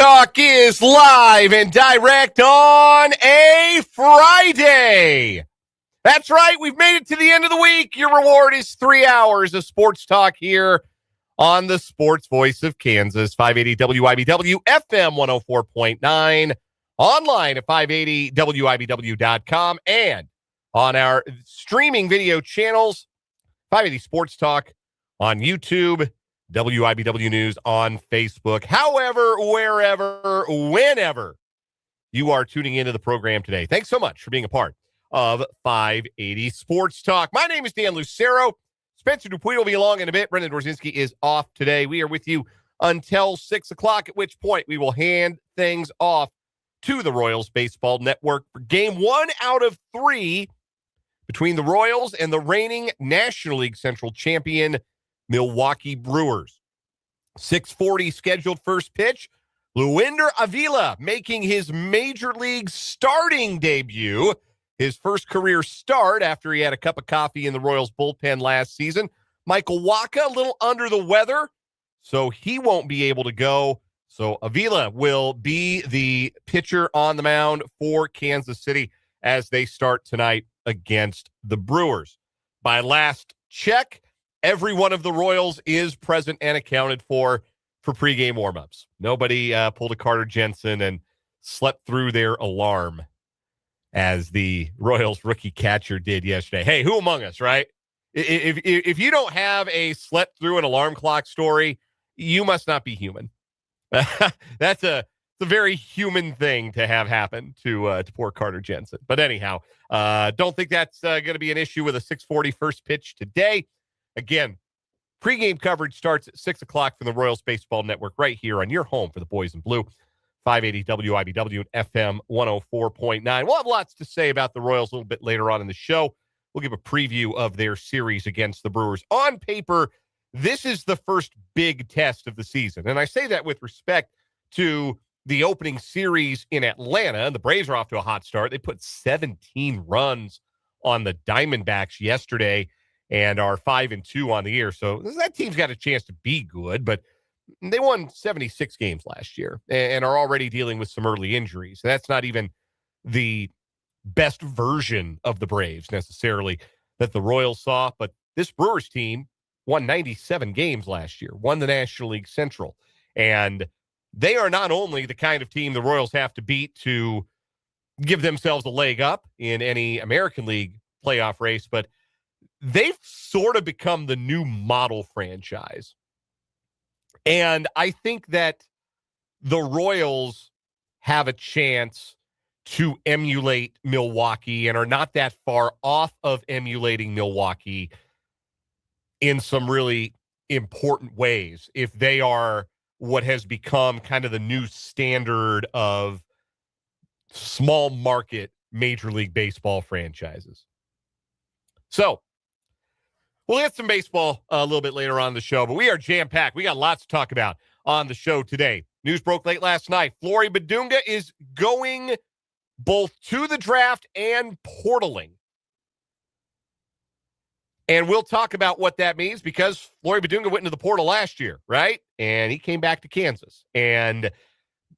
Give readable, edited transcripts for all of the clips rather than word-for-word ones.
Talk is live and direct on a Friday. That's right. We've made it to the end of the week. Your reward is 3 hours of sports talk here on the sports voice of Kansas, 580 WIBW, FM 104.9, online at 580WIBW.com, and on our streaming video channels, 580 Sports Talk on YouTube, WIBW News on Facebook. However, wherever, whenever you are tuning into the program today, thanks so much for being a part of 580 Sports Talk. My name is Dan Lucero. Spencer Dupuy will be along in a bit. Brendan Dorzinski is off today. We are with you until 6 o'clock, at which point we will hand things off to the Royals Baseball Network for game 1 out of 3 between the Royals and the reigning National League Central champion Milwaukee Brewers. 6:40 scheduled first pitch. Luinder Avila making his major league starting debut. His first career start after he had a cup of coffee in the Royals bullpen last season. Michael Wacha, a little under the weather, so he won't be able to go. So Avila will be the pitcher on the mound for Kansas City as they start tonight against the Brewers. By last check, every one of the Royals is present and accounted for pregame warmups. Nobody pulled a Carter Jensen and slept through their alarm as the Royals rookie catcher did yesterday. Hey, who among us, right? If you don't have a slept through an alarm clock story, you must not be human. That's a very human thing to have happen to poor Carter Jensen. But anyhow, don't think that's going to be an issue with a 6:40 first pitch today. Again, pregame coverage starts at 6 o'clock from the Royals Baseball Network right here on your home for the boys in blue, 580 WIBW and FM 104.9. We'll have lots to say about the Royals a little bit later on in the show. We'll give a preview of their series against the Brewers. On paper, this is the first big test of the season. And I say that with respect to the opening series in Atlanta. The Braves are off to a hot start. They put 17 runs on the Diamondbacks yesterday and are 5-2 on the year. So that team's got a chance to be good, but they won 76 games last year and are already dealing with some early injuries. That's not even the best version of the Braves necessarily that the Royals saw, but this Brewers team won 97 games last year, won the National League Central, and they are not only the kind of team the Royals have to beat to give themselves a leg up in any American League playoff race, but they've sort of become the new model franchise. And I think that the Royals have a chance to emulate Milwaukee and are not that far off of emulating Milwaukee in some really important ways if they are what has become kind of the new standard of small market Major League Baseball franchises. So we'll get some baseball a little bit later on in the show, but we are jam-packed. We got lots to talk about on the show today. News broke late last night. Flory Bidunga is going both to the draft and portaling. And we'll talk about what that means because Flory Bidunga went into the portal last year, right? And he came back to Kansas. And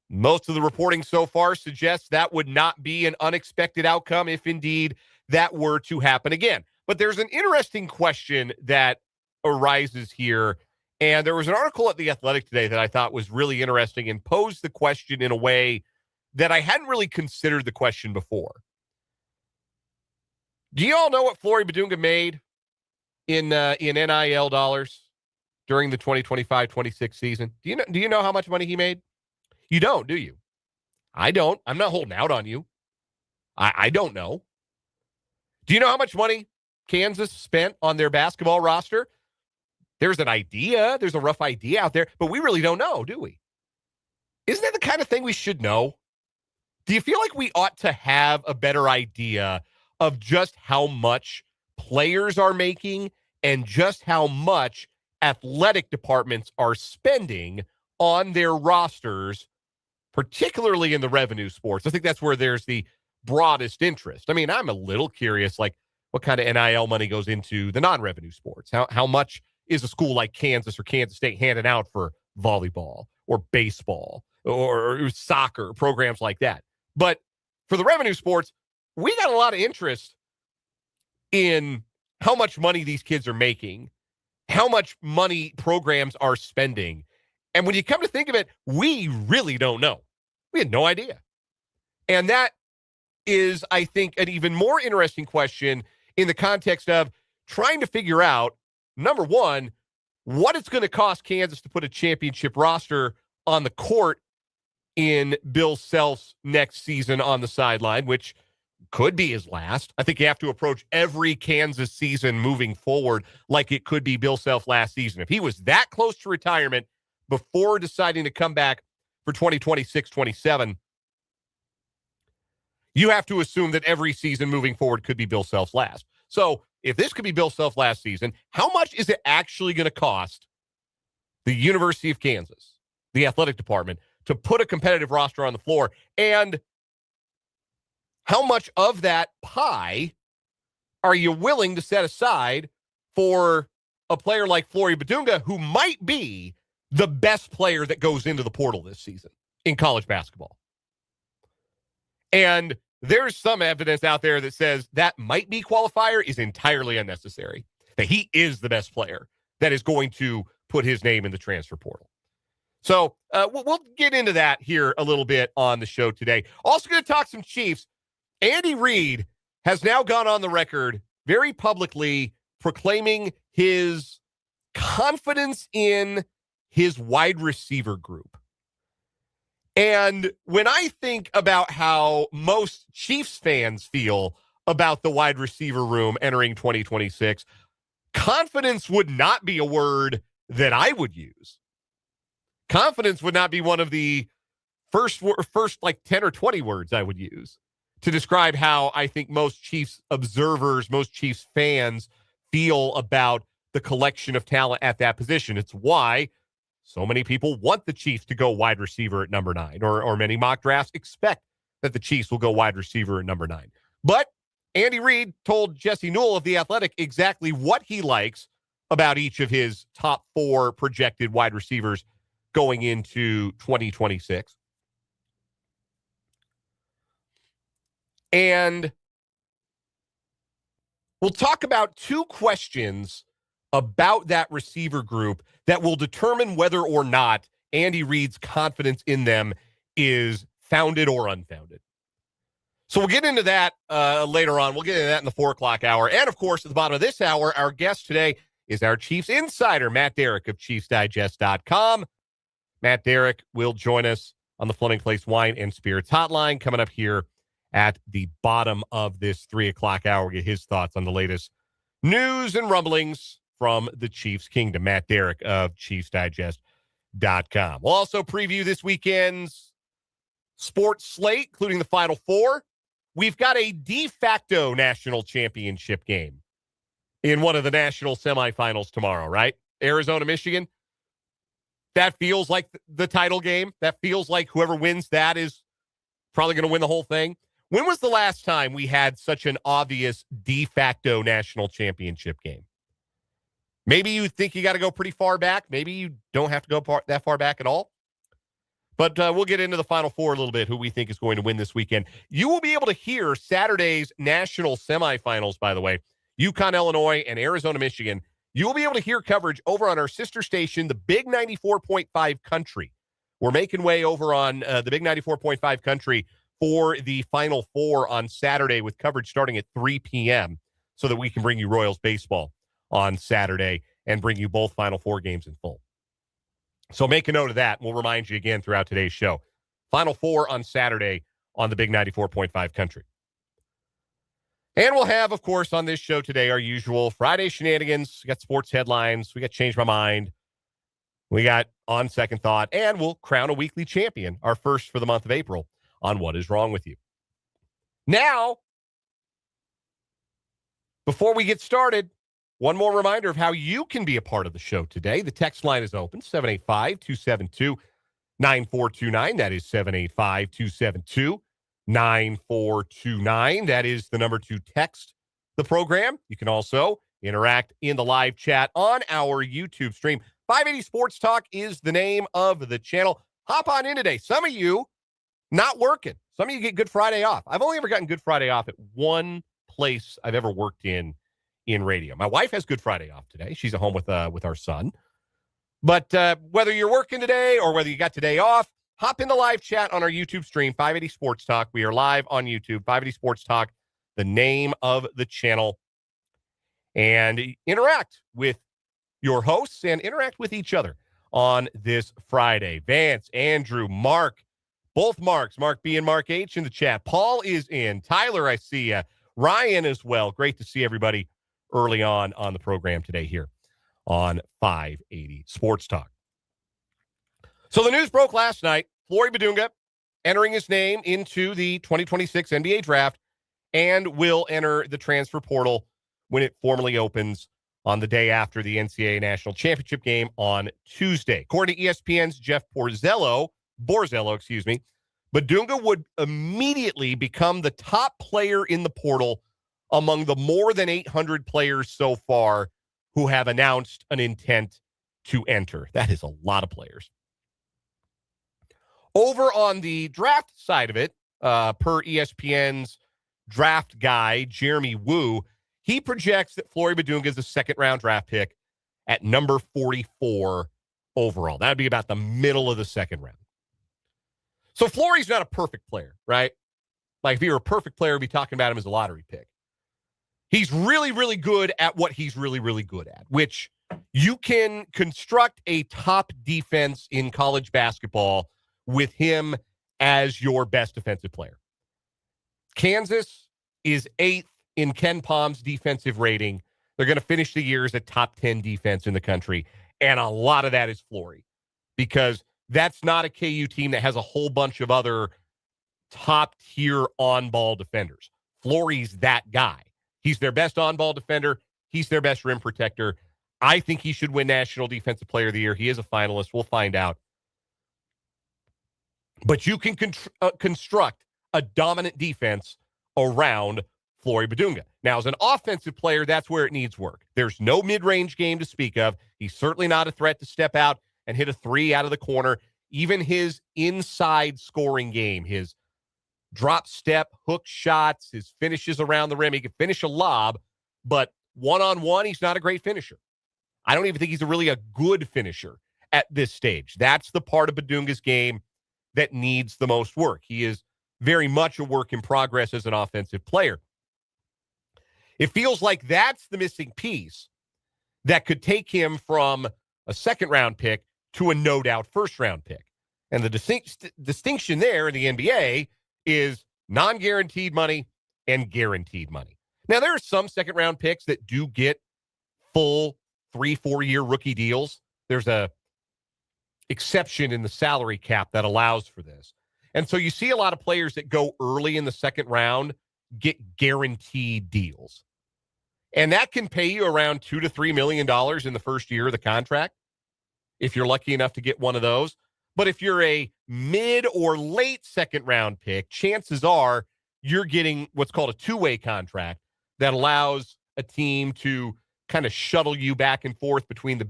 most of the reporting so far suggests that would not be an unexpected outcome if indeed that were to happen again. But there's an interesting question that arises here. And there was an article at The Athletic today that I thought was really interesting and posed the question in a way that I hadn't really considered the question before. Do you all know what Flory Bidunga made in NIL dollars during the 2025-26 season? Do you know how much money he made? You don't, do you? I don't. I'm not holding out on you. I don't know. Do you know how much money Kansas spent on their basketball roster? There's an idea. There's a rough idea out there, but we really don't know, do we? Isn't that the kind of thing we should know? Do you feel like we ought to have a better idea of just how much players are making and just how much athletic departments are spending on their rosters, particularly in the revenue sports? I think that's where there's the broadest interest. I mean, I'm a little curious, like, what kind of NIL money goes into the non-revenue sports? How much is a school like Kansas or Kansas State handing out for volleyball or baseball? or soccer, programs like that. But for the revenue sports, we got a lot of interest in how much money these kids are making, how much money programs are spending. And when you come to think of it, we really don't know. We had no idea. And that is, I think, an even more interesting question in the context of trying to figure out, number one, what it's going to cost Kansas to put a championship roster on the court in Bill Self's next season on the sideline, which could be his last. I think you have to approach every Kansas season moving forward like it could be Bill Self last season. If he was that close to retirement before deciding to come back for 2026-27, you have to assume that every season moving forward could be Bill Self's last. So if this could be Bill Self last season, how much is it actually going to cost the University of Kansas, the athletic department, to put a competitive roster on the floor? And how much of that pie are you willing to set aside for a player like Flory Bidunga, who might be the best player that goes into the portal this season in college basketball? And there's some evidence out there that says that might be qualifier is entirely unnecessary, that he is the best player that is going to put his name in the transfer portal. So we'll get into that here a little bit on the show today. Also going to talk some Chiefs. Andy Reid has now gone on the record very publicly proclaiming his confidence in his wide receiver group. And when I think about how most Chiefs fans feel about the wide receiver room entering 2026, confidence would not be a word that I would use. Confidence would not be one of the first like 10 or 20 words I would use to describe how I think most Chiefs observers, most Chiefs fans feel about the collection of talent at that position. It's why so many people want the Chiefs to go wide receiver at number 9, or many mock drafts expect that the Chiefs will go wide receiver at number 9. But Andy Reid told Jesse Newell of The Athletic exactly what he likes about each of his top 4 projected wide receivers going into 2026. And we'll talk about 2 questions about that receiver group that will determine whether or not Andy Reid's confidence in them is founded or unfounded. So we'll get into that later on. We'll get into that in the 4 o'clock hour. And, of course, at the bottom of this hour, our guest today is our Chiefs insider, Matt Derrick of ChiefsDigest.com. Matt Derrick will join us on the Fleming Place Wine and Spirits Hotline coming up here at the bottom of this 3 o'clock hour. Get his thoughts on the latest news and rumblings from the Chiefs Kingdom. Matt Derrick of ChiefsDigest.com. We'll also preview this weekend's sports slate, including the Final Four. We've got a de facto national championship game in one of the national semifinals tomorrow, right? Arizona, Michigan. That feels like the title game. That feels like whoever wins that is probably going to win the whole thing. When was the last time we had such an obvious de facto national championship game? Maybe you think you got to go pretty far back. Maybe you don't have to go that far back at all. But we'll get into the Final Four a little bit, who we think is going to win this weekend. You will be able to hear Saturday's national semifinals, by the way, UConn, Illinois, and Arizona, Michigan. You will be able to hear coverage over on our sister station, the Big 94.5 Country. We're making way over on the Big 94.5 Country for the Final Four on Saturday with coverage starting at 3 p.m. so that we can bring you Royals baseball on Saturday and bring you both Final Four games in full. So make a note of that. We'll remind you again throughout today's show. Final Four on Saturday on the Big 94.5 Country. And we'll have, of course, on this show today, our usual Friday shenanigans. We got sports headlines. We got Change My Mind. We got On Second Thought. And we'll crown a weekly champion, our first for the month of April, on What Is Wrong With You. Now, before we get started, one more reminder of how you can be a part of the show today. The text line is open, 785-272-9429. That is 785-272-9429. That is the number to text the program. You can also interact in the live chat on our YouTube stream. 580 Sports Talk is the name of the channel. hop on in today. Some of you not working. Some of you get Good Friday off. I've only ever gotten Good Friday off at one place I've ever worked in radio. My wife has Good Friday off today. She's at home with our son. But whether you're working today or whether you got today off, hop in the live chat on our YouTube stream, 580 Sports Talk. We are live on YouTube, 580 Sports Talk, the name of the channel. And interact with your hosts and interact with each other on this Friday. Vance, Andrew, Mark, both Marks, Mark B and Mark H in the chat. Paul is in. Tyler, I see you. Ryan as well. Great to see everybody early on the program today here on 580 Sports Talk. So the news broke last night. Flory Bidunga entering his name into the 2026 NBA draft and will enter the transfer portal when it formally opens on the day after the NCAA National Championship game on Tuesday. According to ESPN's Jeff Borzello, Bidunga would immediately become the top player in the portal among the more than 800 players so far who have announced an intent to enter. That is a lot of players. Over on the draft side of it, per ESPN's draft guy, Jeremy Wu, he projects that Flory Bidunga is a second-round draft pick at number 44 overall. That would be about the middle of the second round. So Flory's not a perfect player, right? Like if he were a perfect player, we'd be talking about him as a lottery pick. He's really, really good at what he's really, really good at, which you can construct a top defense in college basketball with him as your best defensive player. Kansas is 8th in Ken Palm's defensive rating. They're going to finish the year as a top 10 defense in the country, and a lot of that is Flory because that's not a KU team that has a whole bunch of other top-tier on-ball defenders. Flory's that guy. He's their best on-ball defender. He's their best rim protector. I think he should win National Defensive Player of the Year. He is a finalist. We'll find out. But you can construct a dominant defense around Flory Bidunga. Now, as an offensive player, that's where it needs work. There's no mid-range game to speak of. He's certainly not a threat to step out and hit a three out of the corner. Even his inside scoring game, his drop step, hook shots, his finishes around the rim. He can finish a lob, but one-on-one, he's not a great finisher. I don't even think he's really a good finisher at this stage. That's the part of Bidunga's game that needs the most work. He is very much a work in progress as an offensive player. It feels like that's the missing piece that could take him from a second-round pick to a no-doubt first-round pick. And the distinction there in the NBA is non-guaranteed money and guaranteed money. Now, there are some second-round picks that do get full 3-4-year rookie deals. There's a exception in the salary cap that allows for this. And so you see a lot of players that go early in the second round get guaranteed deals. And that can pay you around $2 to $3 million in the first year of the contract, if you're lucky enough to get one of those. But if you're a mid or late second round pick, chances are you're getting what's called a two-way contract that allows a team to kind of shuttle you back and forth between the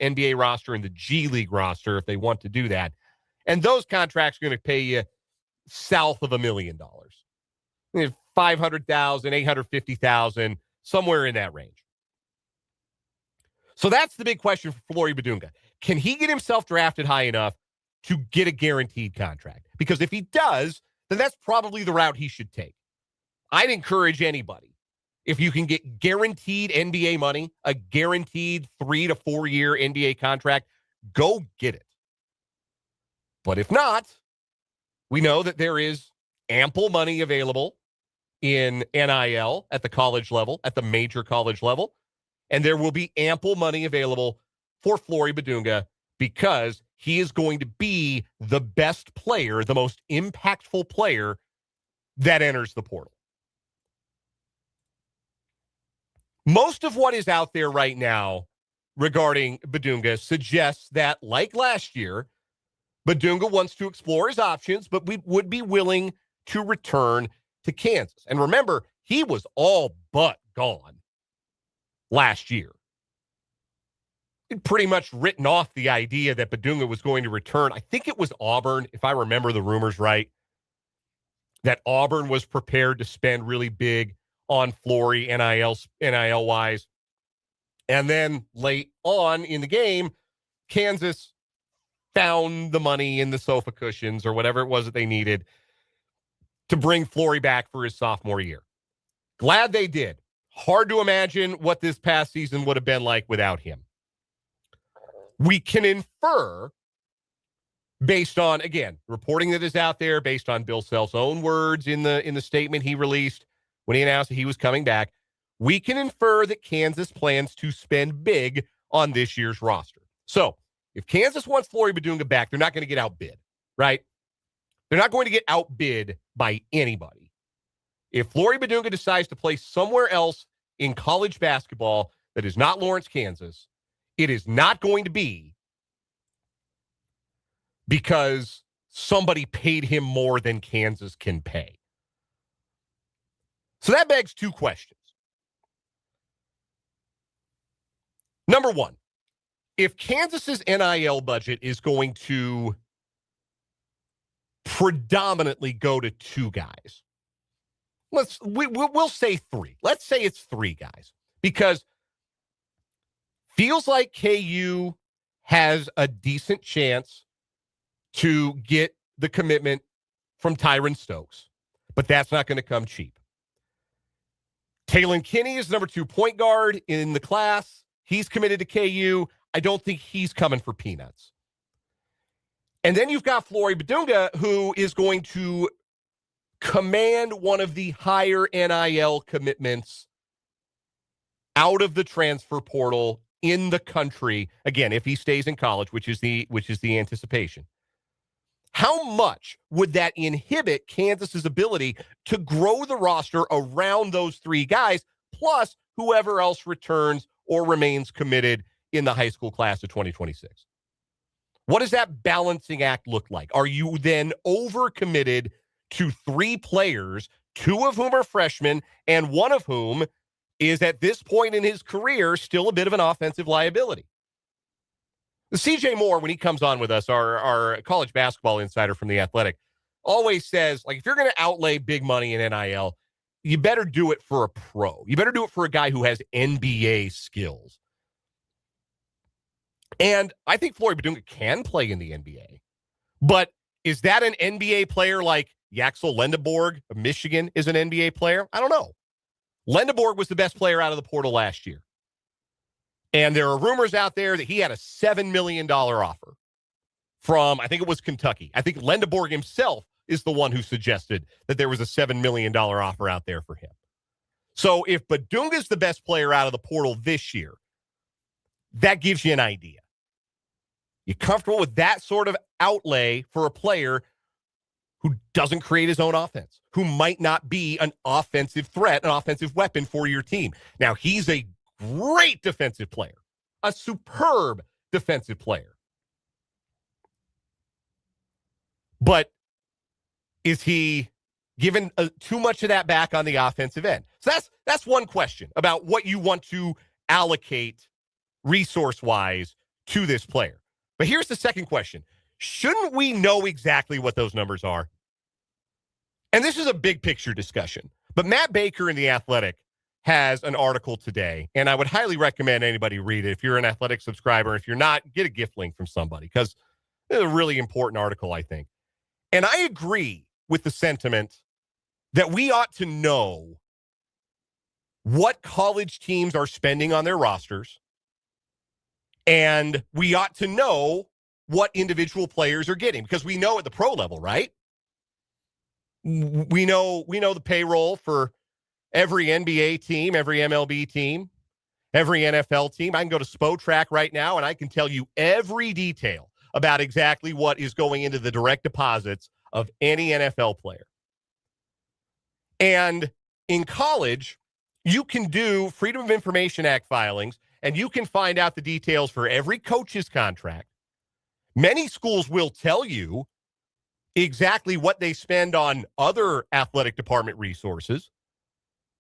NBA roster and the G League roster if they want to do that. And those contracts are going to pay you south of $1 million. 500,000, 850,000, somewhere in that range. So that's the big question for Flory Bidunga. Can he get himself drafted high enough to get a guaranteed contract? Because if he does, then that's probably the route he should take. I'd encourage anybody, if you can get guaranteed NBA money, a guaranteed 3 to 4 year NBA contract, go get it. But if not, we know that there is ample money available in NIL at the college level, at the major college level, and there will be ample money available for Flory Bidunga because he is going to be the best player, the most impactful player that enters the portal. Most of what is out there right now regarding Bidunga suggests that, like last year, Bidunga wants to explore his options, but we would be willing to return to Kansas. And remember, he was all but gone last year. pretty much written off the idea that Bidunga was going to return. I think it was Auburn, if I remember the rumors right, that Auburn was prepared to spend really big on Flory NIL-wise. And then late on in the game, Kansas found the money in the sofa cushions or whatever it was that they needed to bring Flory back for his sophomore year. Glad they did. Hard to imagine what this past season would have been like without him. We can infer, based on, again, reporting that is out there, based on Bill Self's own words in the statement he released when he announced that he was coming back, we can infer that Kansas plans to spend big on this year's roster. So, if Kansas wants Flory Bidunga back, they're not going to get outbid, right? They're not going to get outbid by anybody. If Flory Bidunga decides to play somewhere else in college basketball that is not Lawrence, Kansas, it is not going to be because somebody paid him more than Kansas can pay. So that begs two questions. Number one, if Kansas's NIL budget is going to predominantly go to two guys, we'll say three. Let's say it's three guys, because feels like KU has a decent chance to get the commitment from Tyron Stokes, but that's not going to come cheap. Talon Kinney is number 2 point guard in the class. He's committed to KU. I don't think he's coming for peanuts. And then you've got Flory Bidunga, who is going to command one of the higher NIL commitments out of the transfer portal in the country. Again, if he stays in college, which is the anticipation. How much would that inhibit Kansas's ability to grow the roster around those three guys, plus whoever else returns or remains committed in the high school class of 2026? What does that balancing act look like? Are you then overcommitted to three players, two of whom are freshmen, and one of whom is at this point in his career still a bit of an offensive liability? CJ Moore, when he comes on with us, our college basketball insider from The Athletic, always says, like, if you're going to outlay big money in NIL, you better do it for a pro. You better do it for a guy who has NBA skills. And I think Flory Bidunga can play in the NBA. But is that an NBA player like Yaxel Lendeborg of Michigan is an NBA player? I don't know. Lendeborg was the best player out of the portal last year. And there are rumors out there that he had a $7 million offer from, I think it was Kentucky. I think Lendeborg himself is the one who suggested that there was a $7 million offer out there for him. So if Bidunga's the best player out of the portal this year, that gives you an idea. You comfortable with that sort of outlay for a player who doesn't create his own offense, who might not be an offensive threat, an offensive weapon for your team? Now, he's a great defensive player, a superb defensive player. But is he given too much of that back on the offensive end? So that's one question about what you want to allocate resource-wise to this player. But here's the second question. Shouldn't we know exactly what those numbers are? And this is a big picture discussion. But Matt Baker in The Athletic has an article today, and I would highly recommend anybody read it. If you're an Athletic subscriber, if you're not, get a gift link from somebody, because it's a really important article, I think. And I agree with the sentiment that we ought to know what college teams are spending on their rosters, and we ought to know what individual players are getting, because we know at the pro level, right? We know the payroll for every NBA team, every MLB team, every NFL team. I can go to SpoTrack right now, and I can tell you every detail about exactly what is going into the direct deposits of any NFL player. And in college, you can do Freedom of Information Act filings, and you can find out the details for every coach's contract. Many schools will tell you exactly what they spend on other athletic department resources,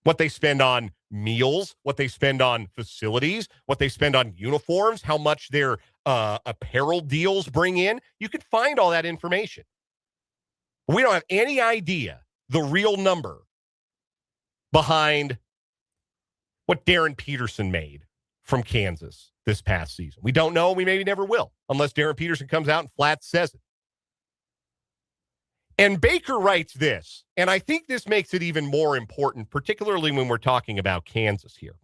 what they spend on meals, what they spend on facilities, what they spend on uniforms, how much their apparel deals bring in. You could find all that information. We don't have any idea the real number behind what Darren Peterson made from Kansas this past season. We don't know. We maybe never will, unless Darren Peterson comes out and flat says it. And Baker writes this, and I think this makes it even more important, particularly when we're talking about Kansas here.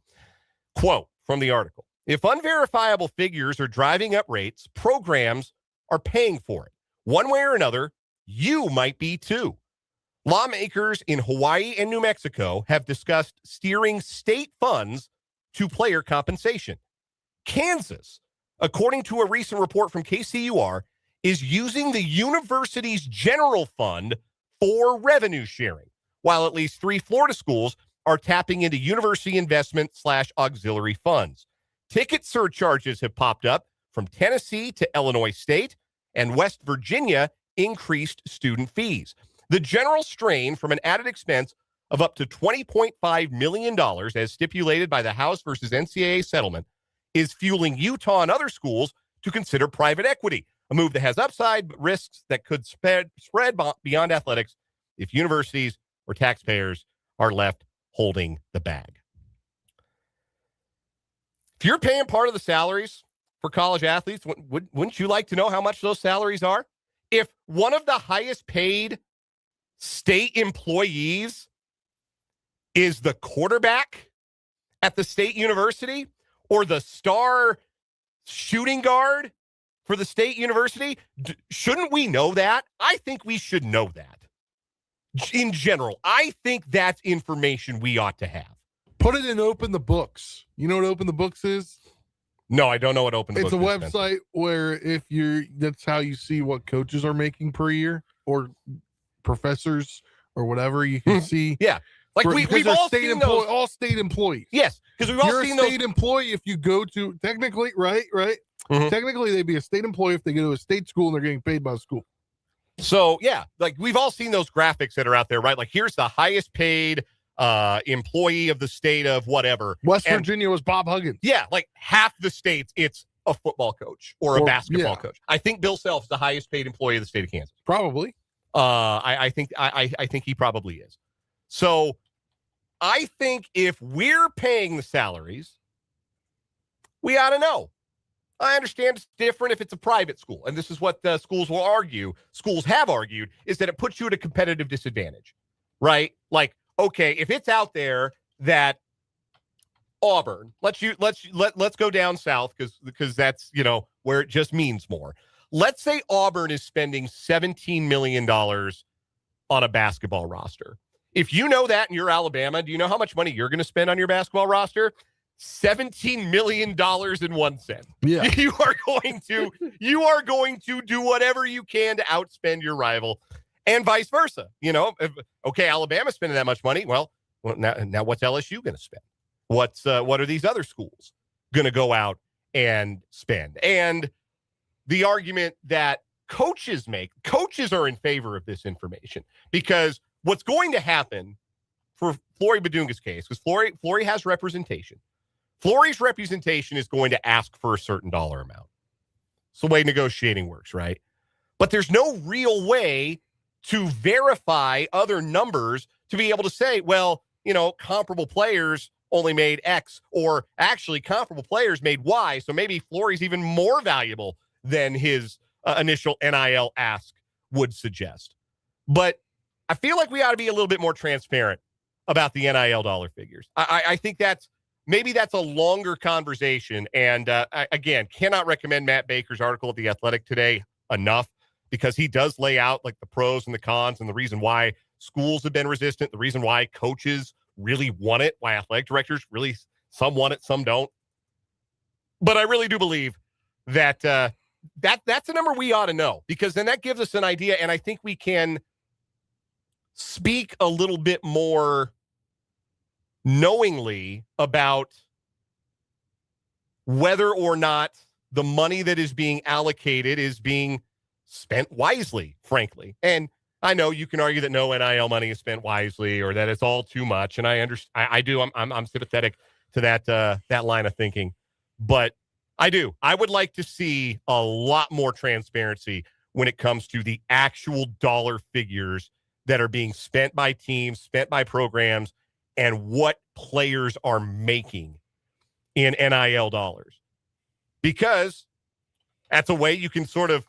Quote from the article: if unverifiable figures are driving up rates, programs are paying for it. One way or another, you might be too. Lawmakers in Hawaii and New Mexico have discussed steering state funds to player compensation. Kansas, according to a recent report from KCUR, is using the university's general fund for revenue sharing, while at least 3 Florida schools are tapping into university investment/auxiliary funds. Ticket surcharges have popped up from Tennessee to Illinois State, and West Virginia increased student fees. The general strain from an added expense of up to $20.5 million, as stipulated by the House versus NCAA settlement, is fueling Utah and other schools to consider private equity, a move that has upside but risks that could spread beyond athletics if universities or taxpayers are left holding the bag. If you're paying part of the salaries for college athletes, wouldn't you like to know how much those salaries are? If one of the highest paid state employees is the quarterback at the state university or the star shooting guard for the state university, shouldn't we know that? I think we should know that. In general, I think that's information we ought to have. Put it in Open the Books. You know what Open the Books is? No, I don't know what Open the Books is. It's a website where that's how you see what coaches are making per year or professors or whatever. You can see. Yeah. Like we've all seen those. All state employees. Yes, because we've all seen those. You're a state employee if you go to, technically, right? Mm-hmm. Technically, they'd be a state employee if they go to a state school and they're getting paid by the school. So, yeah, like we've all seen those graphics that are out there, right? Like here's the highest paid employee of the state of whatever. West Virginia was Bob Huggins. Yeah, like half the states, it's a football coach or a basketball coach. I think Bill Self is the highest paid employee of the state of Kansas. Probably. I think he probably is. So I think if we're paying the salaries, we ought to know. I understand it's different if it's a private school. And this is what schools have argued, is that it puts you at a competitive disadvantage, right? Like, okay, if it's out there that Auburn, let's go down south because that's, where it just means more. Let's say Auburn is spending $17 million on a basketball roster. If you know that and you're Alabama, do you know how much money you're going to spend on your basketball roster? $17 million and 1 cent. Yeah. You are going to do whatever you can to outspend your rival and vice versa. Okay, Alabama's spending that much money. Well, now what's LSU going to spend? What are these other schools going to go out and spend? And the argument that coaches are in favor of this information, because what's going to happen for Flory Bidunga's case, because Flory has representation. Flory's representation is going to ask for a certain dollar amount. It's the way negotiating works, right? But there's no real way to verify other numbers to be able to say, well, comparable players only made X, or actually comparable players made Y, so maybe Flory's even more valuable than his initial NIL ask would suggest. But I feel like we ought to be a little bit more transparent about the NIL dollar figures. I think that's a longer conversation. And again, cannot recommend Matt Baker's article at The Athletic today enough, because he does lay out like the pros and the cons and the reason why schools have been resistant, the reason why coaches really want it, why athletic directors really, some want it, some don't. But I really do believe that that's a number we ought to know, because then that gives us an idea. And I think we can speak a little bit more knowingly about whether or not the money that is being allocated is being spent wisely, frankly. And I know you can argue that no NIL money is spent wisely or that it's all too much, and I understand. I do. I'm sympathetic to that line of thinking, but I do. I would like to see a lot more transparency when it comes to the actual dollar figures that are being spent by teams, spent by programs, and what players are making in NIL dollars. Because that's a way you can sort of,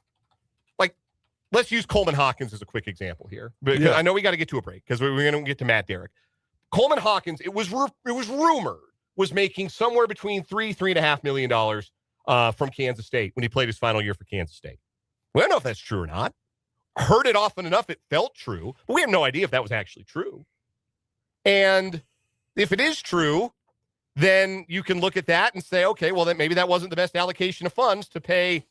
like, let's use Coleman Hawkins as a quick example here. Because I know we got to get to a break because we're going to get to Matt Derrick. Coleman Hawkins, it was rumored, was making somewhere between $3.5 million from Kansas State when he played his final year for Kansas State. We don't know if that's true or not. Heard it often enough, it felt true, but we have no idea if that was actually true. And if it is true, then you can look at that and say, okay, well, then maybe that wasn't the best allocation of funds to pay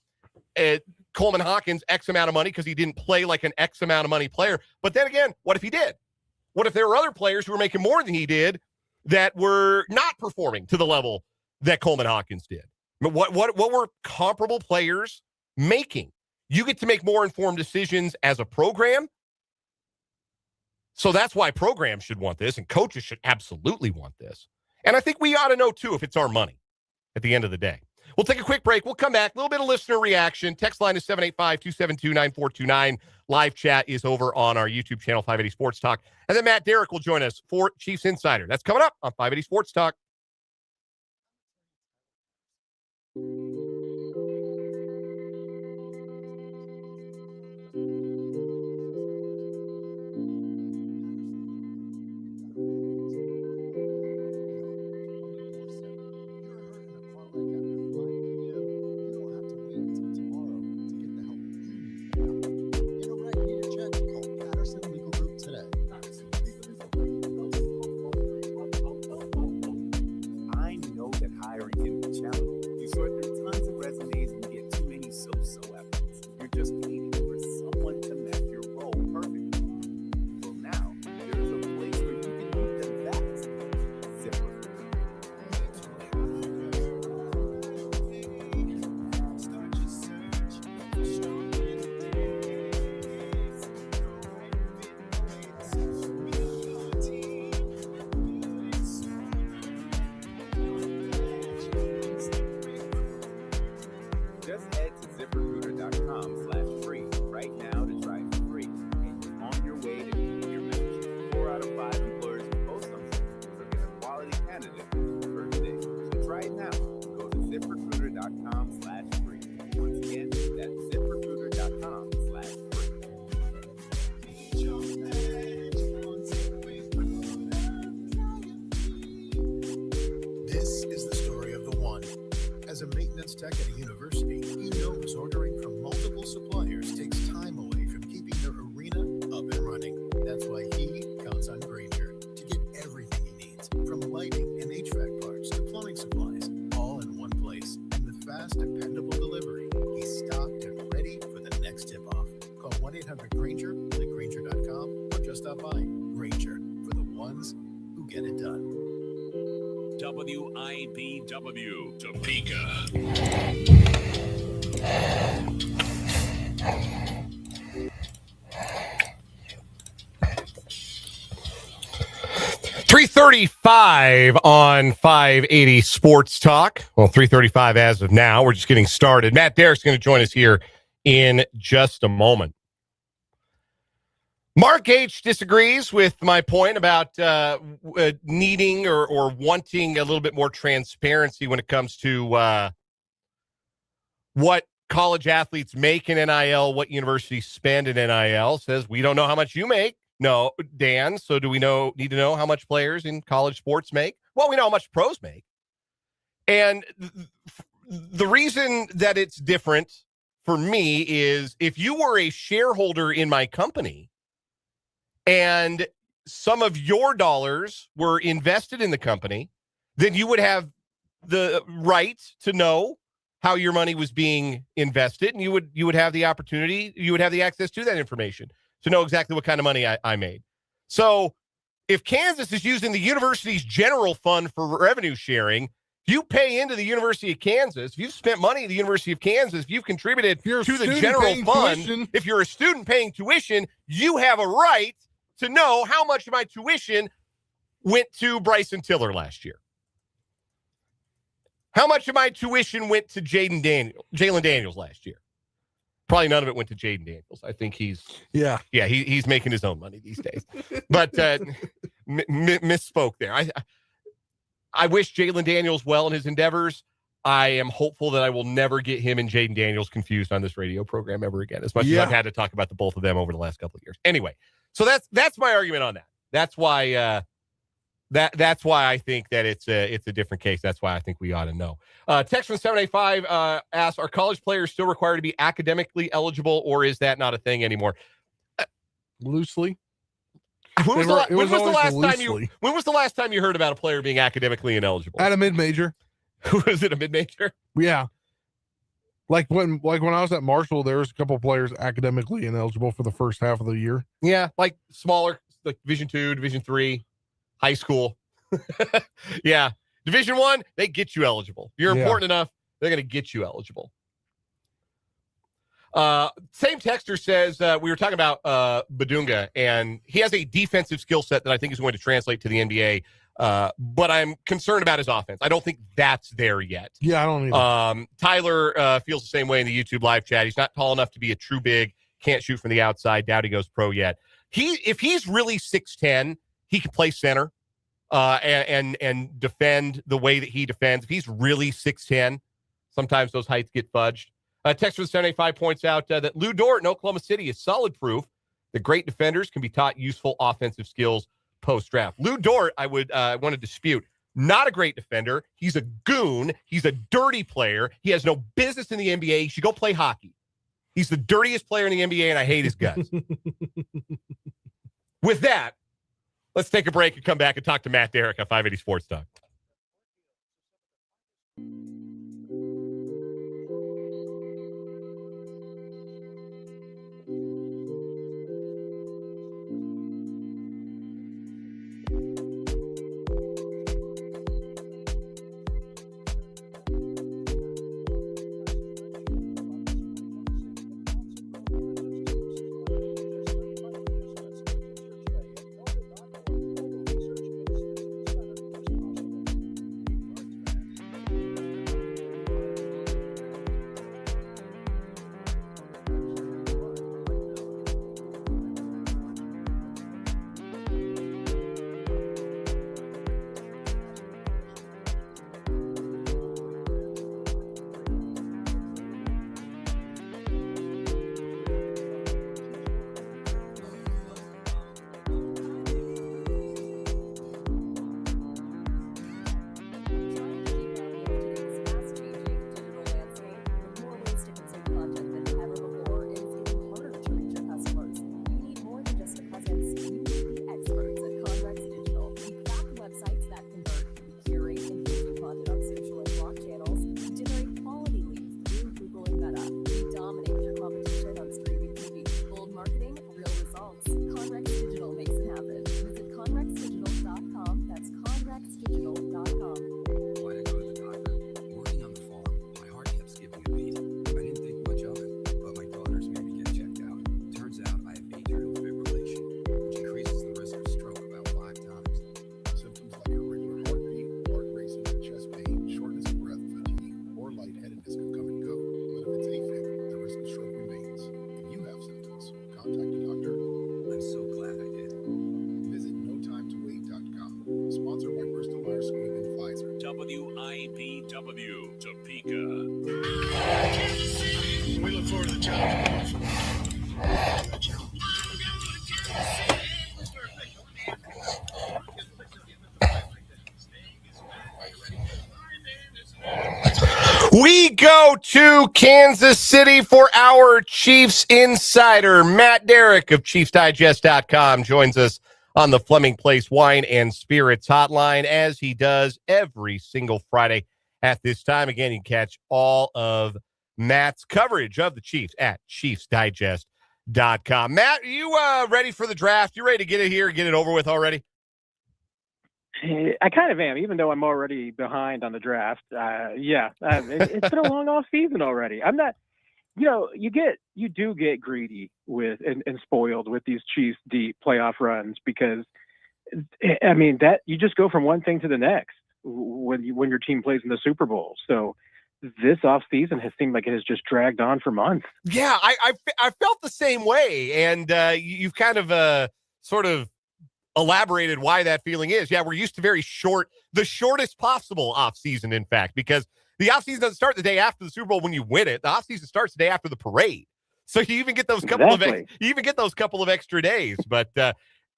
Coleman Hawkins X amount of money because he didn't play like an X amount of money player. But then again, what if he did? What if there were other players who were making more than he did that were not performing to the level that Coleman Hawkins did? What were comparable players making? You get to make more informed decisions as a program. So that's why programs should want this, and coaches should absolutely want this. And I think we ought to know, too, if it's our money at the end of the day. We'll take a quick break. We'll come back. A little bit of listener reaction. Text line is 785-272-9429. Live chat is over on our YouTube channel, 580 Sports Talk. And then Matt Derrick will join us for Chiefs Insider. That's coming up on 580 Sports Talk. WIBW Topeka. $3:35 on 580 Sports Talk. Well, 3:35 as of now. We're just getting started. Matt Derrick's going to join us here in just a moment. Mark H. disagrees with my point about needing or wanting a little bit more transparency when it comes to what college athletes make in NIL, what universities spend in NIL. Says, we don't know how much you make. No, Dan, so do we need to know how much players in college sports make? Well, we know how much pros make. And the reason that it's different for me is if you were a shareholder in my company, and some of your dollars were invested in the company, then you would have the right to know how your money was being invested, and you would have the opportunity, you would have the access to that information to know exactly what kind of money I made. So if Kansas is using the university's general fund for revenue sharing, If you pay into the University of Kansas, if you've spent money at the University of Kansas, if you've contributed to the general fund, if you're a student paying tuition, you have a right to know how much of my tuition went to Bryson Tiller last year. How much of my tuition went to Jalen Daniels last year? Probably none of it went to Jaden Daniels. I think he's making his own money these days. But misspoke there. I wish Jalen Daniels well in his endeavors. I am hopeful that I will never get him and Jaden Daniels confused on this radio program ever again, as much as I've had to talk about the both of them over the last couple of years. Anyway, so that's my argument on that. That's why that's why I think that it's a different case. That's why I think we ought to know. Text from 785 asks, are college players still required to be academically eligible, or is that not a thing anymore? Loosely. When was the last time you heard about a player being academically ineligible? At a mid-major. Was it a mid-major? Yeah. Like when I was at Marshall, there was a couple of players academically ineligible for the first half of the year. Yeah, like smaller, like Division II, Division III, high school. Yeah. Division I, they get you eligible. If you're important enough, they're going to get you eligible. Same texter says, we were talking about Bidunga, and he has a defensive skill set that I think is going to translate to the NBA, but I'm concerned about his offense. I don't think that's there yet. Yeah, I don't either. Tyler feels the same way in the YouTube live chat. He's not tall enough to be a true big, can't shoot from the outside, doubt he goes pro yet. If he's really 6'10", he can play center and defend the way that he defends. If he's really 6'10", sometimes those heights get fudged. Text from 785 points out that Lou Dort in Oklahoma City is solid proof that great defenders can be taught useful offensive skills post-draft. Lou Dort, I want to dispute. Not a great defender. He's a goon. He's a dirty player. He has no business in the NBA. He should go play hockey. He's the dirtiest player in the NBA, and I hate his guts. With that, let's take a break and come back and talk to Matt Derrick on 580 Sports Talk. WIPW Topeka. We look forward to the challenge. We go to Kansas City for our Chiefs insider. Matt Derrick of ChiefsDigest.com joins us on the Fleming Place Wine and Spirits hotline, as he does every single Friday at this time. Again, you can catch all of Matt's coverage of the Chiefs at ChiefsDigest.com. Matt, are you ready for the draft? You ready to get it here, get it over with already? I kind of am, even though I'm already behind on the draft. It's been a long off season already. I'm not, you do get greedy with and spoiled with these Chiefs deep playoff runs because, I mean, that you just go from one thing to the next when your team plays in the Super Bowl. So this off season has seemed like it has just dragged on for months. Yeah, I felt the same way, and you've kind of sort of elaborated why that feeling is. Yeah, we're used to the shortest possible offseason, in fact, because the offseason doesn't start the day after the Super Bowl when you win it. The offseason starts the day after the parade. So you even get those couple of extra days. But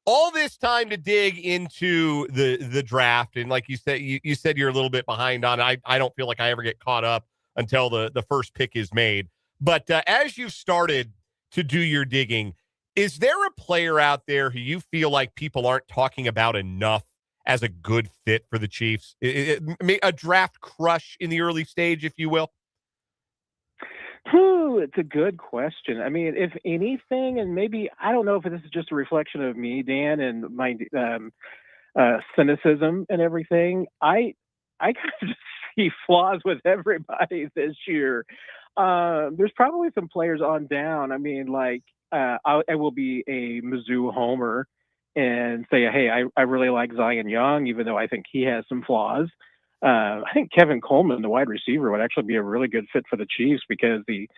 all this time to dig into the draft, and like you said, you said you're a little bit behind on it. I don't feel like I ever get caught up until the first pick is made. But as you've started to do your digging, is there a player out there who you feel like people aren't talking about enough as a good fit for the Chiefs? A draft crush in the early stage, if you will? It's a good question. I mean, if anything, and maybe, I don't know if this is just a reflection of me, Dan, and my cynicism and everything, I kind of just see flaws with everybody this year. There's probably some players on down. I mean, like, I will be a Mizzou homer and say, hey, I really like Zion Young, even though I think he has some flaws. I think Kevin Coleman, the wide receiver, would actually be a really good fit for the Chiefs because he's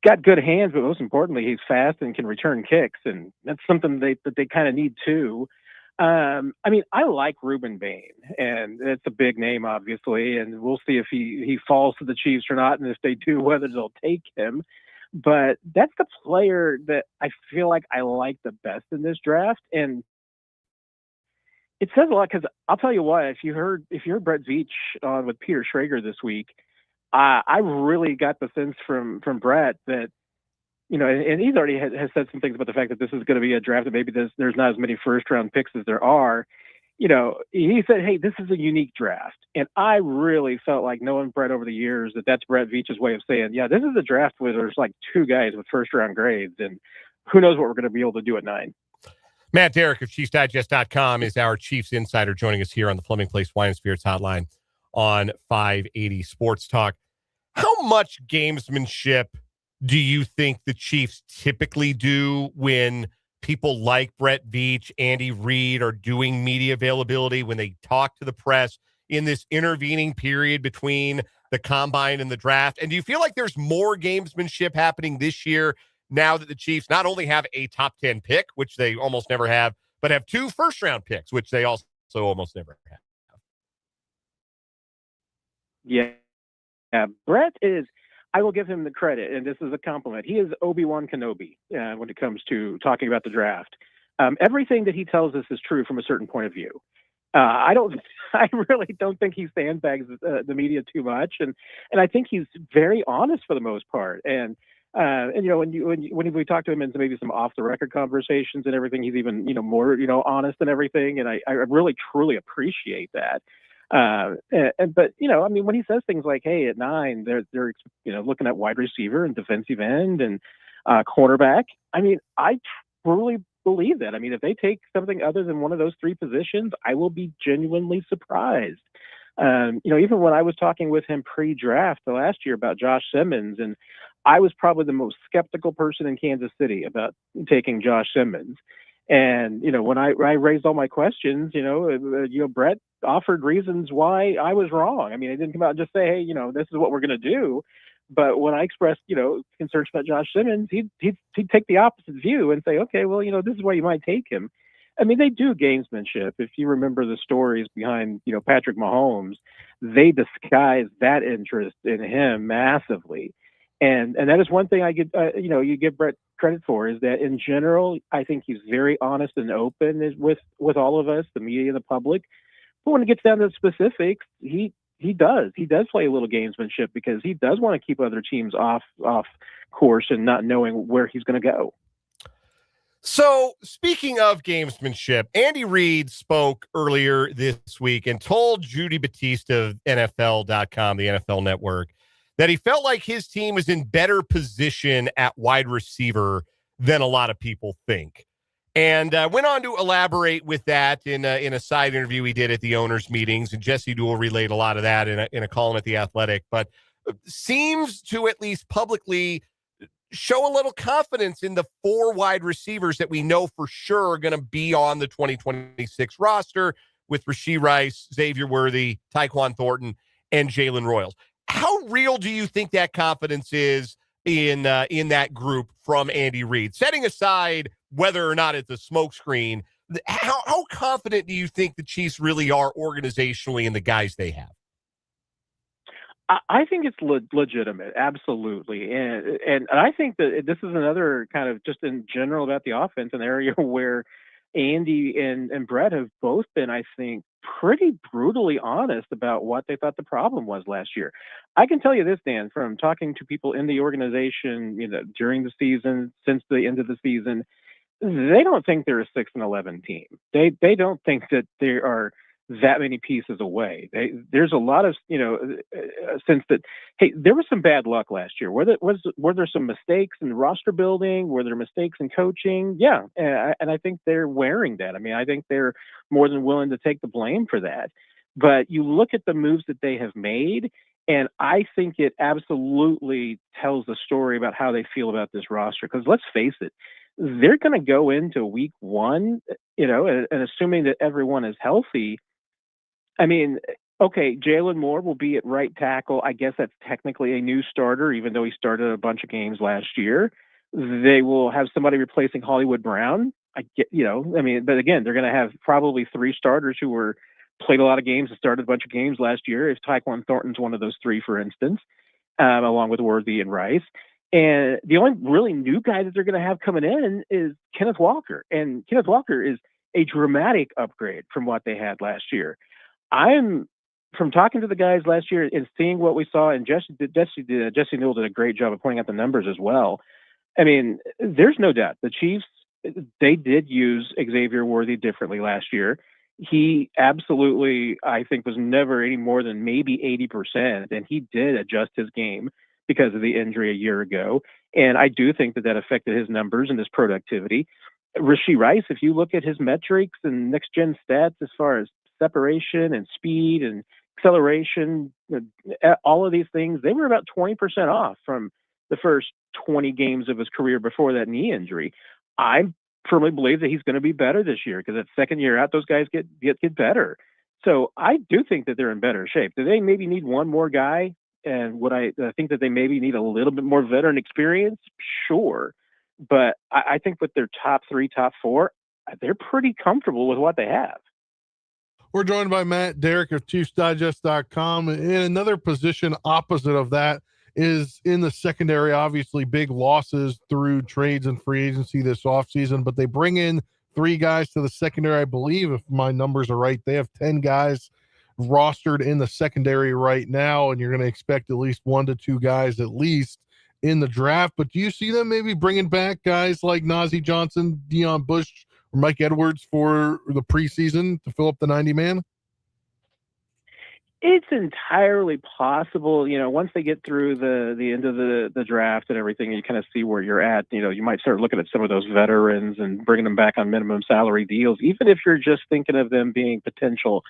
got good hands, but most importantly, he's fast and can return kicks, and that's something that they kind of need too. I mean, I like Reuben Bain, and it's a big name, obviously, and we'll see if he falls to the Chiefs or not, and if they do, whether they'll take him. But that's the player that I feel like I like the best in this draft, and it says a lot because I'll tell you what, if you heard Brett Veach on with Peter Schrager this week, I really got the sense from Brett that, and he's already has said some things about the fact that this is going to be a draft that maybe there's not as many first round picks as there are. He said, hey, this is a unique draft. And I really felt like knowing Brett over the years that's Brett Veach's way of saying, yeah, this is a draft where there's like two guys with first round grades, and who knows what we're going to be able to do at 9. Matt Derrick of ChiefsDigest.com is our Chiefs insider joining us here on the Fleming Place Wine and Spirits Hotline on 580 Sports Talk. How much gamesmanship do you think the Chiefs typically do when people like Brett Veach, Andy Reid are doing media availability, when they talk to the press in this intervening period between the combine and the draft? And do you feel like there's more gamesmanship happening this year now that the Chiefs not only have a top 10 pick, which they almost never have, but have 2 first-round picks, which they also almost never have? Yeah, Brett is, I will give him the credit, and this is a compliment. He is Obi-Wan Kenobi when it comes to talking about the draft. Everything that he tells us is true from a certain point of view. I really don't think he sandbags the media too much, and I think he's very honest for the most part. And when we talk to him in maybe some off the record conversations and everything, he's even more honest and everything. And I really truly appreciate that. But I mean, when he says things like, hey, at 9, they're looking at wide receiver and defensive end and cornerback. I mean, I truly believe that. I mean, if they take something other than one of those 3 positions, I will be genuinely surprised. Even when I was talking with him pre-draft the last year about Josh Simmons, and I was probably the most skeptical person in Kansas City about taking Josh Simmons. And, when I raised all my questions, Brett offered reasons why I was wrong. I mean, I didn't come out and just say, hey, this is what we're going to do. But when I expressed, concerns about Josh Simmons, he'd take the opposite view and say, okay, well, this is why you might take him. I mean, they do gamesmanship. If you remember the stories behind, Patrick Mahomes, they disguise that interest in him massively. And that is one thing I get, you give Brett credit for, is that in general, I think he's very honest and open with all of us, the media and the public. But when it gets down to the specifics, he does play a little gamesmanship because he does want to keep other teams off course and not knowing where he's going to go. So speaking of gamesmanship, Andy Reid spoke earlier this week and told Judy Batista of NFL.com, the NFL Network, that he felt like his team was in better position at wide receiver than a lot of people think. And went on to elaborate with that in a side interview he did at the owners' meetings. And Jesse Duell relayed a lot of that in a column at The Athletic, but seems to at least publicly show a little confidence in the 4 wide receivers that we know for sure are going to be on the 2026 roster with Rashee Rice, Xavier Worthy, Tyquan Thornton, and Jalen Royals. How real do you think that confidence is in that group from Andy Reid? Setting aside whether or not it's a smokescreen, how confident do you think the Chiefs really are organizationally in the guys they have? I think it's legitimate, absolutely, and I think that this is another kind of just in general about the offense, an area where Andy and Brett have both been, I think, pretty brutally honest about what they thought the problem was last year. I can tell you this, Dan, from talking to people in the organization, during the season, since the end of the season, they don't think they're a 6-11 team. They don't think that they are that many pieces away. There's a lot of sense that, hey, there was some bad luck last year. Were there some mistakes in roster building? Were there mistakes in coaching? Yeah, and I think they're wearing that. I mean, I think they're more than willing to take the blame for that. But you look at the moves that they have made, and I think it absolutely tells the story about how they feel about this roster. Because let's face it, they're going to go into week 1, and assuming that everyone is healthy. I mean, okay, Jalen Moore will be at right tackle. I guess that's technically a new starter, even though he started a bunch of games last year. They will have somebody replacing Hollywood Brown. But again, they're going to have probably 3 starters who played a lot of games and started a bunch of games last year. If Tyquan Thornton's one of those 3, for instance, along with Worthy and Rice. And the only really new guy that they're going to have coming in is Kenneth Walker. And Kenneth Walker is a dramatic upgrade from what they had last year. From talking to the guys last year and seeing what we saw, and Jesse Newell did a great job of pointing out the numbers as well. I mean, there's no doubt the Chiefs, they did use Xavier Worthy differently last year. He absolutely, I think, was never any more than maybe 80%, and he did adjust his game because of the injury a year ago. And I do think that affected his numbers and his productivity. Rashee Rice, if you look at his metrics and next-gen stats as far as separation and speed and acceleration, all of these things, they were about 20% off from the first 20 games of his career before that knee injury. I firmly believe that he's going to be better this year because that second year out, those guys get better. So I do think that they're in better shape. Do they maybe need one more guy? And would I think that they maybe need a little bit more veteran experience? Sure. But I think with their top 3, top 4, they're pretty comfortable with what they have. We're joined by Matt Derrick of ChiefsDigest.com. And another position opposite of that is in the secondary. Obviously, big losses through trades and free agency this offseason, but they bring in 3 guys to the secondary. I believe, if my numbers are right, they have 10 guys rostered in the secondary right now, and you're going to expect at least 1 to 2 guys at least in the draft. But do you see them maybe bringing back guys like Najee Johnson, Deion Bush, or Mike Edwards for the preseason to fill up the 90-man? It's entirely possible. Once they get through the end of the draft and everything, you kind of see where you're at. You might start looking at some of those veterans and bringing them back on minimum salary deals, even if you're just thinking of them being potential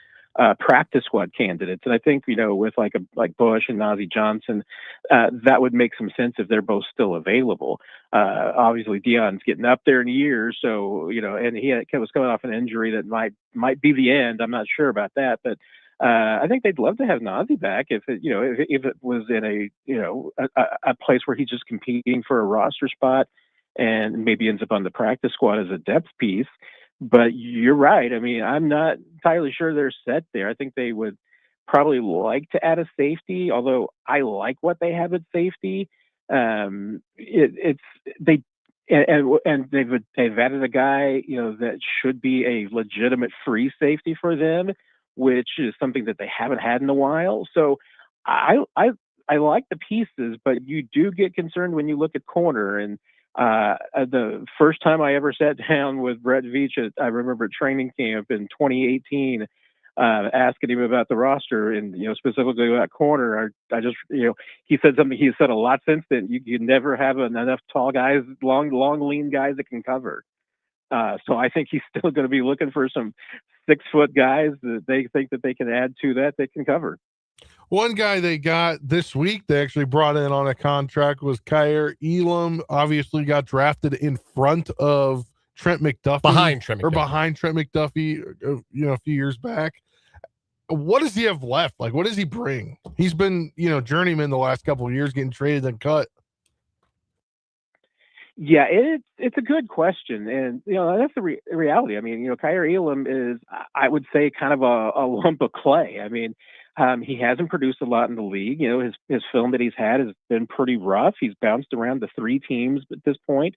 practice squad candidates. And I think, with like Bush and Najee Johnson, that would make some sense if they're both still available. Obviously Deion's getting up there in years. So, and he was coming off an injury that might be the end. I'm not sure about that, but I think they'd love to have Najee back if it was in a place where he's just competing for a roster spot and maybe ends up on the practice squad as a depth piece. But you're right. I mean, I'm not entirely sure they're set there. I think they would probably like to add a safety, although I like what they have at safety. They've added a guy, that should be a legitimate free safety for them, which is something that they haven't had in a while. So I like the pieces, but you do get concerned when you look at corner. And the first time I ever sat down with Brett Veach, I remember training camp in 2018, asking him about the roster and, specifically about corner. I just, he said something he said a lot since then. You never have enough tall guys, long, lean guys that can cover. So I think he's still going to be looking for some 6-foot guys that they think that they can add to that can cover. One guy they got this week, they actually brought in on a contract, was Kyer Elam. Obviously got drafted in front of Trent McDuffie. Behind Trent McDuffie, a few years back. What does he have left? Like, what does he bring? He's been, journeyman the last couple of years, getting traded and cut. Yeah, it's a good question, and that's the reality. I mean, Kyer Elam is, I would say, kind of a lump of clay. I mean, he hasn't produced a lot in the league. His film that he's had has been pretty rough. He's bounced around to 3 teams at this point.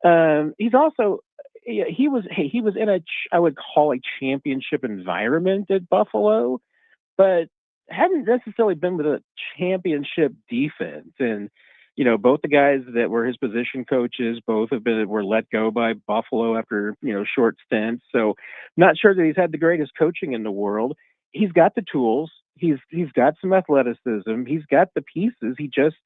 He's also he was in I would call a championship environment at Buffalo, but hadn't necessarily been with a championship defense. And both the guys that were his position coaches, both were let go by Buffalo after short stints. So not sure that he's had the greatest coaching in the world. He's got the tools. He's got some athleticism. He's got the pieces. He just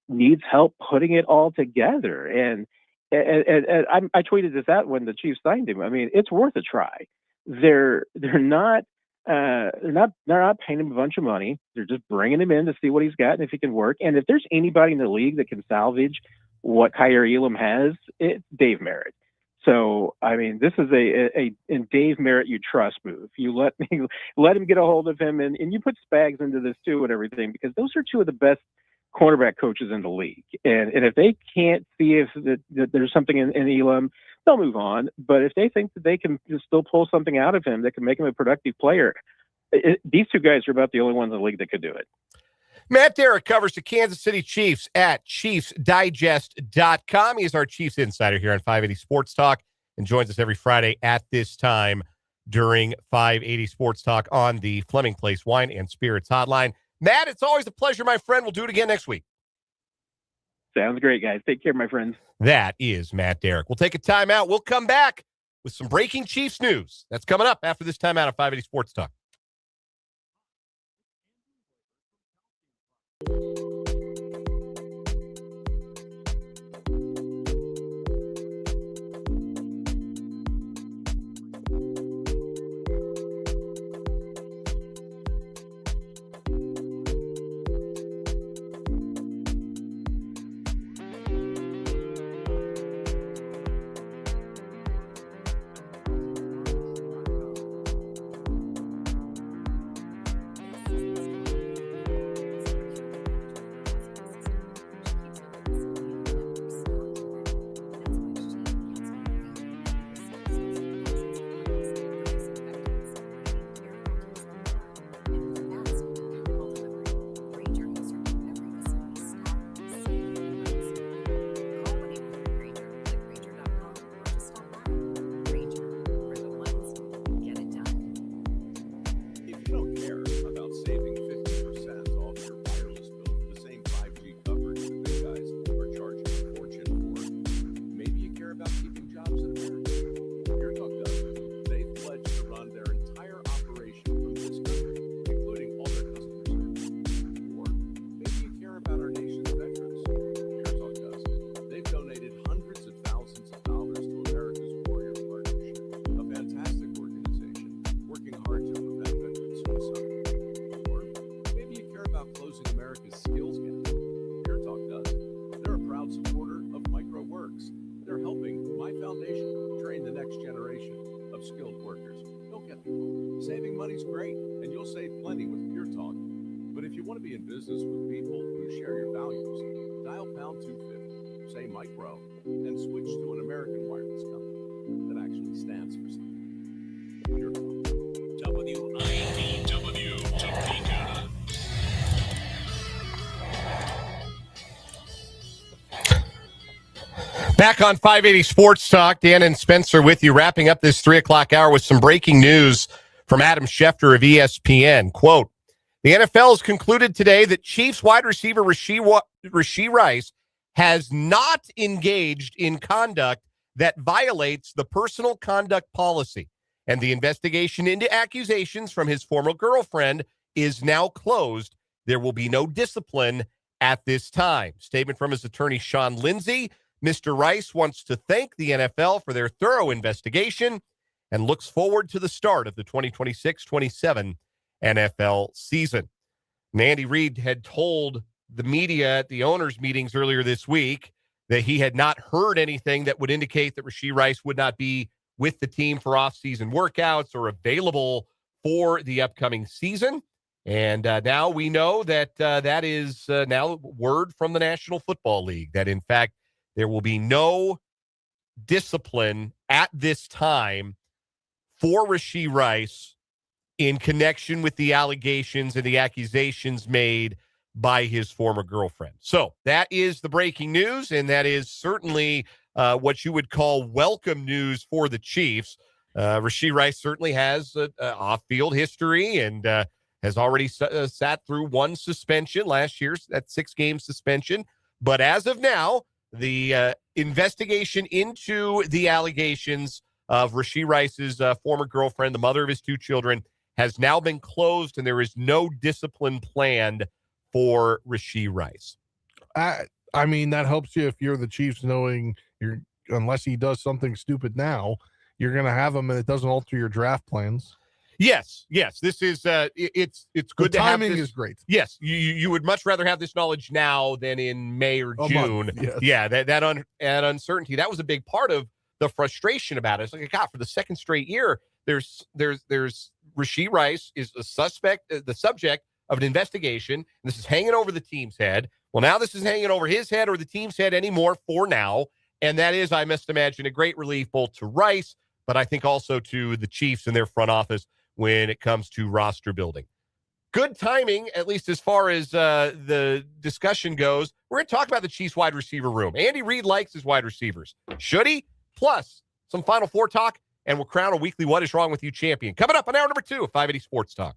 needs help putting it all together. And I tweeted this out when the Chiefs signed him. I mean, it's worth a try. They're not paying him a bunch of money. They're just bringing him in to see what he's got and if he can work. And if there's anybody in the league that can salvage what Kyer Elam has, it's Dave Merritt. So, I mean, this is a Dave Merritt you trust move. You let him get a hold of him, and you put Spags into this too and everything, because those are two of the best cornerback coaches in the league. And if they can't see if that there's something in Elam, they'll move on. But if they think that they can still pull something out of him that can make him a productive player, these two guys are about the only ones in the league that could do it. Matt Derrick covers the Kansas City Chiefs at ChiefsDigest.com. He is our Chiefs insider here on 580 Sports Talk and joins us every Friday at this time during 580 Sports Talk on the Fleming Place Wine and Spirits Hotline. Matt, it's always a pleasure, my friend. We'll do it again next week. Sounds great, guys. Take care, my friends. That is Matt Derrick. We'll take a timeout. We'll come back with some breaking Chiefs news. That's coming up after this timeout of 580 Sports Talk. Back on 580 Sports Talk, Dan and Spencer with you, wrapping up this 3 o'clock hour with some breaking news from Adam Schefter of ESPN. Quote, the NFL has concluded today that Chiefs wide receiver Rashee Rice has not engaged in conduct that violates the personal conduct policy, and the investigation into accusations from his former girlfriend is now closed. There will be no discipline at this time. Statement from his attorney, Sean Lindsay. Mr. Rice wants to thank the NFL for their thorough investigation and looks forward to the start of the 2026-27 NFL season. And Andy Reid had told the media at the owners' meetings earlier this week that he had not heard anything that would indicate that Rashee Rice would not be with the team for off-season workouts or available for the upcoming season. And now we know that that is now word from the National Football League, that in fact there will be no discipline at this time for Rashee Rice in connection with the allegations and the accusations made by his former girlfriend. So that is the breaking news, and that is certainly what you would call welcome news for the Chiefs. Rashee Rice certainly has an off-field history and has already sat through one suspension last year, that 6-game suspension. But as of now, the investigation into the allegations of Rashee Rice's former girlfriend, the mother of his 2 children, has now been closed, and there is no discipline planned for Rashee Rice. I mean, that helps you if you're the Chiefs, knowing unless he does something stupid now, you're going to have him, and it doesn't alter your draft plans. Yes. This is it's good the to have timing this. is great. Yes, you would much rather have this knowledge now than in May or June. Yes. Yeah, that uncertainty, that was a big part of the frustration about it. It's like, God, for the second straight year, there's Rashee Rice is the subject of an investigation, and this is hanging over the team's head. Well, now this is hanging over his head or the team's head anymore for now, and that is, I must imagine, a great relief both to Rice, but I think also to the Chiefs and their front office when it comes to roster building. Good timing, at least as far as the discussion goes. We're going to talk about the Chiefs wide receiver room. Andy Reid likes his wide receivers. Should he? Plus, some Final Four talk, and we'll crown a weekly What Is Wrong With You champion. Coming up on hour number 2 of 580 Sports Talk.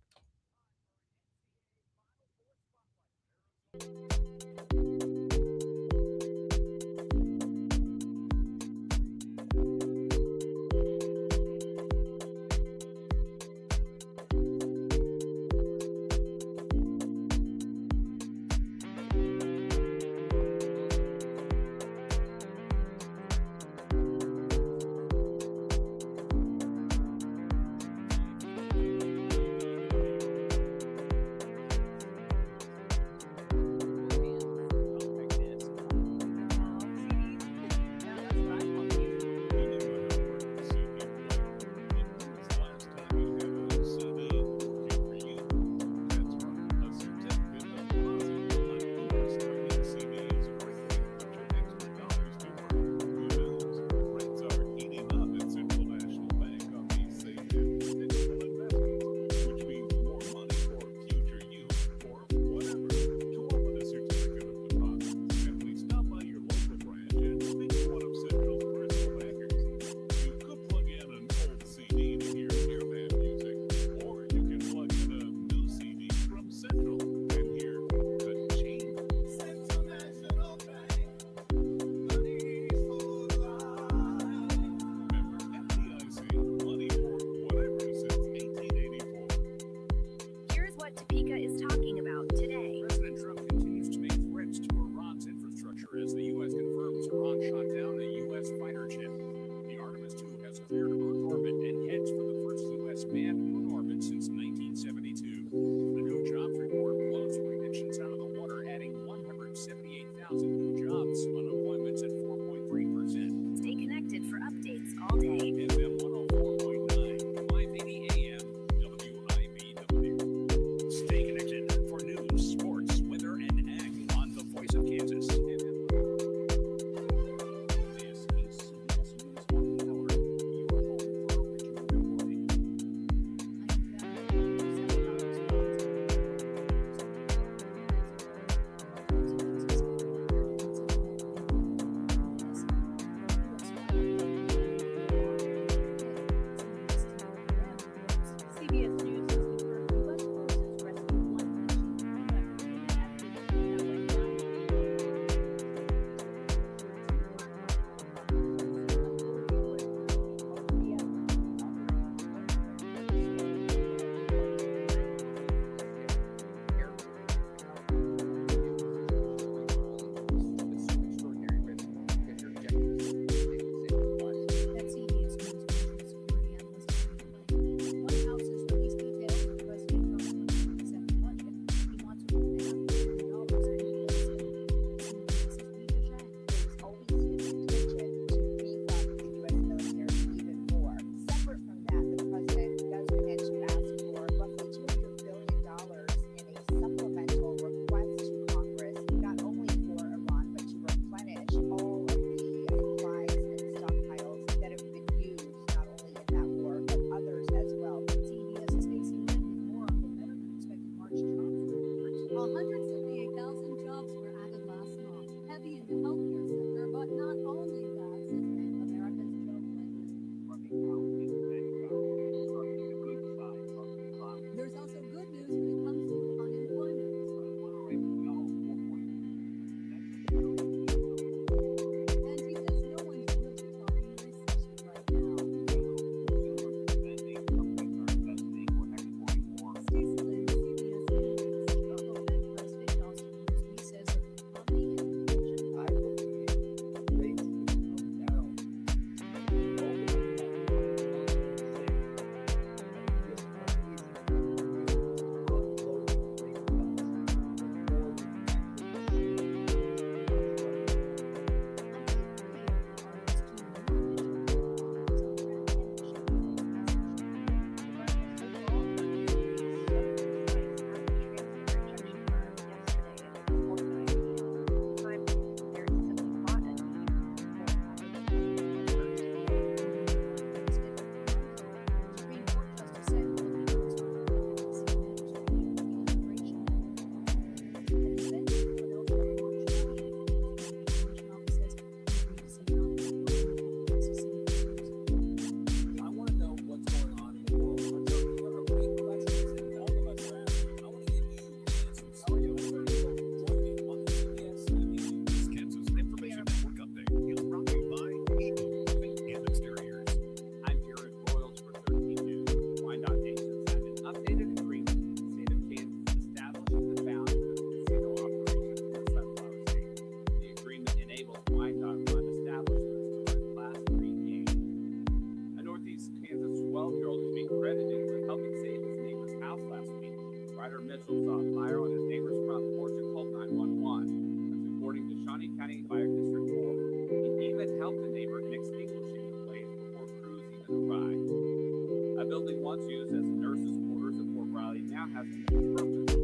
building once used as nurses' quarters at Fort Riley now has a new purpose.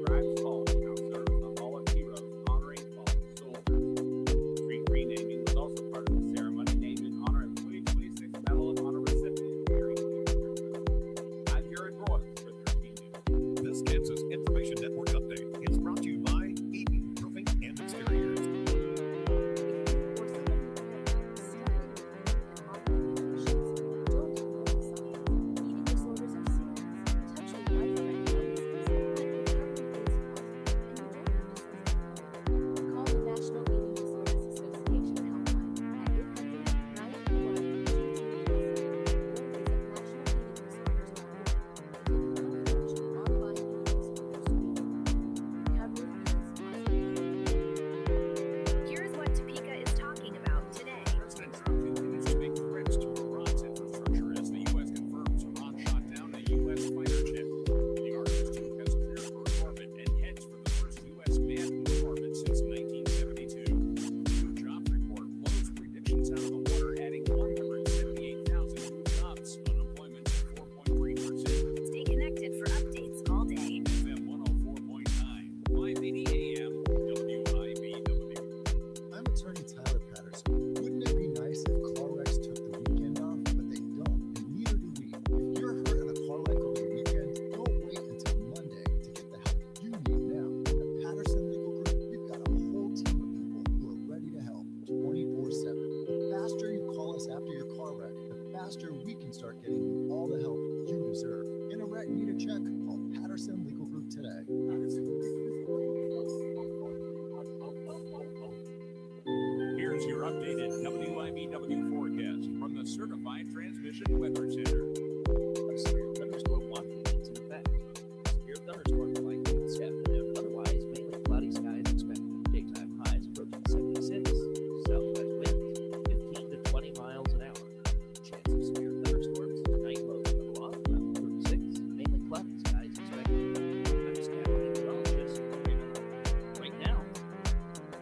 Drives Hall now serves the Hall of Heroes, honoring fallen soldiers. Street renaming was also part of the ceremony, named in honor of the 2026 Medal of Honor recipient, Derrick. I'm Jared Royce for 13 News. This Kansas Information Network update is brought to you by Eden Roofing and Exteriors. Here's what Topeka is talking about today. President Trump continues to make threats to Iran's infrastructure as the U.S. confirms Iran shot down a U.S. fighter jet. The Artemis II has cleared Earth orbit and heads for the first U.S. manned moon orbit since 1972. New jobs report blows predictions out of the water, adding 178,000 new jobs. Unemployment at 4.3%. Stay connected for updates all day. FM 104.9, 580 AM, WIBW. I'm attorney Tyler Patterson. Wouldn't it be nice if car wrecks took the weekend off? But they don't, and neither do we. If you're hurt in a car wreck over the weekend, don't wait until Monday to get the help you need now. At Patterson Legal Group, we've got a whole team of people who are ready to help 24/7. The faster you call us after your car wreck, the faster we can start getting you all the help you deserve. In a wreck, need a check? Call Patterson Legal Group today. Here's your updated WIBW forecast from the Certified Transmission Weather Center. A severe thunderstorm watch remains in effect. Severe thunderstorms likely this afternoon. Otherwise, mainly cloudy skies expected. Daytime highs approaching 76. Southwest winds 15 to 20 miles an hour. Chance of severe thunderstorms. Night lows level off around 36. Mainly cloudy skies expected. I'm Scott meteorologist. Right now,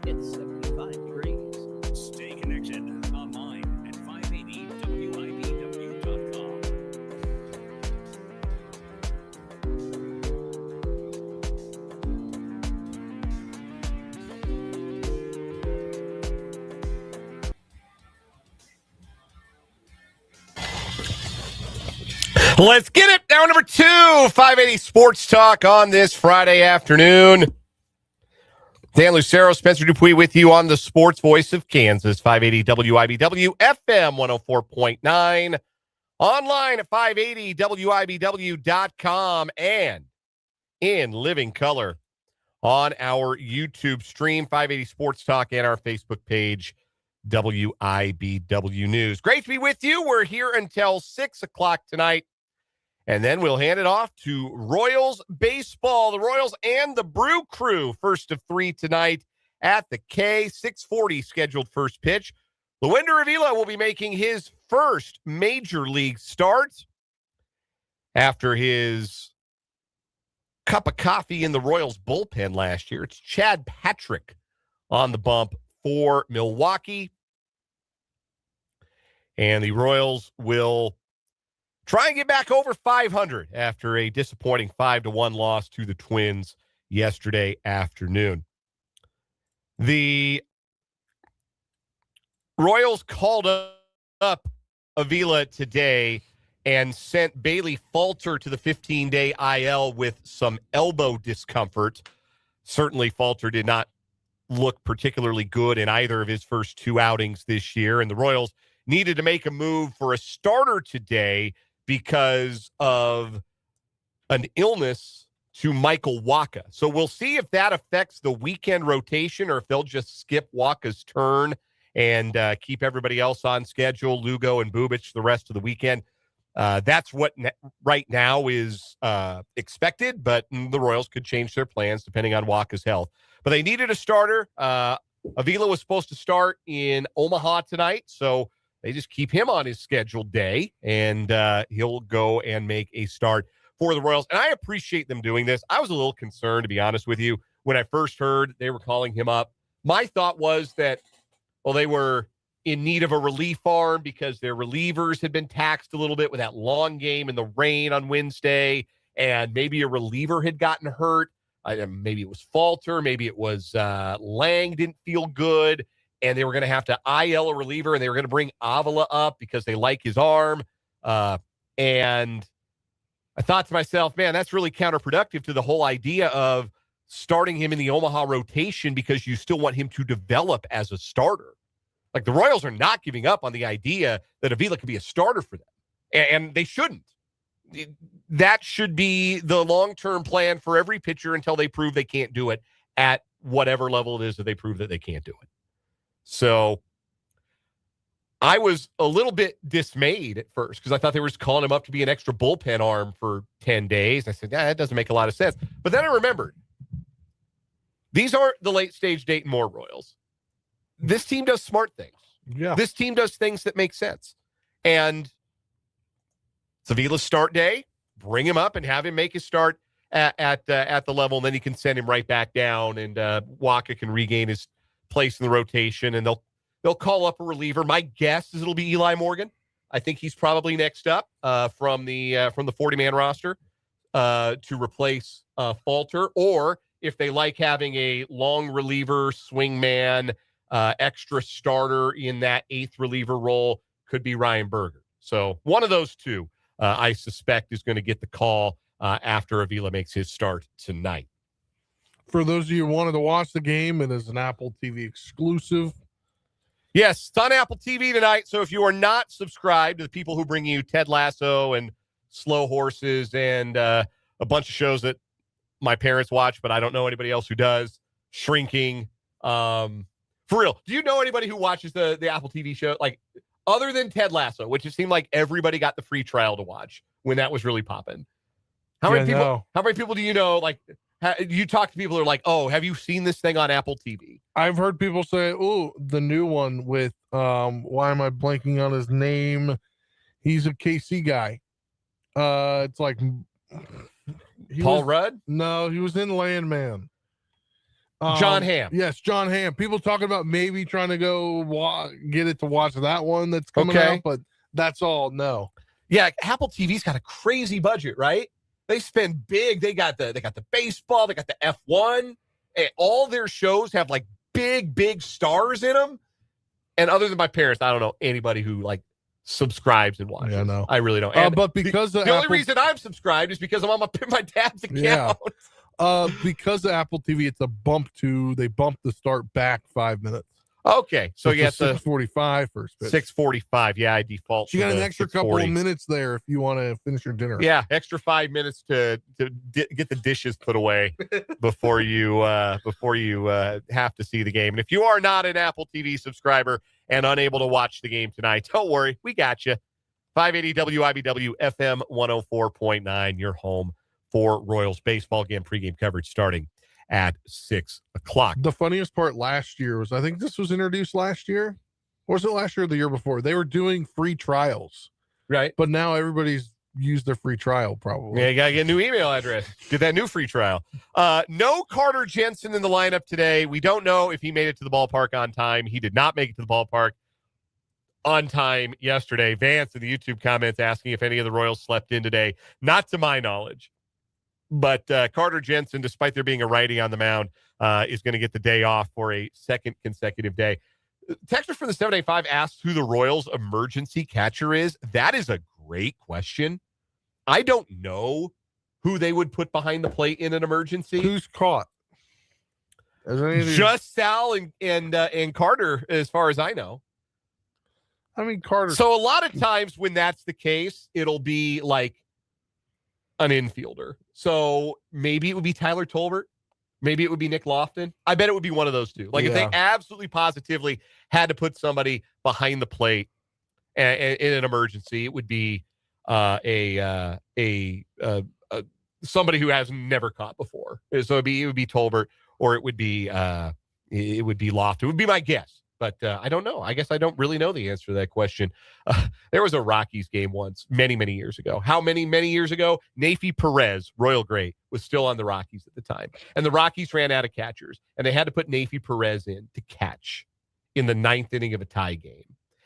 it's 75 degrees. Stay connected online at 580WIBW.com. Let's get it. Now, number 2, 580 Sports Talk on this Friday afternoon. Dan Lucero, Spencer Dupuis with you on the Sports Voice of Kansas, 580 WIBW, FM 104.9, online at 580WIBW.com, and in living color on our YouTube stream, 580 Sports Talk, and our Facebook page, WIBW News. Great to be with you. We're here until 6 o'clock tonight. And then we'll hand it off to Royals baseball. The Royals and the Brew Crew, first of 3 tonight at the K. 6:40 scheduled first pitch. Luinder Avila will be making his first major league start after his cup of coffee in the Royals bullpen last year. It's Chad Patrick on the bump for Milwaukee. And the Royals will try and get back over 500 after a disappointing 5-1 loss to the Twins yesterday afternoon. The Royals called up Avila today and sent Bailey Falter to the 15-day IL with some elbow discomfort. Certainly, Falter did not look particularly good in either of his first 2 outings this year, and the Royals needed to make a move for a starter today because of an illness to Michael Wacha. So we'll see if that affects the weekend rotation or if they'll just skip Wacha's turn and keep everybody else on schedule, Lugo and Bubic, the rest of the weekend. That's what right now is expected, but the Royals could change their plans depending on Wacha's health. But they needed a starter. Avila was supposed to start in Omaha tonight, so they just keep him on his scheduled day, and he'll go and make a start for the Royals. And I appreciate them doing this. I was a little concerned, to be honest with you, when I first heard they were calling him up. My thought was that, well, they were in need of a relief arm because their relievers had been taxed a little bit with that long game in the rain on Wednesday, and maybe a reliever had gotten hurt. Maybe it was Falter, maybe it was Lang didn't feel good, and they were going to have to IL a reliever, and they were going to bring Avila up because they like his arm. And I thought to myself, man, that's really counterproductive to the whole idea of starting him in the Omaha rotation because you still want him to develop as a starter. Like, the Royals are not giving up on the idea that Avila could be a starter for them, and they shouldn't. That should be the long-term plan for every pitcher until they prove they can't do it at whatever level it is that they prove that they can't do it. So I was a little bit dismayed at first because I thought they were just calling him up to be an extra bullpen arm for 10 days. I said, that doesn't make a lot of sense. But then I remembered, these aren't the late-stage Dayton Moore Royals. This team does smart things. Yeah. This team does things that make sense. And it's Avila's start day. Bring him up and have him make his start at the level, and then you can send him right back down, and Waka can regain his place in the rotation, and they'll call up a reliever. My guess is it'll be Eli Morgan. I think he's probably next up from the 40-man roster to replace Falter, or if they like having a long reliever, swingman, extra starter in that eighth reliever role, could be Ryan Berger. So one of those two, I suspect, is going to get the call after Avila makes his start tonight. For those of you who wanted to watch the game, it is an Apple TV exclusive. Yes, it's on Apple TV tonight. So if you are not subscribed to the people who bring you Ted Lasso and Slow Horses and a bunch of shows that my parents watch, but I don't know anybody else who does, Shrinking. For real, do you know anybody who watches the Apple TV show? Like, other than Ted Lasso, which it seemed like everybody got the free trial to watch when that was really popping. How many people do you know, like, you talk to people who are like, oh, have you seen this thing on Apple TV? I've heard people say, oh, the new one with, why am I blanking on his name? He's a KC guy. It's like Paul Rudd? No, he was in Landman. John Hamm. Yes, John Hamm. People talking about maybe trying to go get it to watch that one that's coming out, but that's all. No. Yeah, Apple TV's got a crazy budget, right? They spend big. They got the baseball. They got the F1. And all their shows have like big stars in them. And other than my parents, I don't know anybody who like subscribes and watches. Yeah, no. I really don't. And but because the only reason I'm subscribed is because I'm on my dad's account. Yeah. Because of Apple TV, it's a they bump the start back 5 minutes. Okay, so you have to 6:45 first pitch. 6:45. Yeah, I default. You got an extra couple of minutes there if you want to finish your dinner. Yeah, extra 5 minutes to get the dishes put away before you have to see the game. And if you are not an Apple TV subscriber and unable to watch the game tonight, don't worry, we got you. 580 WIBW FM 104.9, your home for Royals baseball. Game pregame coverage starting at 6 o'clock. The funniest part last year was, I think this was introduced last year. Or was it last year or the year before? They were doing free trials. Right. But now everybody's used their free trial probably. Yeah, you got to get a new email address. Get that new free trial. No Carter Jensen in the lineup today. We don't know if he made it to the ballpark on time. He did not make it to the ballpark on time yesterday. Vance in the YouTube comments asking if any of the Royals slept in today. Not to my knowledge. But Carter Jensen, despite there being a righty on the mound, is going to get the day off for a second consecutive day. Texter from the 785 asks who the Royals' emergency catcher is. That is a great question. I don't know who they would put behind the plate in an emergency. Who's caught? Just Sal and Carter, as far as I know. I mean, Carter. So a lot of times when that's the case, it'll be like an infielder. So maybe it would be Tyler Tolbert. Maybe it would be Nick Lofton. I bet it would be one of those two. Like if they absolutely positively had to put somebody behind the plate in an emergency, it would be somebody who has never caught before. So it would be Tolbert, or it would be Lofton. It would be my guess. But I don't know. I guess I don't really know the answer to that question. There was a Rockies game once, many years ago. How many years ago? Nafi Perez, Royal Great, was still on the Rockies at the time. And the Rockies ran out of catchers. And they had to put Nafi Perez in to catch in the ninth inning of a tie game.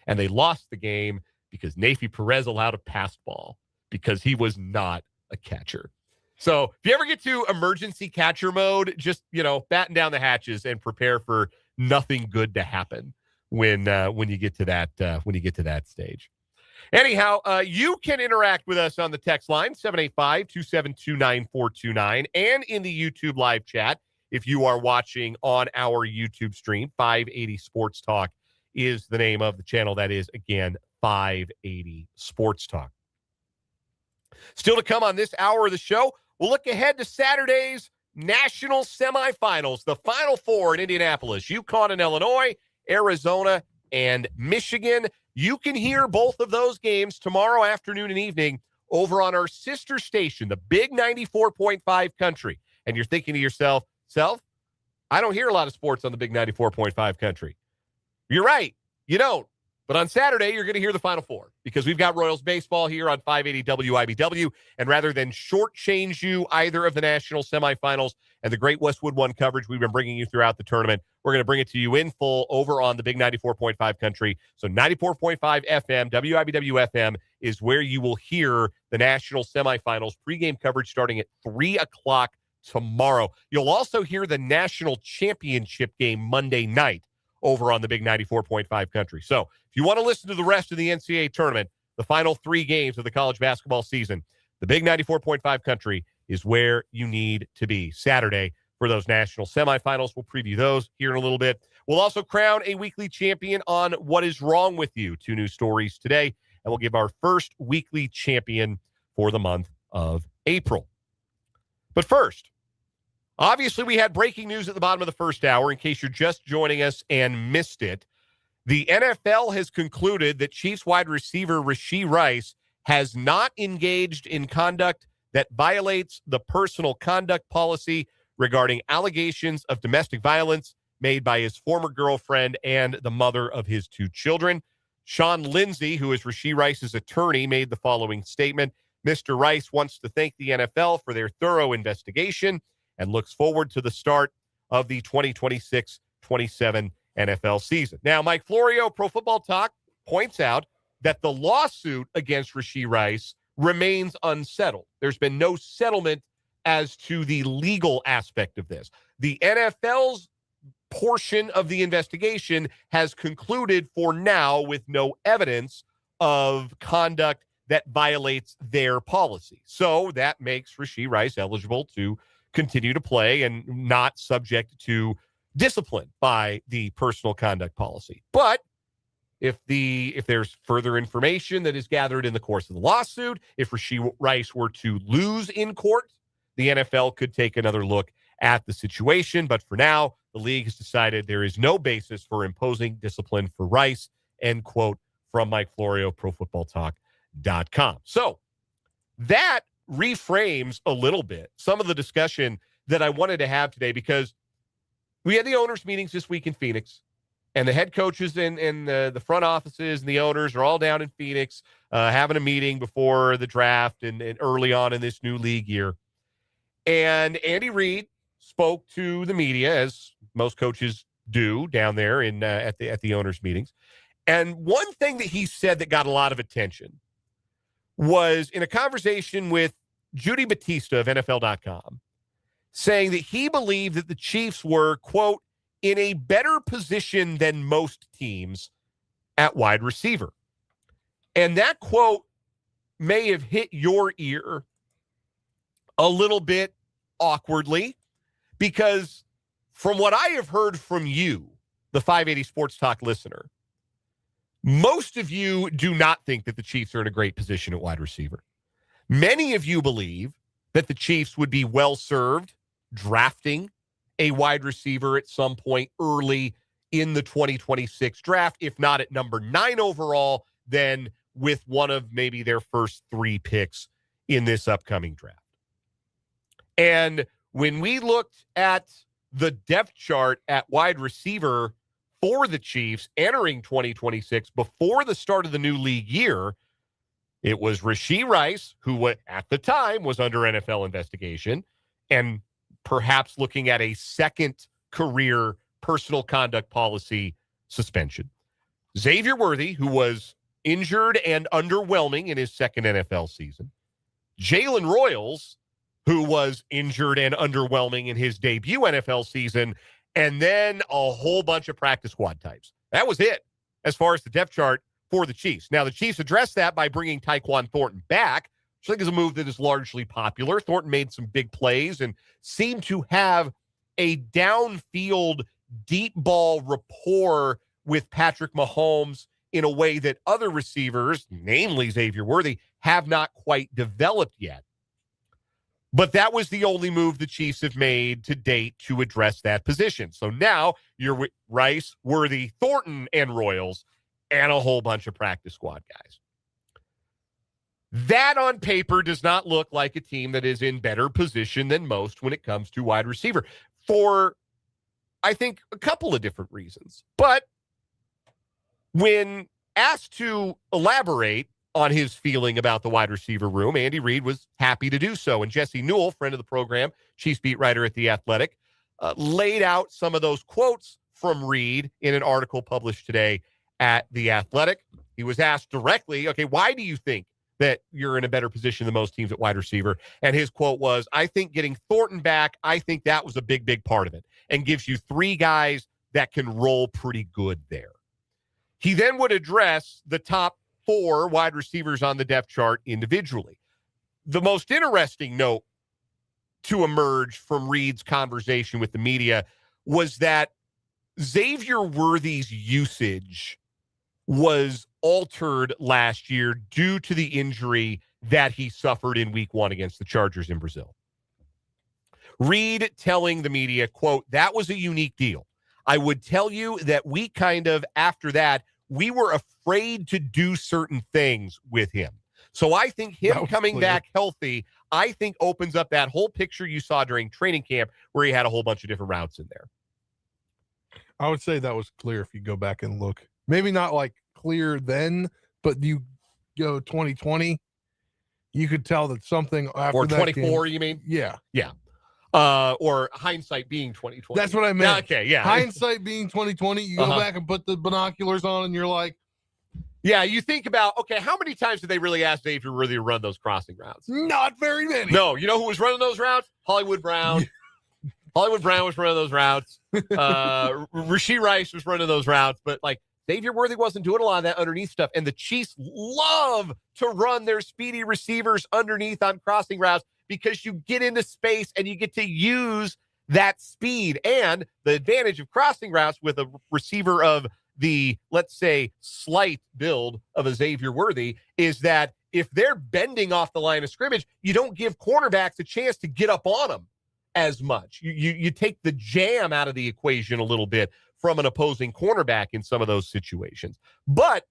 And they lost the game because Nafi Perez allowed a passed ball because he was not a catcher. So if you ever get to emergency catcher mode, just, batten down the hatches and prepare for nothing good to happen when you get to that stage. Anyhow, you can interact with us on the text line, 785-272-9429, and in the YouTube live chat. If you are watching on our YouTube stream, 580 Sports Talk is the name of the channel. That is, again, 580 Sports Talk. Still to come on this hour of the show, we'll look ahead to Saturday's national semifinals, the Final Four in Indianapolis, UConn and Illinois, Arizona and Michigan. You can hear both of those games tomorrow afternoon and evening over on our sister station, the Big 94.5 Country. And you're thinking to yourself, I don't hear a lot of sports on the Big 94.5 Country. You're right. You don't. But on Saturday, you're going to hear the Final Four because we've got Royals baseball here on 580 WIBW. And rather than shortchange you either of the national semifinals and the Great Westwood One coverage we've been bringing you throughout the tournament, we're going to bring it to you in full over on the Big 94.5 Country. So 94.5 FM, WIBW FM is where you will hear the national semifinals pregame coverage starting at 3 o'clock tomorrow. You'll also hear the national championship game Monday night over on the Big 94.5 Country. So if you want to listen to the rest of the NCAA tournament, the final 3 games of the college basketball season, the Big 94.5 Country is where you need to be Saturday for those national semifinals. We'll preview those here in a little bit. We'll also crown a weekly champion on What Is Wrong With You. 2 new stories today, and we'll give our first weekly champion for the month of April. But first, obviously, we had breaking news at the bottom of the first hour. In case you're just joining us and missed it, the NFL has concluded that Chiefs wide receiver Rashee Rice has not engaged in conduct that violates the personal conduct policy regarding allegations of domestic violence made by his former girlfriend and the mother of his 2 children. Sean Lindsay, who is Rashee Rice's attorney, made the following statement. Mr. Rice wants to thank the NFL for their thorough investigation and looks forward to the start of the 2026-27 NFL season. Now, Mike Florio, Pro Football Talk, points out that the lawsuit against Rashee Rice remains unsettled. There's been no settlement as to the legal aspect of this. The NFL's portion of the investigation has concluded for now with no evidence of conduct that violates their policy. So that makes Rashee Rice eligible to continue to play and not subject to discipline by the personal conduct policy. But if there's further information that is gathered in the course of the lawsuit, if Rashee Rice were to lose in court, the NFL could take another look at the situation. But for now, the league has decided there is no basis for imposing discipline for Rice, end quote, from Mike Florio, ProFootballTalk.com. So that reframes a little bit some of the discussion that I wanted to have today, because we had the owners' meetings this week in Phoenix, and the head coaches and the front offices and the owners are all down in Phoenix having a meeting before the draft and early on in this new league year. And Andy Reid spoke to the media, as most coaches do down there at the owners' meetings. And one thing that he said that got a lot of attention was in a conversation with Judy Batista of NFL.com, saying that he believed that the Chiefs were, quote, in a better position than most teams at wide receiver. And that quote may have hit your ear a little bit awkwardly, because from what I have heard from you, the 580 Sports Talk listener, most of you do not think that the Chiefs are in a great position at wide receiver. Many of you believe that the Chiefs would be well served drafting a wide receiver at some point early in the 2026 draft, if not at number 9 overall, then with one of maybe their first 3 picks in this upcoming draft. And when we looked at the depth chart at wide receiver for the Chiefs entering 2026 before the start of the new league year, it was Rashee Rice, who at the time was under NFL investigation and perhaps looking at a second career personal conduct policy suspension. Xavier Worthy, who was injured and underwhelming in his second NFL season. Jalen Royals, who was injured and underwhelming in his debut NFL season. And then a whole bunch of practice squad types. That was it as far as the depth chart for the Chiefs. Now, the Chiefs addressed that by bringing Tyquan Thornton back, which I think is a move that is largely popular. Thornton made some big plays and seemed to have a downfield deep ball rapport with Patrick Mahomes in a way that other receivers, namely Xavier Worthy, have not quite developed yet. But that was the only move the Chiefs have made to date to address that position. So now you're with Rice, Worthy, Thornton, and Royals, and a whole bunch of practice squad guys. That on paper does not look like a team that is in better position than most when it comes to wide receiver for, I think, a couple of different reasons. But when asked to elaborate on his feeling about the wide receiver room, Andy Reid was happy to do so. And Jesse Newell, friend of the program, Chiefs beat writer at The Athletic, laid out some of those quotes from Reid in an article published today at The Athletic. He was asked directly, okay, why do you think that you're in a better position than most teams at wide receiver? And his quote was, I think getting Thornton back, I think that was a big, big part of it, and gives you three guys that can roll pretty good there. He then would address the top four wide receivers on the depth chart individually. The most interesting note to emerge from Reid's conversation with the media was that Xavier Worthy's usage was altered last year due to the injury that he suffered in week 1 against the Chargers in Brazil. Reid telling the media, quote, that was a unique deal. I would tell you that we kind of, after that, we were afraid to do certain things with him. So I think him coming back healthy, I think opens up that whole picture you saw during training camp where he had a whole bunch of different routes in there. I would say that was clear if you go back and look. Maybe not like clear then, but you go 2020, you could tell that something after or 24, that you mean? Yeah. Yeah. Or hindsight being 2020. That's what I meant. Okay, yeah. Hindsight being 2020, you go back and put the binoculars on and you're like, yeah, you think about, okay, how many times did they really ask Xavier Worthy to run those crossing routes? not very many. No, you know who was running those routes? Hollywood Brown. Hollywood Brown was running those routes. Rashee Rice was running those routes, but like Xavier Worthy wasn't doing a lot of that underneath stuff. And the Chiefs love to run their speedy receivers underneath on crossing routes because you get into space and you get to use that speed. And the advantage of crossing routes with a receiver of the, let's say, slight build of a Xavier Worthy is that if they're bending off the line of scrimmage, you don't give cornerbacks a chance to get up on them as much. You take the jam out of the equation a little bit from an opposing cornerback in some of those situations. But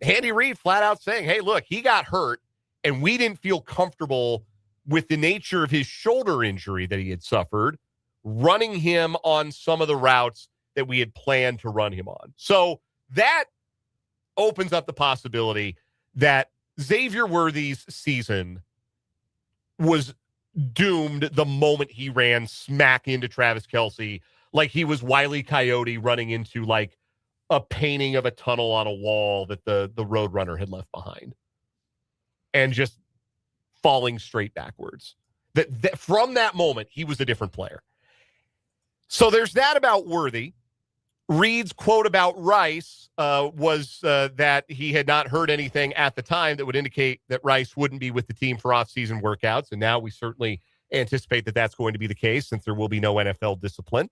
Andy Reid flat out saying, hey, look, he got hurt and we didn't feel comfortable with the nature of his shoulder injury that he had suffered, running him on some of the routes that we had planned to run him on. So that opens up the possibility that Xavier Worthy's season was doomed the moment he ran smack into Travis Kelce, like he was Wile E. Coyote running into like a painting of a tunnel on a wall that the Roadrunner had left behind, and just falling straight backwards. That from that moment, he was a different player. So there's that about Worthy. Reid's quote about Rice was that he had not heard anything at the time that would indicate that Rice wouldn't be with the team for off-season workouts, and now we certainly anticipate that that's going to be the case since there will be no NFL discipline.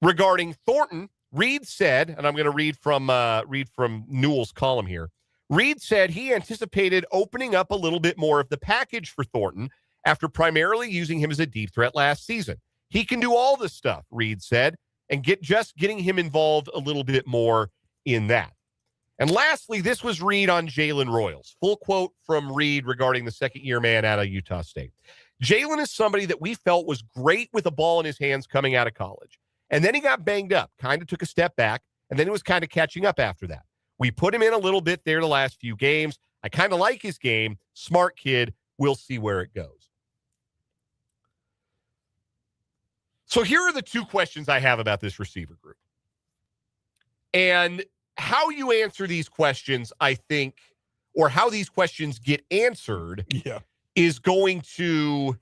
Regarding Thornton, Reid said, and I'm going to read from Newell's column here, Reid said he anticipated opening up a little bit more of the package for Thornton after primarily using him as a deep threat last season. He can do all this stuff, Reid said, and getting him involved a little bit more in that. And lastly, this was Reid on Jalen Royals. Full quote from Reid regarding the second-year man out of Utah State. Jalen is somebody that we felt was great with a ball in his hands coming out of college. And then he got banged up, kind of took a step back, and then he was kind of catching up after that. We put him in a little bit there the last few games. I kind of like his game. Smart kid. We'll see where it goes. So here are the two questions I have about this receiver group. And how you answer these questions, I think, or how these questions get answered is going to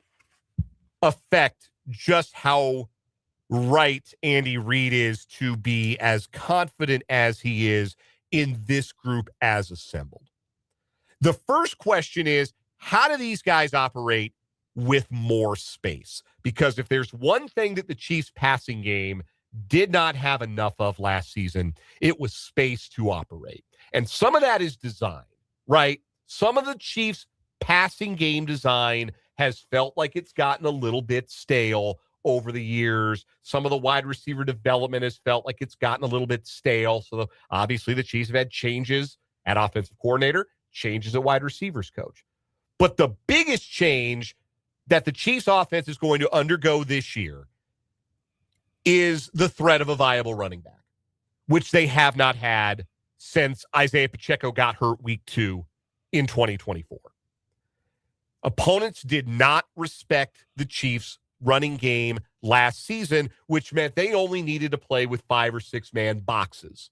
affect just how right Andy Reid is to be as confident as he is in this group as assembled. The first question is, how do these guys operate with more space? Because if there's one thing that the Chiefs passing game did not have enough of last season, it was space to operate. And some of that is design, right? Some of the Chiefs passing game design has felt like it's gotten a little bit stale over the years. Some of the wide receiver development has felt like it's gotten a little bit stale. So obviously the Chiefs have had changes at offensive coordinator, changes at wide receivers coach. But the biggest change that the Chiefs offense is going to undergo this year is the threat of a viable running back, which they have not had since Isaiah Pacheco got hurt week 2 in 2024. Opponents did not respect the Chiefs' running game last season, which meant they only needed to play with 5 or 6 man boxes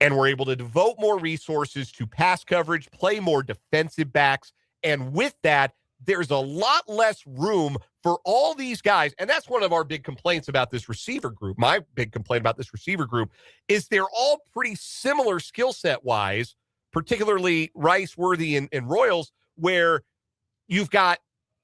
and were able to devote more resources to pass coverage, play more defensive backs. And with that, there's a lot less room for all these guys. And that's one of our big complaints about this receiver group. My big complaint about this receiver group is they're all pretty similar skill set wise, particularly Rice, Worthy, and Royals, where you've got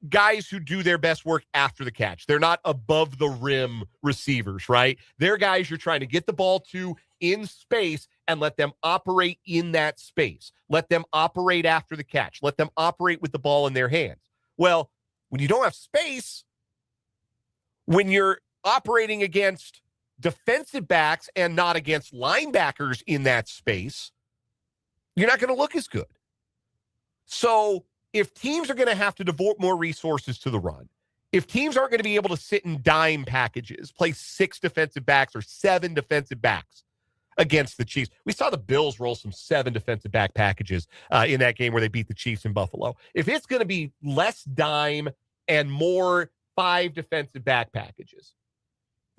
guys who do their best work after the catch. They're not above the rim receivers, right? They're guys you're trying to get the ball to in space and let them operate in that space. Let them operate after the catch. Let them operate with the ball in their hands. Well, when you don't have space, when you're operating against defensive backs and not against linebackers in that space, you're not going to look as good. So if teams are going to have to devote more resources to the run, if teams aren't going to be able to sit in dime packages, play 6 defensive backs or 7 defensive backs against the Chiefs. We saw the Bills roll some 7 defensive back packages in that game where they beat the Chiefs in Buffalo. If it's going to be less dime and more 5 defensive back packages,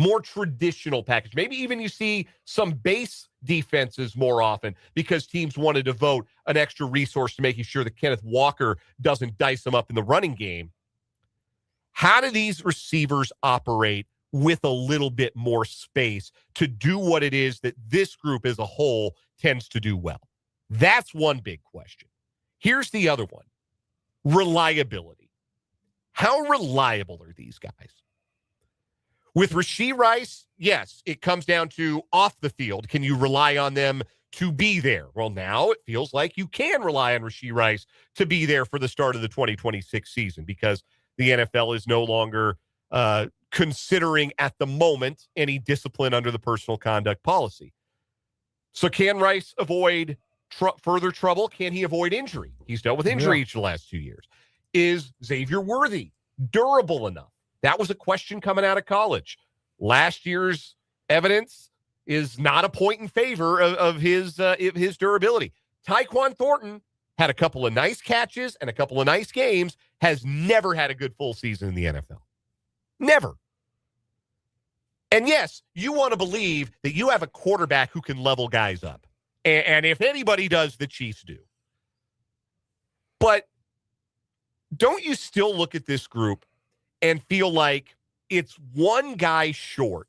more traditional package, maybe even you see some base defenses more often because teams want to devote an extra resource to making sure that Kenneth Walker doesn't dice them up in the running game. How do these receivers operate with a little bit more space to do what it is that this group as a whole tends to do well? That's one big question. Here's the other one. Reliability. How reliable are these guys? With Rashee Rice, yes, it comes down to off the field. Can you rely on them to be there? Well, now it feels like you can rely on Rashee Rice to be there for the start of the 2026 season because the NFL is no longer considering at the moment any discipline under the personal conduct policy. So can Rice avoid further trouble? Can he avoid injury? He's dealt with injury each of the last 2 years. Is Xavier Worthy durable enough? That was a question coming out of college. Last year's evidence is not a point in favor of his durability. Tyquan Thornton had a couple of nice catches and a couple of nice games, has never had a good full season in the NFL. Never. And yes, you want to believe that you have a quarterback who can level guys up. And if anybody does, the Chiefs do. But don't you still look at this group and feel like it's one guy short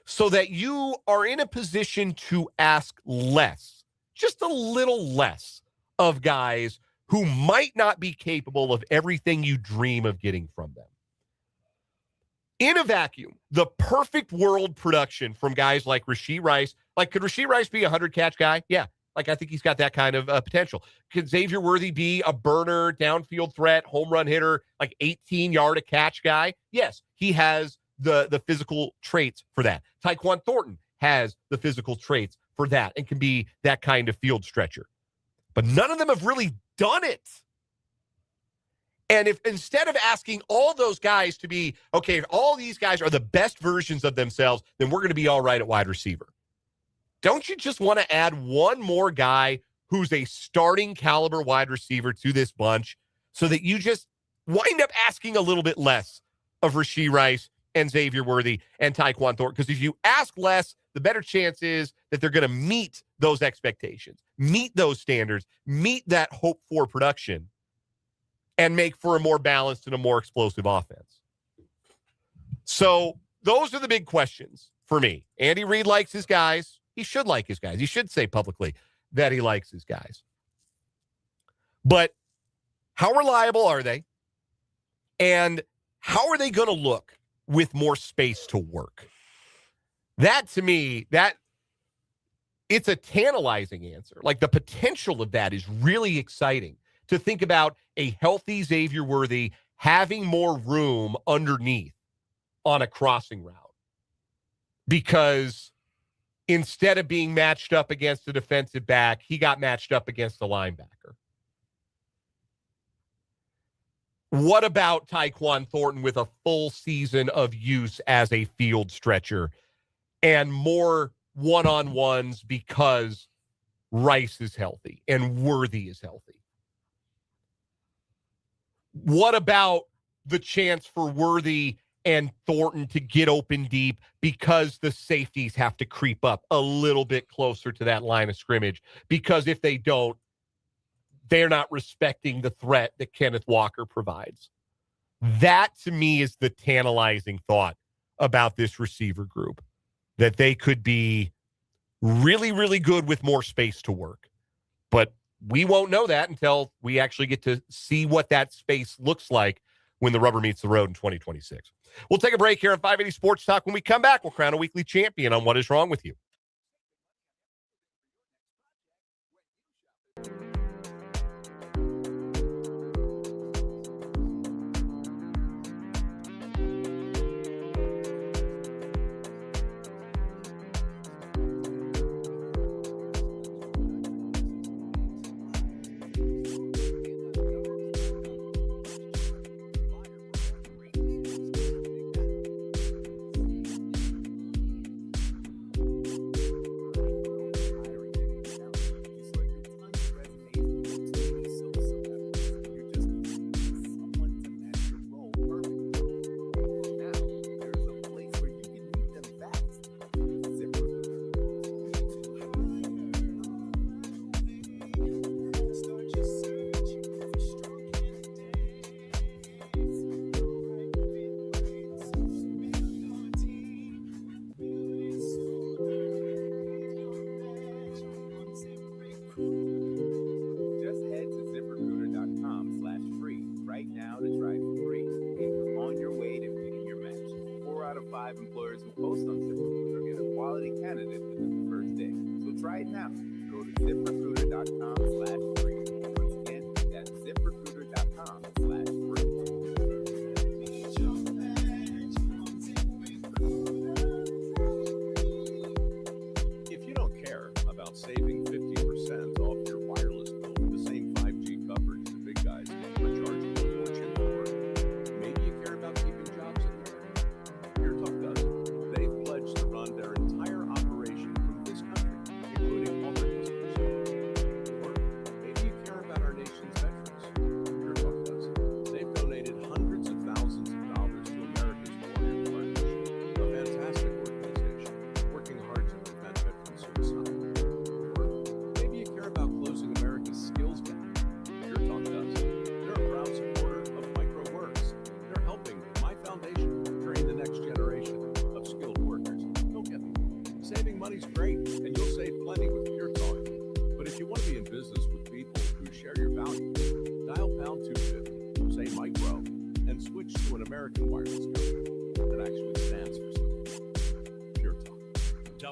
so that you are in a position to ask less, just a little less of guys who might not be capable of everything you dream of getting from them? In a vacuum, the perfect world production from guys like Rashee Rice, like could Rashee Rice be a 100-catch guy? Yeah. Like, I think he's got that kind of potential. Could Xavier Worthy be a burner, downfield threat, home run hitter, like 18-yard-a-catch guy? Yes, he has the physical traits for that. Tyquan Thornton has the physical traits for that and can be that kind of field stretcher. But none of them have really done it. And if instead of asking all those guys to be, okay, if all these guys are the best versions of themselves, then we're going to be all right at wide receiver. Don't you just want to add one more guy who's a starting caliber wide receiver to this bunch so that you just wind up asking a little bit less of Rashee Rice and Xavier Worthy and Tyquan Thornton? Because if you ask less, the better chance is that they're going to meet those expectations, meet those standards, meet that hope for production, and make for a more balanced and a more explosive offense. So those are the big questions for me. Andy Reid likes his guys. He should like his guys. He should say publicly that he likes his guys. But how reliable are they? And how are they going to look with more space to work? That, to me, it's a tantalizing answer. Like, the potential of that is really exciting, to think about a healthy Xavier Worthy having more room underneath on a crossing route, because instead of being matched up against a defensive back, he got matched up against a linebacker. What about Tyquan Thornton with a full season of use as a field stretcher and more one-on-ones because Rice is healthy and Worthy is healthy? What about the chance for Worthy and Thornton to get open deep because the safeties have to creep up a little bit closer to that line of scrimmage? Because if they don't, they're not respecting the threat that Kenneth Walker provides. That, to me, is the tantalizing thought about this receiver group, that they could be really, really good with more space to work. But we won't know that until we actually get to see what that space looks like when the rubber meets the road in 2026. We'll take a break here on 580 Sports Talk. When we come back, we'll crown a weekly champion on What Is Wrong With You.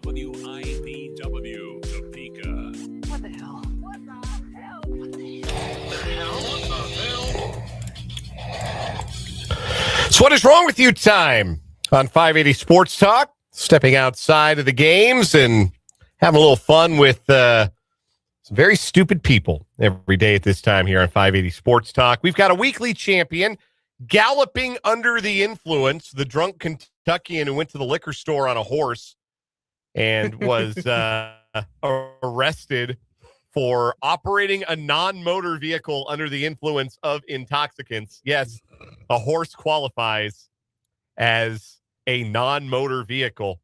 WIPW, Topeka. What the hell? What the hell? What the hell? So what is wrong with you time on 580 Sports Talk? Stepping outside of the games and having a little fun with some very stupid people every day at this time here on 580 Sports Talk. We've got a weekly champion galloping under the influence, the drunk Kentuckian who went to the liquor store on a horse and was arrested for operating a non-motor vehicle under the influence of intoxicants. Yes, a horse qualifies as a non-motor vehicle.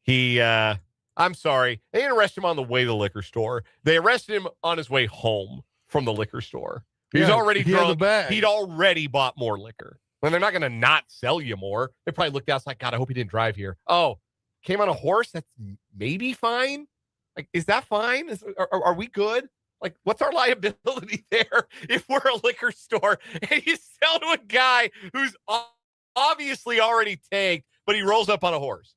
I'm sorry, they didn't arrest him on the way to the liquor store. They arrested him on his way home from the liquor store. He's already drunk. He'd already bought more liquor. When they're not going to not sell you more. They probably looked outside. God, I hope he didn't drive here. Oh, came on a horse? That's maybe fine? Like, is that fine? Are we good? Like, what's our liability there if we're a liquor store and you sell to a guy who's obviously already tanked, but he rolls up on a horse?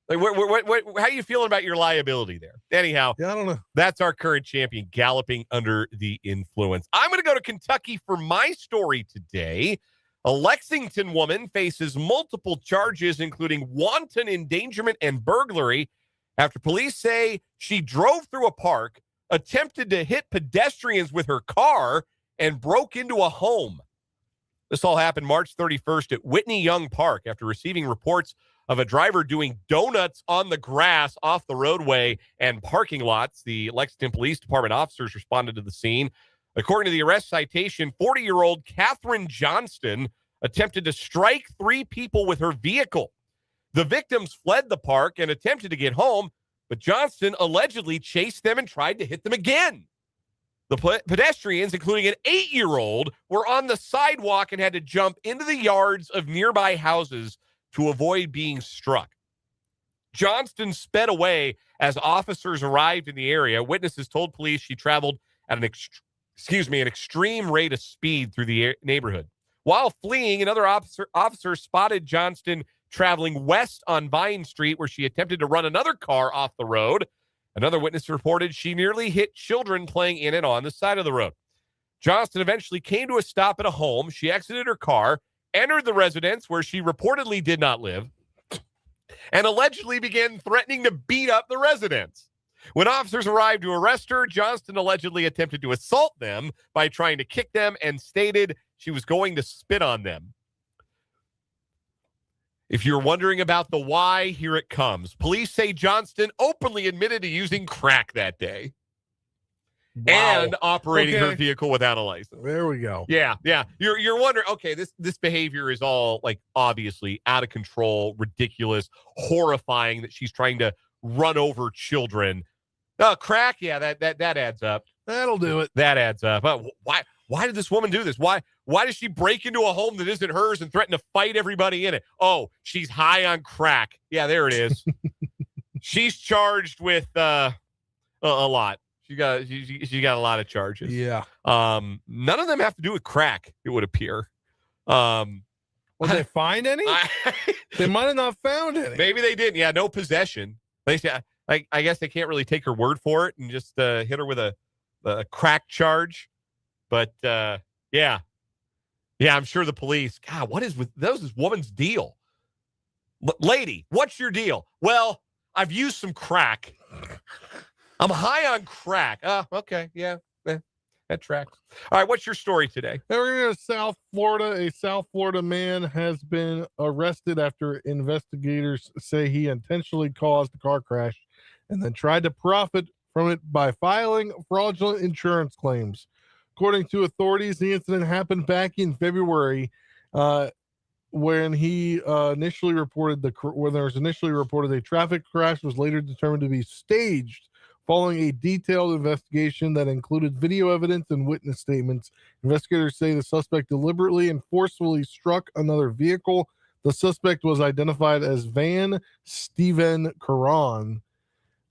Like, how are you feeling about your liability there? Anyhow, I don't know. That's our current champion galloping under the influence. I'm going to go to Kentucky for my story today. A Lexington woman faces multiple charges, including wanton endangerment and burglary, after police say she drove through a park, attempted to hit pedestrians with her car, and broke into a home. This all happened March 31st at Whitney Young Park after receiving reports of a driver doing donuts on the grass off the roadway and parking lots. The Lexington Police Department officers responded to the scene. According to the arrest citation, 40-year-old Catherine Johnston attempted to strike 3 people with her vehicle. The victims fled the park and attempted to get home, but Johnston allegedly chased them and tried to hit them again. The pedestrians, including an 8-year-old, were on the sidewalk and had to jump into the yards of nearby houses to avoid being struck. Johnston sped away as officers arrived in the area. Witnesses told police she traveled at an extreme rate of speed through the neighborhood. While fleeing, another officer spotted Johnston traveling west on Vine Street, where she attempted to run another car off the road. Another witness reported she nearly hit children playing in and on the side of the road. Johnston eventually came to a stop at a home. She exited her car, entered the residence where she reportedly did not live, and allegedly began threatening to beat up the residents. When officers arrived to arrest her, Johnston allegedly attempted to assault them by trying to kick them and stated she was going to spit on them. If you're wondering about the why, here it comes. Police say Johnston openly admitted to using crack that day. Wow. And operating her vehicle without a license. There we go. Yeah. You're wondering, okay, this behavior is all like obviously out of control, ridiculous, horrifying that she's trying to run over children. Crack, yeah, that adds up. That'll do it. That adds up. Why did this woman do this? Why does she break into a home that isn't hers and threaten to fight everybody in it? Oh, she's high on crack. Yeah, there it is. She's charged with a lot. She got a lot of charges. Yeah. None of them have to do with crack, it would appear. Will they find any? They might have not found any. Maybe they didn't. Yeah, no possession. They say, I guess they can't really take her word for it and just hit her with a crack charge. But yeah, I'm sure the police. God, what is this woman's deal? Lady, what's your deal? Well, I've used some crack. I'm high on crack. Okay, yeah, that tracks. All right, what's your story today? Now we're going to South Florida. A South Florida man has been arrested after investigators say he intentionally caused the car crash and then tried to profit from it by filing fraudulent insurance claims. According to authorities, the incident happened back in February when he initially reported a traffic crash was later determined to be staged following a detailed investigation that included video evidence and witness statements. Investigators say the suspect deliberately and forcefully struck another vehicle. The suspect was identified as Van Steven Caron.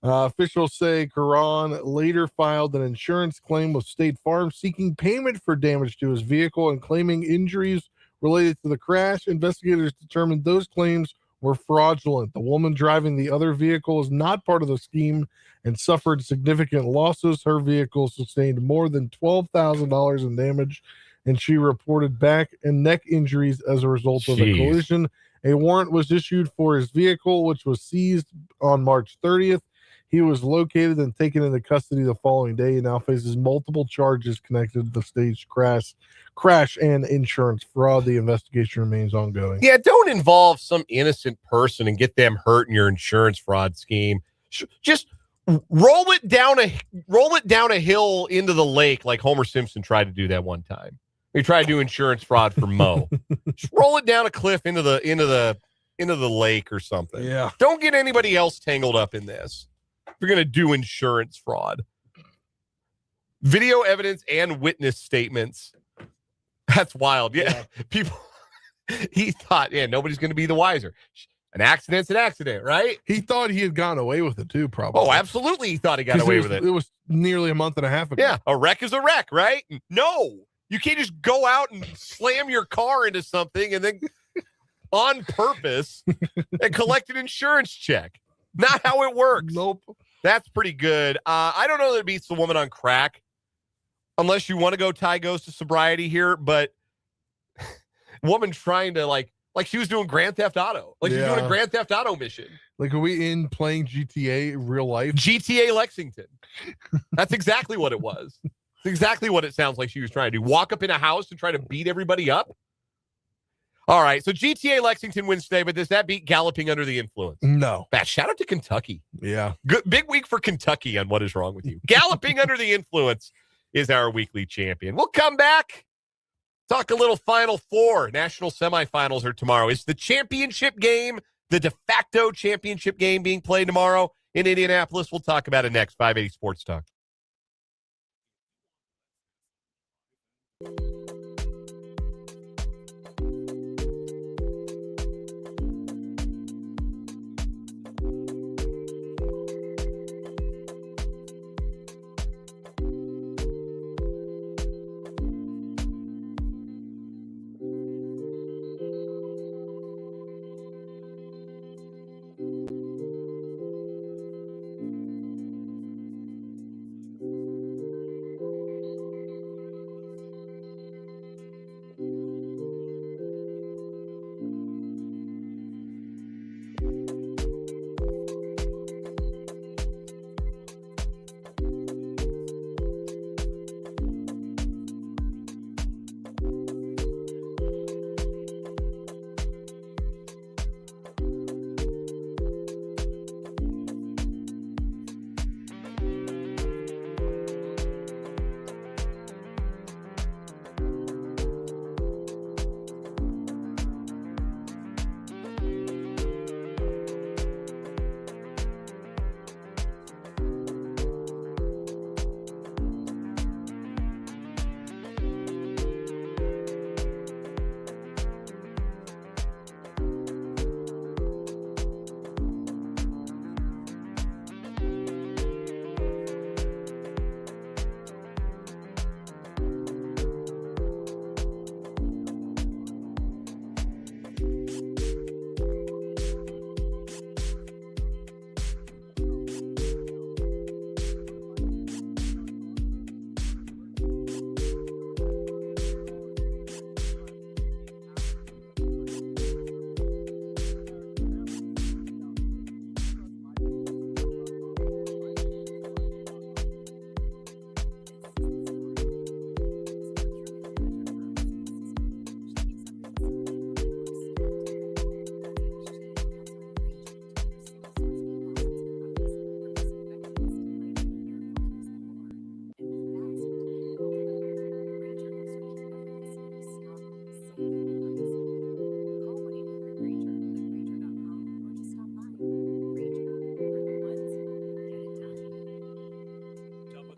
Officials say Caron later filed an insurance claim with State Farm seeking payment for damage to his vehicle and claiming injuries related to the crash. Investigators determined those claims were fraudulent. The woman driving the other vehicle is not part of the scheme and suffered significant losses. Her vehicle sustained more than $12,000 in damage, and she reported back and neck injuries as a result of the collision. A warrant was issued for his vehicle, which was seized on March 30th. He was located and taken into custody the following day and now faces multiple charges connected to the staged crash and insurance fraud. The investigation remains ongoing. Yeah, don't involve some innocent person and get them hurt in your insurance fraud scheme. Just roll it down a hill into the lake like Homer Simpson tried to do that one time. He tried to do insurance fraud for Mo. Just roll it down a cliff into the into the lake or something. Yeah. Don't get anybody else tangled up in this. If you're going to do insurance fraud. Video evidence and witness statements. That's wild. Yeah. People, he thought, nobody's going to be the wiser. An accident's an accident, right? He thought he had gotten away with it too, probably. Oh, absolutely. He thought he got away with it. It was nearly a month and a half ago. Yeah. A wreck is a wreck, right? No. You can't just go out and slam your car into something and then on purpose and collect an insurance check. Not how it works. Nope. That's pretty good. I don't know that it beats the woman on crack, unless you want to go Ty goes to sobriety here, but woman trying to like she was doing Grand Theft Auto. Like she's doing a Grand Theft Auto mission. Like, are we in playing GTA in real life? GTA Lexington. That's exactly what it was. It's exactly what it sounds like she was trying to do. Walk up in a house and try to beat everybody up. All right, so GTA Lexington wins today, but does that beat Galloping Under the Influence? No. Bad. Shout out to Kentucky. Yeah. Good, big week for Kentucky on What Is Wrong With You. Galloping Under the Influence is our weekly champion. We'll come back, talk a little Final Four. National semifinals are tomorrow. It's the championship game, the de facto championship game being played tomorrow in Indianapolis. We'll talk about it next. 580 Sports Talk.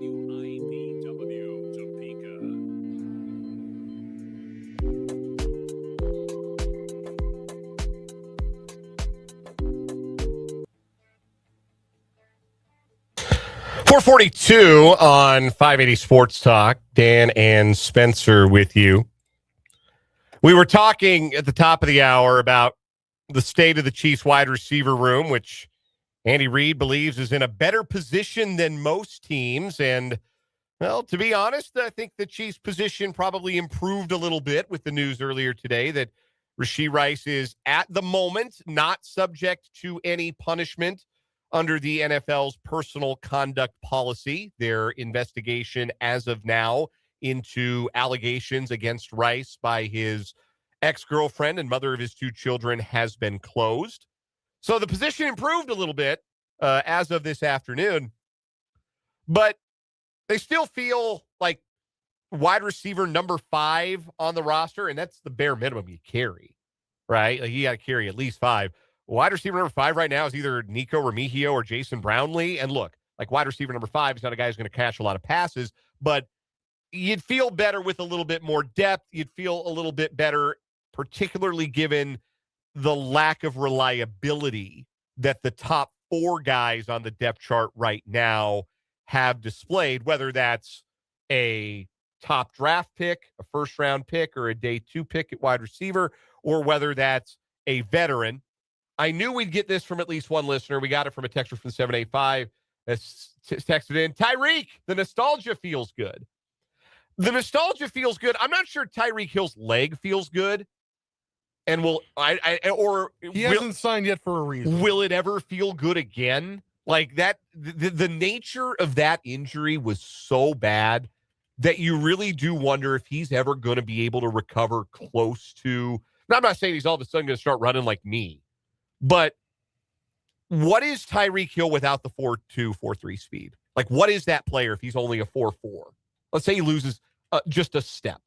WIBW Topeka. 442 on 580 Sports Talk. Dan and Spencer with you. We were talking at the top of the hour about the state of the Chiefs wide receiver room, which Andy Reid believes is in a better position than most teams. And, well, to be honest, I think the Chiefs' position probably improved a little bit with the news earlier today that Rashee Rice is, at the moment, not subject to any punishment under the NFL's personal conduct policy. Their investigation as of now into allegations against Rice by his ex-girlfriend and mother of his two children has been closed. So the position improved a little bit as of this afternoon, but they still feel like wide receiver number 5 on the roster, and that's the bare minimum you carry. right? Like, you got to carry at least 5. Wide receiver number 5 right now is either Nico Remigio or Jason Brownlee. And look, like, wide receiver number 5 is not a guy who's going to catch a lot of passes, but you'd feel better with a little bit more depth. You'd feel a little bit better, particularly given the lack of reliability that the top 4 guys on the depth chart right now have displayed, whether that's a top draft pick, a first-round pick, or a day 2 pick at wide receiver, or whether that's a veteran. I knew we'd get this from at least one listener. We got it from a texter from 785 that's texted in. Tyreek, the nostalgia feels good. The nostalgia feels good. I'm not sure Tyreek Hill's leg feels good. And he hasn't signed yet for a reason. Will it ever feel good again? Like that, the nature of that injury was so bad that you really do wonder if he's ever going to be able to recover close to. Now, I'm not saying he's all of a sudden going to start running like me, but what is Tyreek Hill without the 4.2, 4.3 speed? Like, what is that player if he's only a 4.4? Let's say he loses just a step.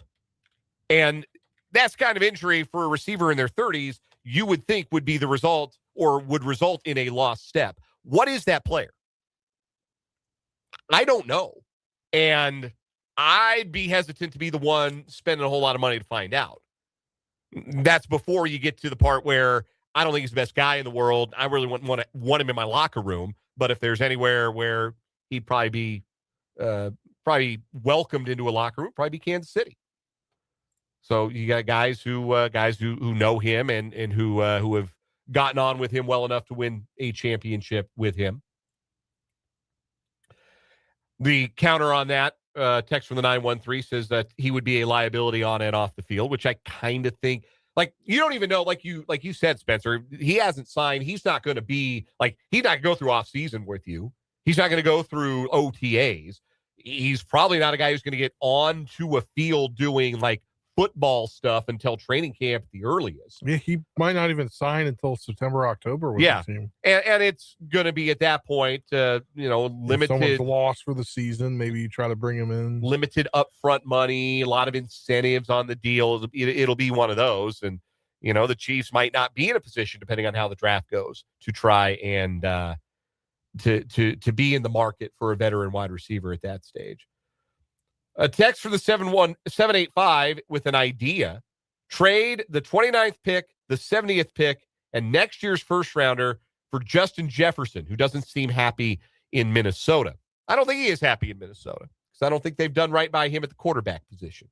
And that's kind of injury for a receiver in their 30s, you would think would be the result or would result in a lost step. What is that player? I don't know. And I'd be hesitant to be the one spending a whole lot of money to find out. That's before you get to the part where I don't think he's the best guy in the world. I really wouldn't want him in my locker room. But if there's anywhere where he'd probably be welcomed into a locker room, probably be Kansas City. So you got guys who know him and who have gotten on with him well enough to win a championship with him. The counter on that text from the 913 says that he would be a liability on and off the field, which I kind of think. Like, you don't even know, like you said, Spencer, he hasn't signed. He's not going to be like, he's not going to go through off season with you. He's not going to go through OTAs. He's probably not a guy who's going to get onto a field doing like football stuff until training camp at the earliest. Yeah, he might not even sign until September, October with the team. And it's going to be at that point, limited. If someone's lost for the season, maybe you try to bring him in. Limited upfront money, a lot of incentives on the deal. It'll be one of those. And, the Chiefs might not be in a position, depending on how the draft goes, to try and to be in the market for a veteran wide receiver at that stage. A text for the 785 with an idea. Trade the 29th pick, the 70th pick, and next year's first rounder for Justin Jefferson, who doesn't seem happy in Minnesota. I don't think he is happy in Minnesota because I don't think they've done right by him at the quarterback position.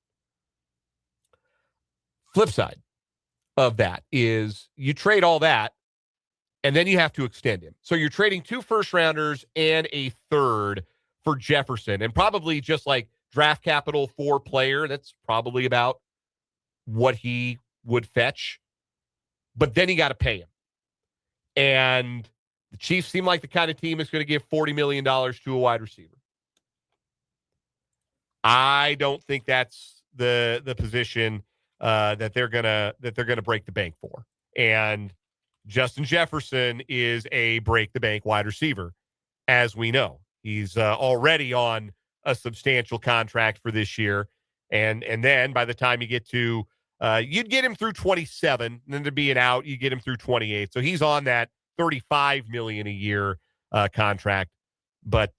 Flip side of that is you trade all that, and then you have to extend him. So you're trading 2 first rounders and a third for Jefferson, and probably just like draft capital for player. That's probably about what he would fetch. But then you got to pay him. And the Chiefs seem like the kind of team that's going to give $40 million to a wide receiver. I don't think that's the position that they're gonna break the bank for. And Justin Jefferson is a break the bank wide receiver, as we know. He's already on a substantial contract for this year. And then by the time you get to, you'd get him through 27, and then to be an out, you get him through 28. So he's on that $35 million a year contract, but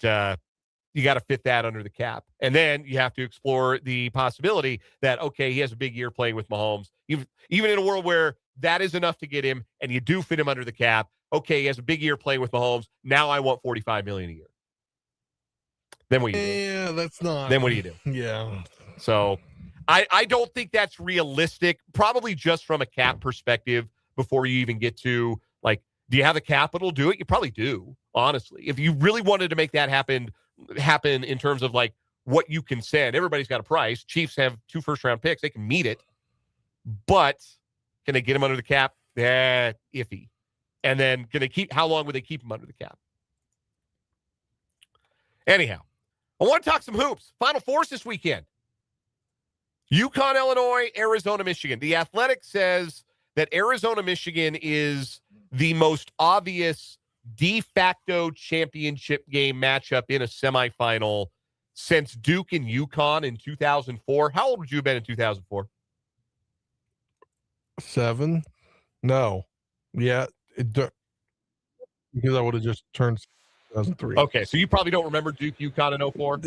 you got to fit that under the cap. And then you have to explore the possibility that, okay, he has a big year playing with Mahomes. Even in a world where that is enough to get him and you do fit him under the cap, okay, he has a big year playing with Mahomes. Now I want $45 million a year. Then what do you do? Yeah, that's not. Then what do you do? Yeah. So I don't think that's realistic, probably just from a cap perspective before you even get to, like, do you have the capital to do it? You probably do, honestly. If you really wanted to make that happen in terms of, like, what you can send, everybody's got a price. Chiefs have 2 first-round picks. They can meet it. But can they get him under the cap? Iffy. And then how long would they keep him under the cap? Anyhow, I want to talk some hoops. Final Fours this weekend. UConn, Illinois, Arizona, Michigan. The Athletic says that Arizona, Michigan is the most obvious de facto championship game matchup in a semifinal since Duke and UConn in 2004. How old would you have been in 2004? 7. No. Yeah. Because I would have just turned 2003. Okay, so you probably don't remember Duke UConn in 04?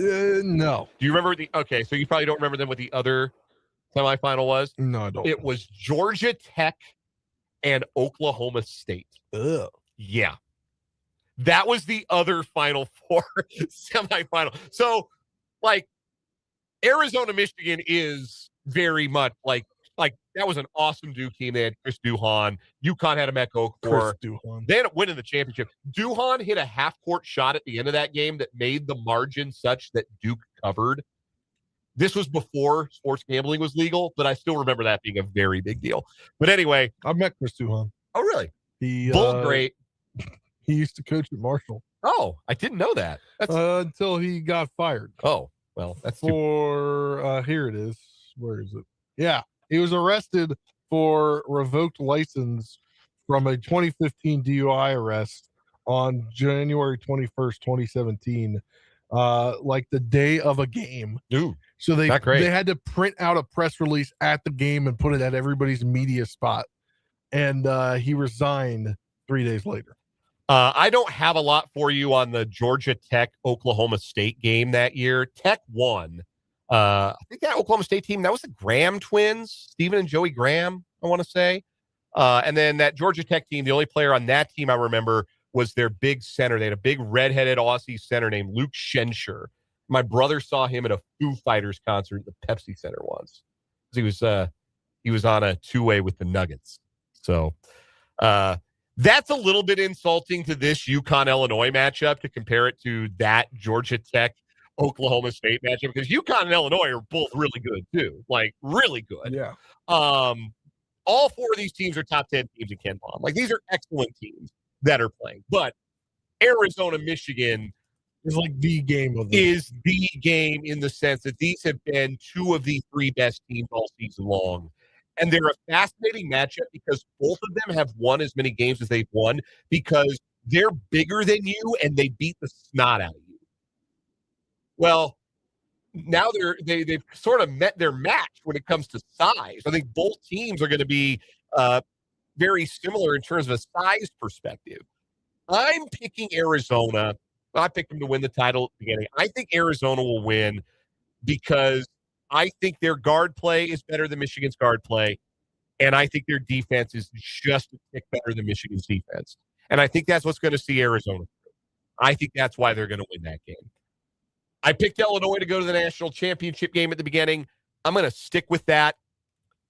No. Do you remember okay, so you probably don't remember then what the other semifinal was? No, I don't. It was Georgia Tech and Oklahoma State. Ugh. Yeah. That was the other Final Four semifinal. So, like, Arizona, Michigan is very much like that was an awesome Duke team. They had Chris Duhon. UConn had him at Oak for. They ended up winning the championship. Duhon hit a half-court shot at the end of that game that made the margin such that Duke covered. This was before sports gambling was legal, but I still remember that being a very big deal. But anyway. I met Chris Duhon. Oh, really? Bull great. He used to coach at Marshall. Oh, I didn't know that. Until he got fired. Oh, well, that's here it is. Where is it? Yeah. He was arrested for revoked license from a 2015 DUI arrest on January 21st, 2017, like the day of a game. Dude, so they had to print out a press release at the game and put it at everybody's media spot. And he resigned 3 days later. I don't have a lot for you on the Georgia Tech Oklahoma State game that year. Tech won. I think that Oklahoma State team, that was the Graham twins, Stephen and Joey Graham, I want to say. And then that Georgia Tech team, the only player on that team I remember was their big center. They had a big redheaded Aussie center named Luke Schenscher. My brother saw him at a Foo Fighters concert at the Pepsi Center once. He was on a two-way with the Nuggets. So that's a little bit insulting to this UConn-Illinois matchup to compare it to that Georgia Tech Oklahoma State matchup, because UConn and Illinois are both really good too, like really good. Yeah. All four of these teams are top 10 teams in Ken Palm. Like, these are excellent teams that are playing, but Arizona, Michigan is like the game of is the game in the sense that these have been two of the three best teams all season long. And they're a fascinating matchup because both of them have won as many games as they've won because they're bigger than you and they beat the snot out of you. Well, now they've sort of met their match when it comes to size. I think both teams are going to be very similar in terms of a size perspective. I'm picking Arizona. I picked them to win the title at the beginning. I think Arizona will win because I think their guard play is better than Michigan's guard play, and I think their defense is just a tick better than Michigan's defense. And I think that's what's going to see Arizona through. I think that's why they're going to win that game. I picked Illinois to go to the national championship game at the beginning. I'm going to stick with that.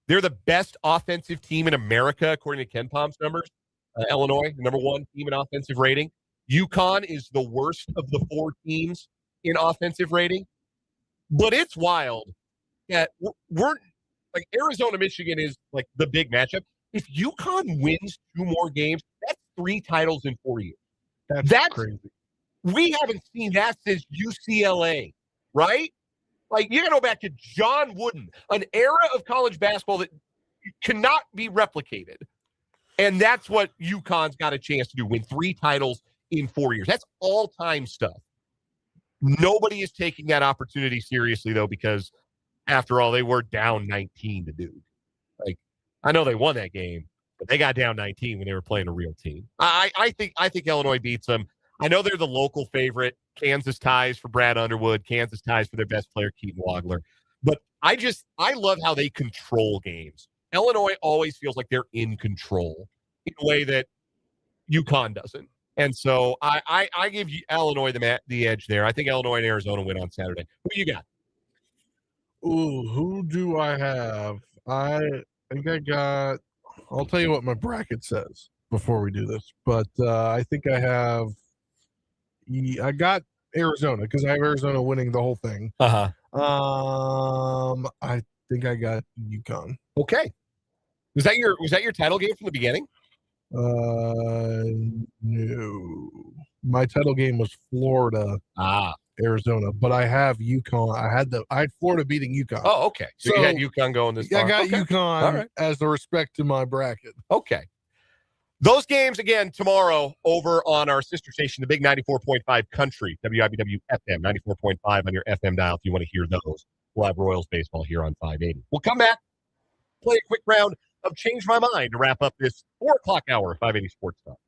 They're the best offensive team in America, according to Ken Palm's numbers. Illinois, the number one team in offensive rating. UConn is the worst of the four teams in offensive rating. But it's wild that we're like Arizona, Michigan is like the big matchup. If UConn wins two more games, that's 3 titles in 4 years. That's crazy. We haven't seen that since UCLA, right? Like, you got to go back to John Wooden, an era of college basketball that cannot be replicated. And that's what UConn's got a chance to do, win 3 titles in 4 years. That's all-time stuff. Nobody is taking that opportunity seriously, though, because, after all, they were down 19 to Duke. Like, I know they won that game, but they got down 19 when they were playing a real team. I think Illinois beats them. I know they're the local favorite. Kansas ties for Brad Underwood. Kansas ties for their best player, Keaton Wagler. But I love how they control games. Illinois always feels like they're in control in a way that UConn doesn't. And so I give you Illinois the edge there. I think Illinois and Arizona win on Saturday. Who you got? Ooh, who do I have? I think I got – I'll tell you what my bracket says before we do this. But I think I have – I got Arizona because I have Arizona winning the whole thing. Uh-huh. I think I got UConn. Okay. Was that your title game from the beginning? No. My title game was Florida, Arizona, but I have UConn. I had Florida beating UConn. Oh, okay. So you had UConn going this far. I got UConn as a respect to my bracket. Okay. Those games, again, tomorrow over on our sister station, the big 94.5 Country, WIBW FM, 94.5 on your FM dial if you want to hear those. We'll have Royals baseball here on 580. We'll come back, play a quick round of Change My Mind to wrap up this 4 o'clock hour of 580 Sports Talk.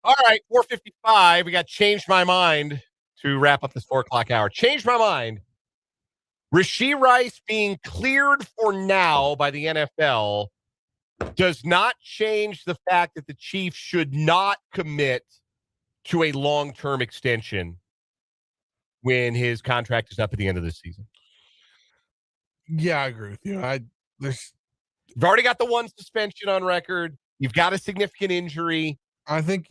All right, 4:55. We got Changed My Mind to wrap up this 4 o'clock hour. Changed My Mind. Rashee Rice being cleared for now by the NFL does not change the fact that the Chiefs should not commit to a long-term extension when his contract is up at the end of this season. Yeah, I agree with you. You've already got the one suspension on record. You've got a significant injury. I think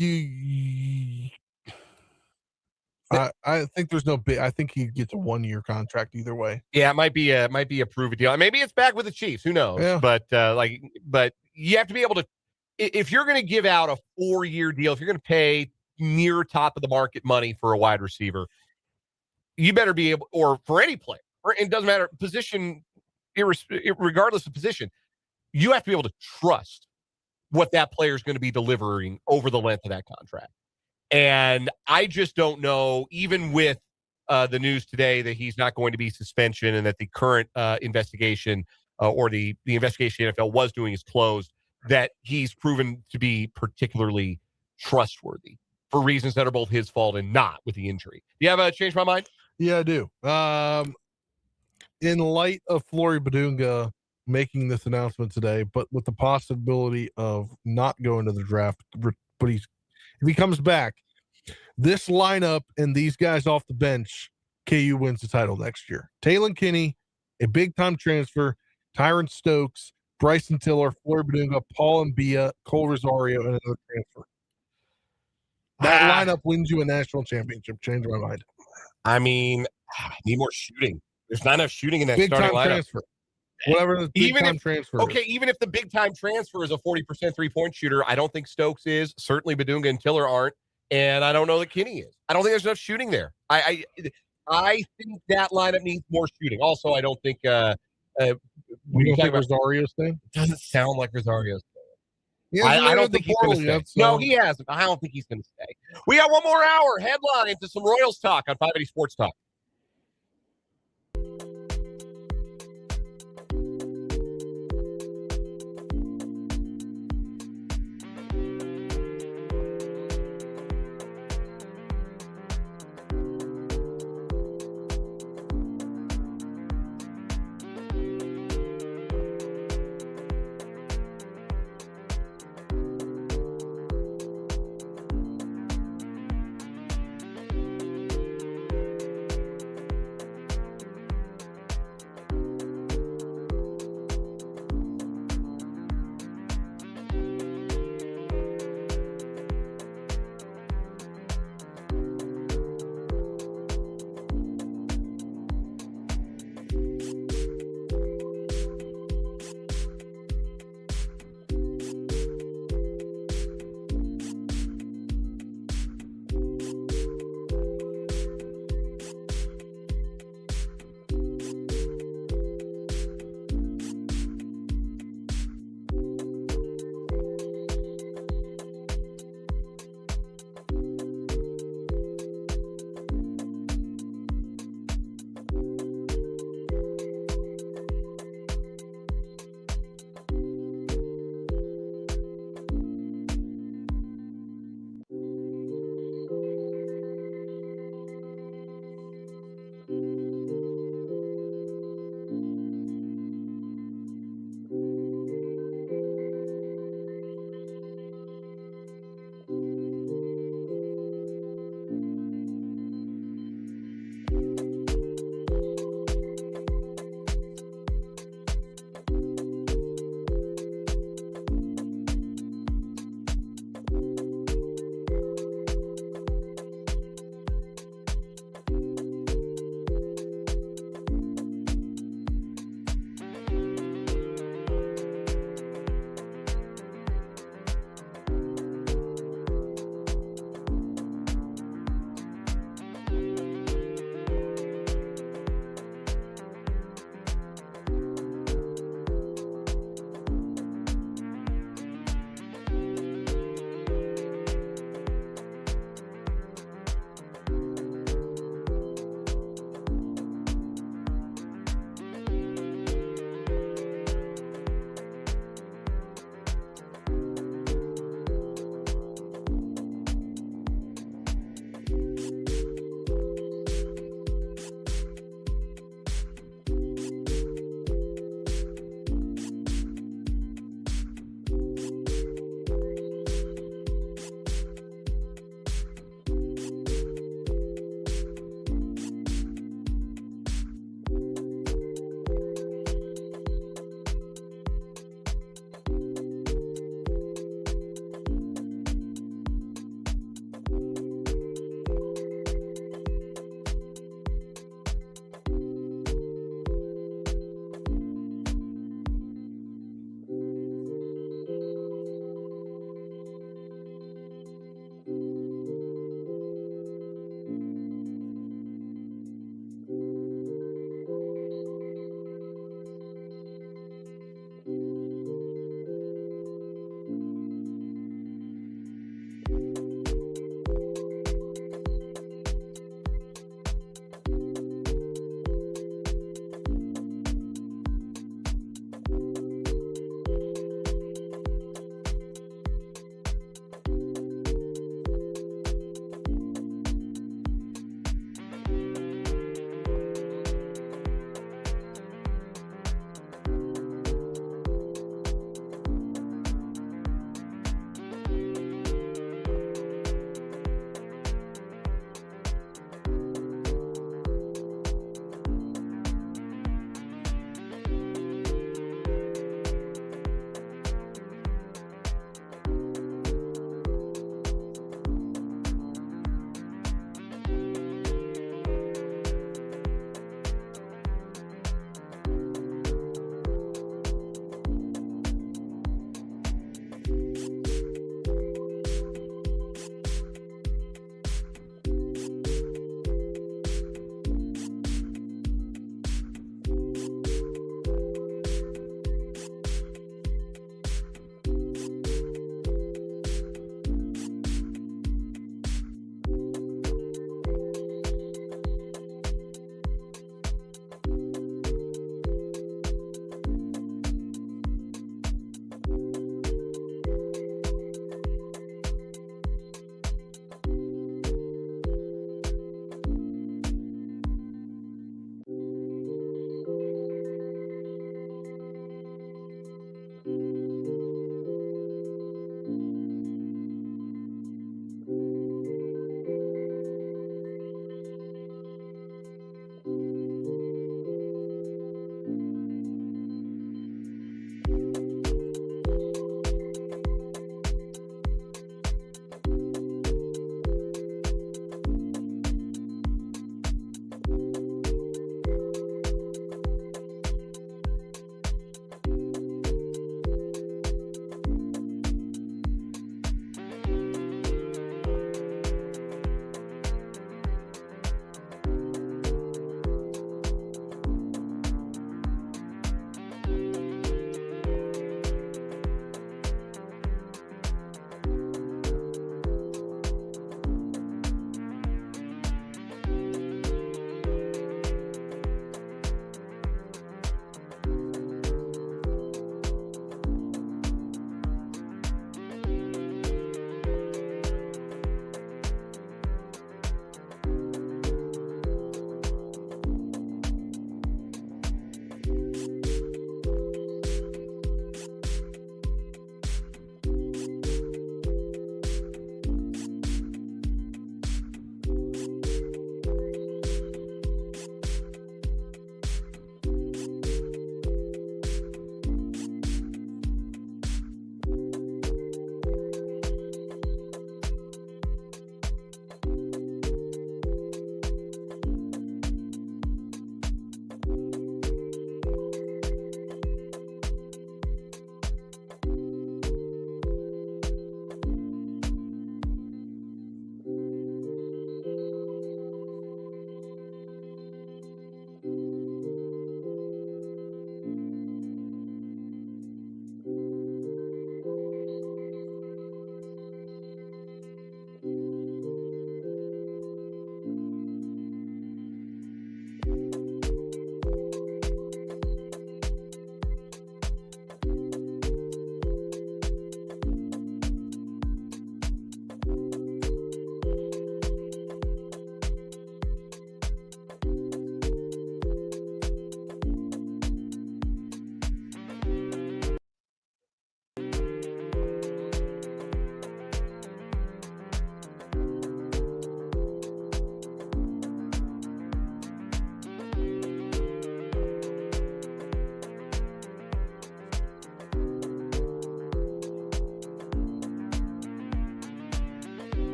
I think there's no big. I think he gets a 1-year contract either way. Yeah, it might be a prove it deal. Maybe it's back with the Chiefs. Who knows? Yeah. But you have to be able to. If you're going to give out a 4-year deal, if you're going to pay near top of the market money for a wide receiver, you better be able, or for any player, or it doesn't matter position, regardless of position, you have to be able to trust what that player is going to be delivering over the length of that contract. And I just don't know, even with the news today that he's not going to be suspension and that the current investigation or the investigation the NFL was doing is closed, that he's proven to be particularly trustworthy for reasons that are both his fault and not with the injury. Do you have a Change My Mind? Yeah, I do. In light of Flory Bidunga making this announcement today, but with the possibility of not going to the draft, but if he comes back, this lineup and these guys off the bench, KU wins the title next year. Taylon Kinney, a big-time transfer, Tyron Stokes, Bryson Tiller, Flory Bidunga, Paul Mbia, Cole Rosario, and another transfer. That lineup wins you a national championship. Change my mind. I mean, I need more shooting. There's not enough shooting in that starting lineup. Transfer. Whatever the big-time transfer okay, even if the big-time transfer is a 40% three-point shooter, I don't think Stokes is. Certainly Bidunga and Tiller aren't. And I don't know that Kinney is. I don't think there's enough shooting there. I think that lineup needs more shooting. Also, I don't think you don't think Rosario's thing? It doesn't sound like Rosario's thing. I don't think he's going to stay. Yet, so. No, he hasn't. I don't think he's going to stay. We got one more hour. Headline to some Royals talk on 580 Sports Talk.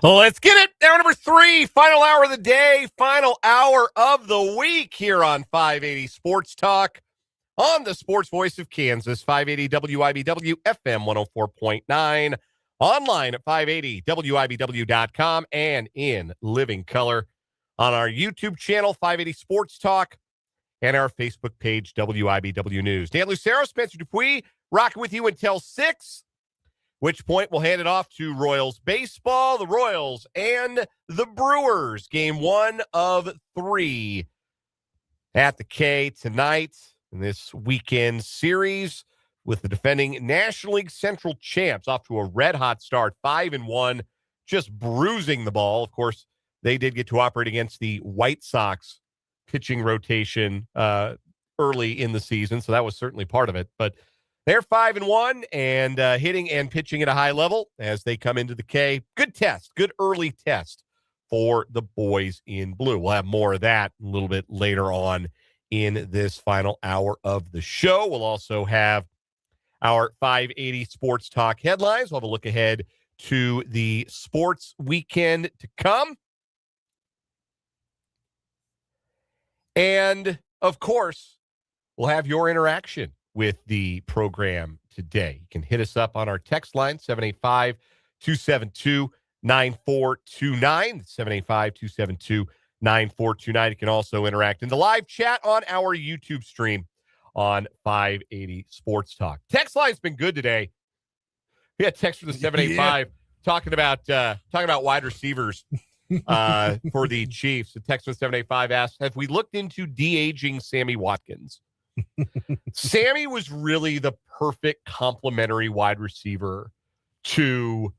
Let's get it. Hour number 3, final hour of the day, final hour of the week here on 580 Sports Talk on the Sports Voice of Kansas, 580 WIBW FM 104.9, online at 580WIBW.com, and in living color on our YouTube channel, 580 Sports Talk, and our Facebook page, WIBW News. Dan Lucero, Spencer Dupuis, rocking with you until 6. Which point we'll hand it off to Royals baseball, the Royals and the Brewers. Game 1 of 3 at the K tonight in this weekend series with the defending National League Central champs off to a red-hot start, 5-1, just bruising the ball. Of course, they did get to operate against the White Sox pitching rotation early in the season, so that was certainly part of it. But they're 5-1 and hitting and pitching at a high level as they come into the K. Good test, good early test for the boys in blue. We'll have more of that a little bit later on in this final hour of the show. We'll also have our 580 Sports Talk headlines. We'll have a look ahead to the sports weekend to come. And, of course, we'll have your interaction with the program today. You can hit us up on our text line, 785-272-9429, 785-272-9429. You can also interact in the live chat on our YouTube stream on 580 Sports Talk. Text line's been good today. We had text for the 785 talking about wide receivers for the Chiefs. The text from 785 asked, have we looked into de-aging Sammy Watkins? Sammy was really the perfect complementary wide receiver to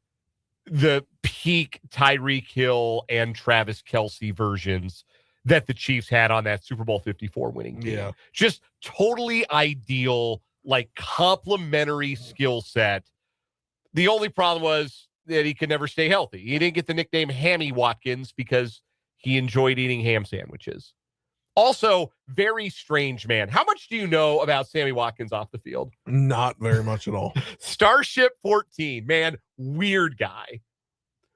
the peak Tyreek Hill and Travis Kelce versions that the Chiefs had on that Super Bowl 54 winning team. Yeah. Just totally ideal, like complementary skill set. The only problem was that he could never stay healthy. He didn't get the nickname Hammy Watkins because he enjoyed eating ham sandwiches. Also, very strange man. How much do you know about Sammy Watkins off the field? Not very much at all. Starship 14, man, weird guy.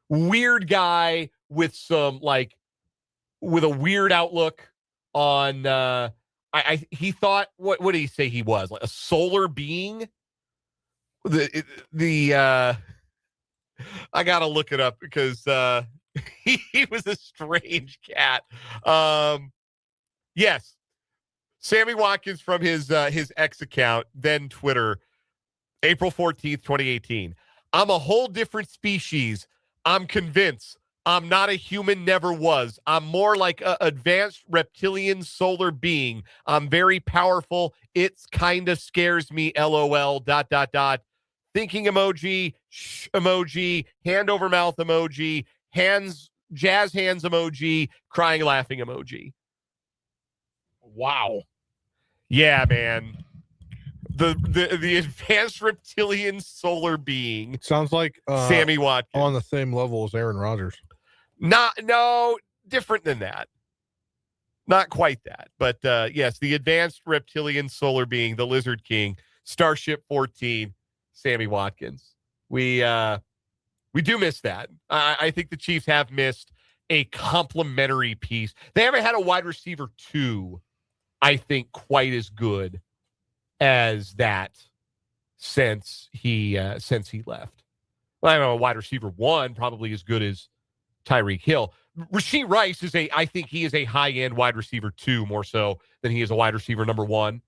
Weird guy with some, with a weird outlook on, he thought, what did he say he was? Like a solar being? I got to look it up because he was a strange cat. Yes, Sammy Watkins from his X account, then Twitter, April 14th, 2018. I'm a whole different species. I'm convinced. I'm not a human, never was. I'm more like an advanced reptilian solar being. I'm very powerful. It kind of scares me, LOL, ... Thinking emoji, shh emoji, hand over mouth emoji, hands, jazz hands emoji, crying laughing emoji. Wow. Yeah, man. The advanced reptilian solar being. Sounds like Sammy Watkins. on the same level as Aaron Rodgers. No, different than that. Not quite that. But yes, the advanced reptilian solar being, the Lizard King, Starship 14, Sammy Watkins. We do miss that. I think the Chiefs have missed a complimentary piece. They haven't had a wide receiver 2, I think, quite as good as that since he left. Well, I don't know, a wide receiver 1 probably as good as Tyreek Hill. Rashee Rice I think he is a high-end wide receiver 2 more so than he is a wide receiver number 1.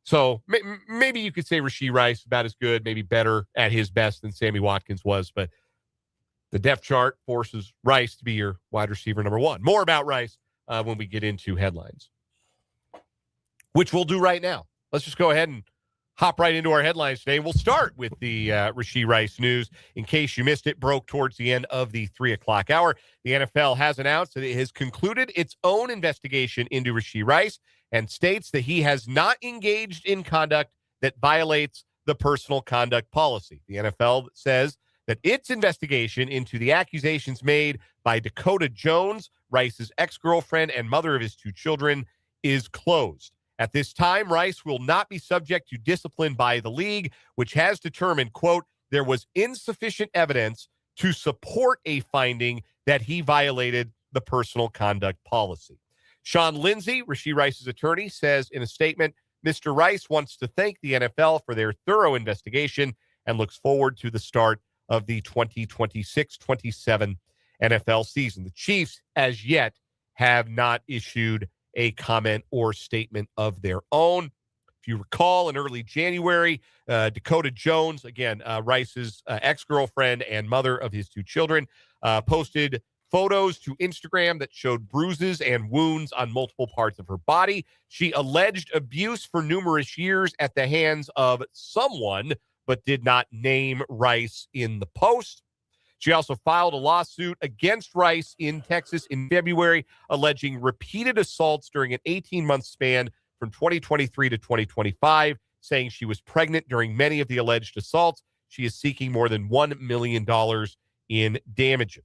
So maybe you could say Rashee Rice about as good, maybe better at his best than Sammy Watkins was, but the depth chart forces Rice to be your wide receiver number 1. More about Rice when we get into headlines, which we'll do right now. Let's just go ahead and hop right into our headlines today. We'll start with the Rashee Rice news. In case you missed it, broke towards the end of the 3 o'clock hour. The NFL has announced that it has concluded its own investigation into Rashee Rice and states that he has not engaged in conduct that violates the personal conduct policy. The NFL says that its investigation into the accusations made by Dakota Jones, Rice's ex-girlfriend and mother of his 2 children, is closed. At this time, Rice will not be subject to discipline by the league, which has determined, quote, there was insufficient evidence to support a finding that he violated the personal conduct policy. Sean Lindsay, Rasheed Rice's attorney, says in a statement, Mr. Rice wants to thank the NFL for their thorough investigation and looks forward to the start of the 2026-27 NFL season. The Chiefs, as yet, have not issued a comment or statement of their own. If you recall, in early January, Dakota Jones, again, Rice's ex-girlfriend and mother of his two children, posted photos to Instagram that showed bruises and wounds on multiple parts of her body. She alleged abuse for numerous years at the hands of someone, but did not name Rice in the post. She also filed a lawsuit against Rice in Texas in February, alleging repeated assaults during an 18-month span from 2023 to 2025, saying she was pregnant during many of the alleged assaults. She is seeking more than $1 million in damages.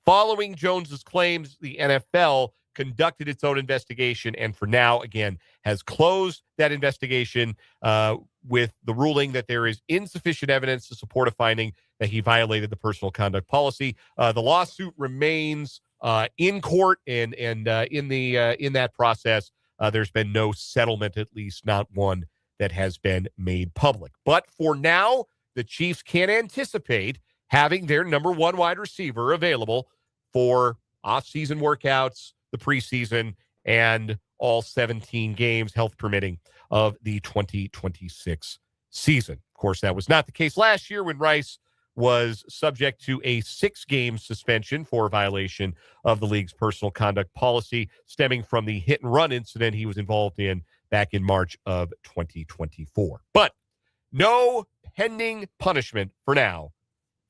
Following Jones's claims, the NFL conducted its own investigation and for now, again, has closed that investigation with the ruling that there is insufficient evidence to support a finding that he violated the personal conduct policy. The lawsuit remains in court, and in that process, there's been no settlement, at least not one that has been made public. But for now, the Chiefs can anticipate having their number one wide receiver available for off-season workouts, the preseason, and all 17 games, health permitting, of the 2026 season. Of course, that was not the case last year when Rice was subject to a 6-game suspension for violation of the league's personal conduct policy stemming from the hit-and-run incident he was involved in back in March of 2024. But no pending punishment for now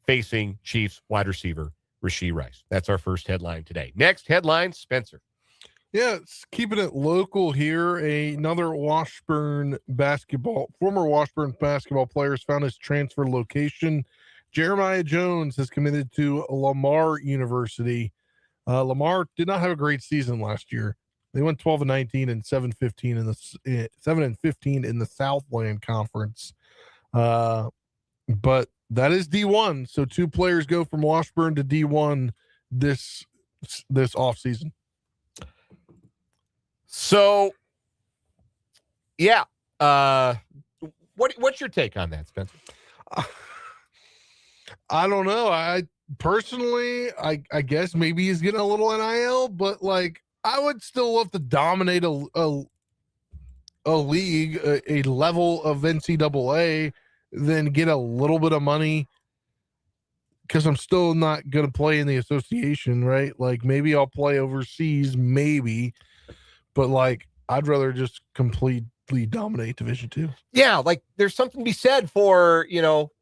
facing Chiefs wide receiver Rasheed Rice. That's our first headline today. Next headline, Spencer. Yeah, keeping it local here. Another former Washburn basketball player has found his transfer location. Jeremiah Jones has committed to Lamar University. Lamar did not have a great season last year. They went 12-19 and 7-15 in the 7-15 in the Southland Conference. But that is D1. So 2 players go from Washburn to D1 this offseason. So, yeah. What's your take on that, Spencer? I don't know. I personally, I guess maybe he's getting a little NIL, but like I would still love to dominate a league, a level of NCAA, than get a little bit of money because I'm still not going to play in the association, right? Like maybe I'll play overseas, maybe, but like I'd rather just completely dominate Division II. Yeah, like there's something to be said for,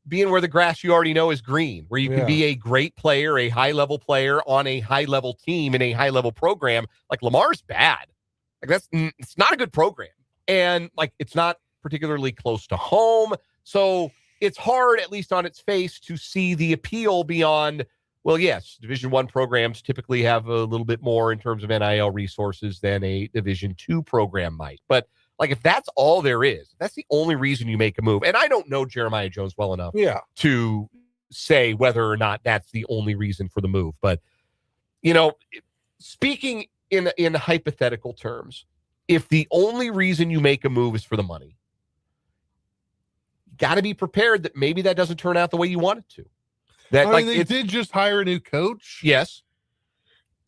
being where the grass you already know is green, where you can be a great player, a high-level player on a high-level team in a high-level program. Like Lamar's bad. Like it's not a good program. And like it's not particularly close to home. So it's hard, at least on its face, to see the appeal beyond, well, yes, Division I programs typically have a little bit more in terms of NIL resources than a Division II program might. But like if that's all there is, that's the only reason you make a move. And I don't know Jeremiah Jones well enough to say whether or not that's the only reason for the move. But, speaking in hypothetical terms, if the only reason you make a move is for the money, got to be prepared that maybe that doesn't turn out the way you want it to. They did just hire a new coach. Yes.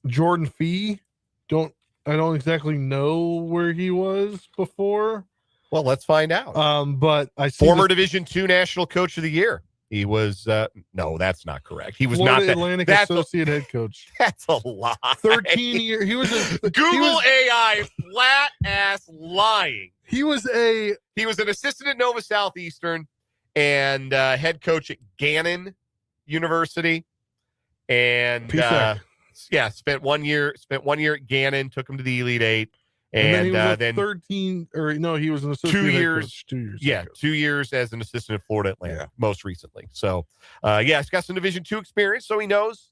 Jordan Fee. I don't exactly know where he was before. Well, let's find out. But I see former Division II National Coach of the Year. He was no, that's not correct. He was Florida not that. Atlantic that's Associate Head Coach. That's a lie. 13 years. He was Google AI flat ass lying. He was an assistant at Nova Southeastern and head coach at Gannon University, and spent 1 year at Gannon, took him to the Elite Eight, and then 13 or no, he was an assistant 2 years. Coach, 2 years. Yeah, 2 years as an assistant at Florida Atlantic, most recently. So, he's got some Division II experience, so he knows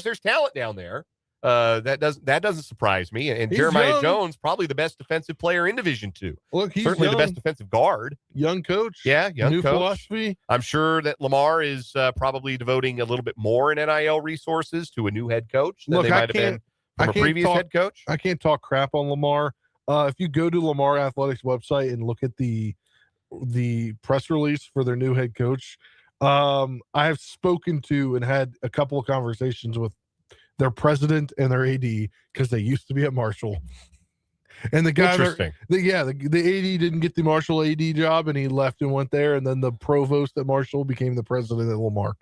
there's talent down there. That doesn't surprise me. And He's Jeremiah young. Jones, probably the best defensive player in Division II. Look, he's Certainly young, the best defensive guard. young coach. Yeah, young new coach. philosophy. I'm sure that Lamar is probably devoting a little bit more in NIL resources to a new head coach than Look, they I might have been can't- from I a can't previous talk- head coach. I can't talk crap on Lamar. If you go to Lamar Athletics website and look at the press release for their new head coach, I have spoken to and had a couple of conversations with their president and their AD because they used to be at Marshall. And the guy, Interesting. the AD didn't get the Marshall AD job, and he left and went there. And then the provost at Marshall became the president at Lamar.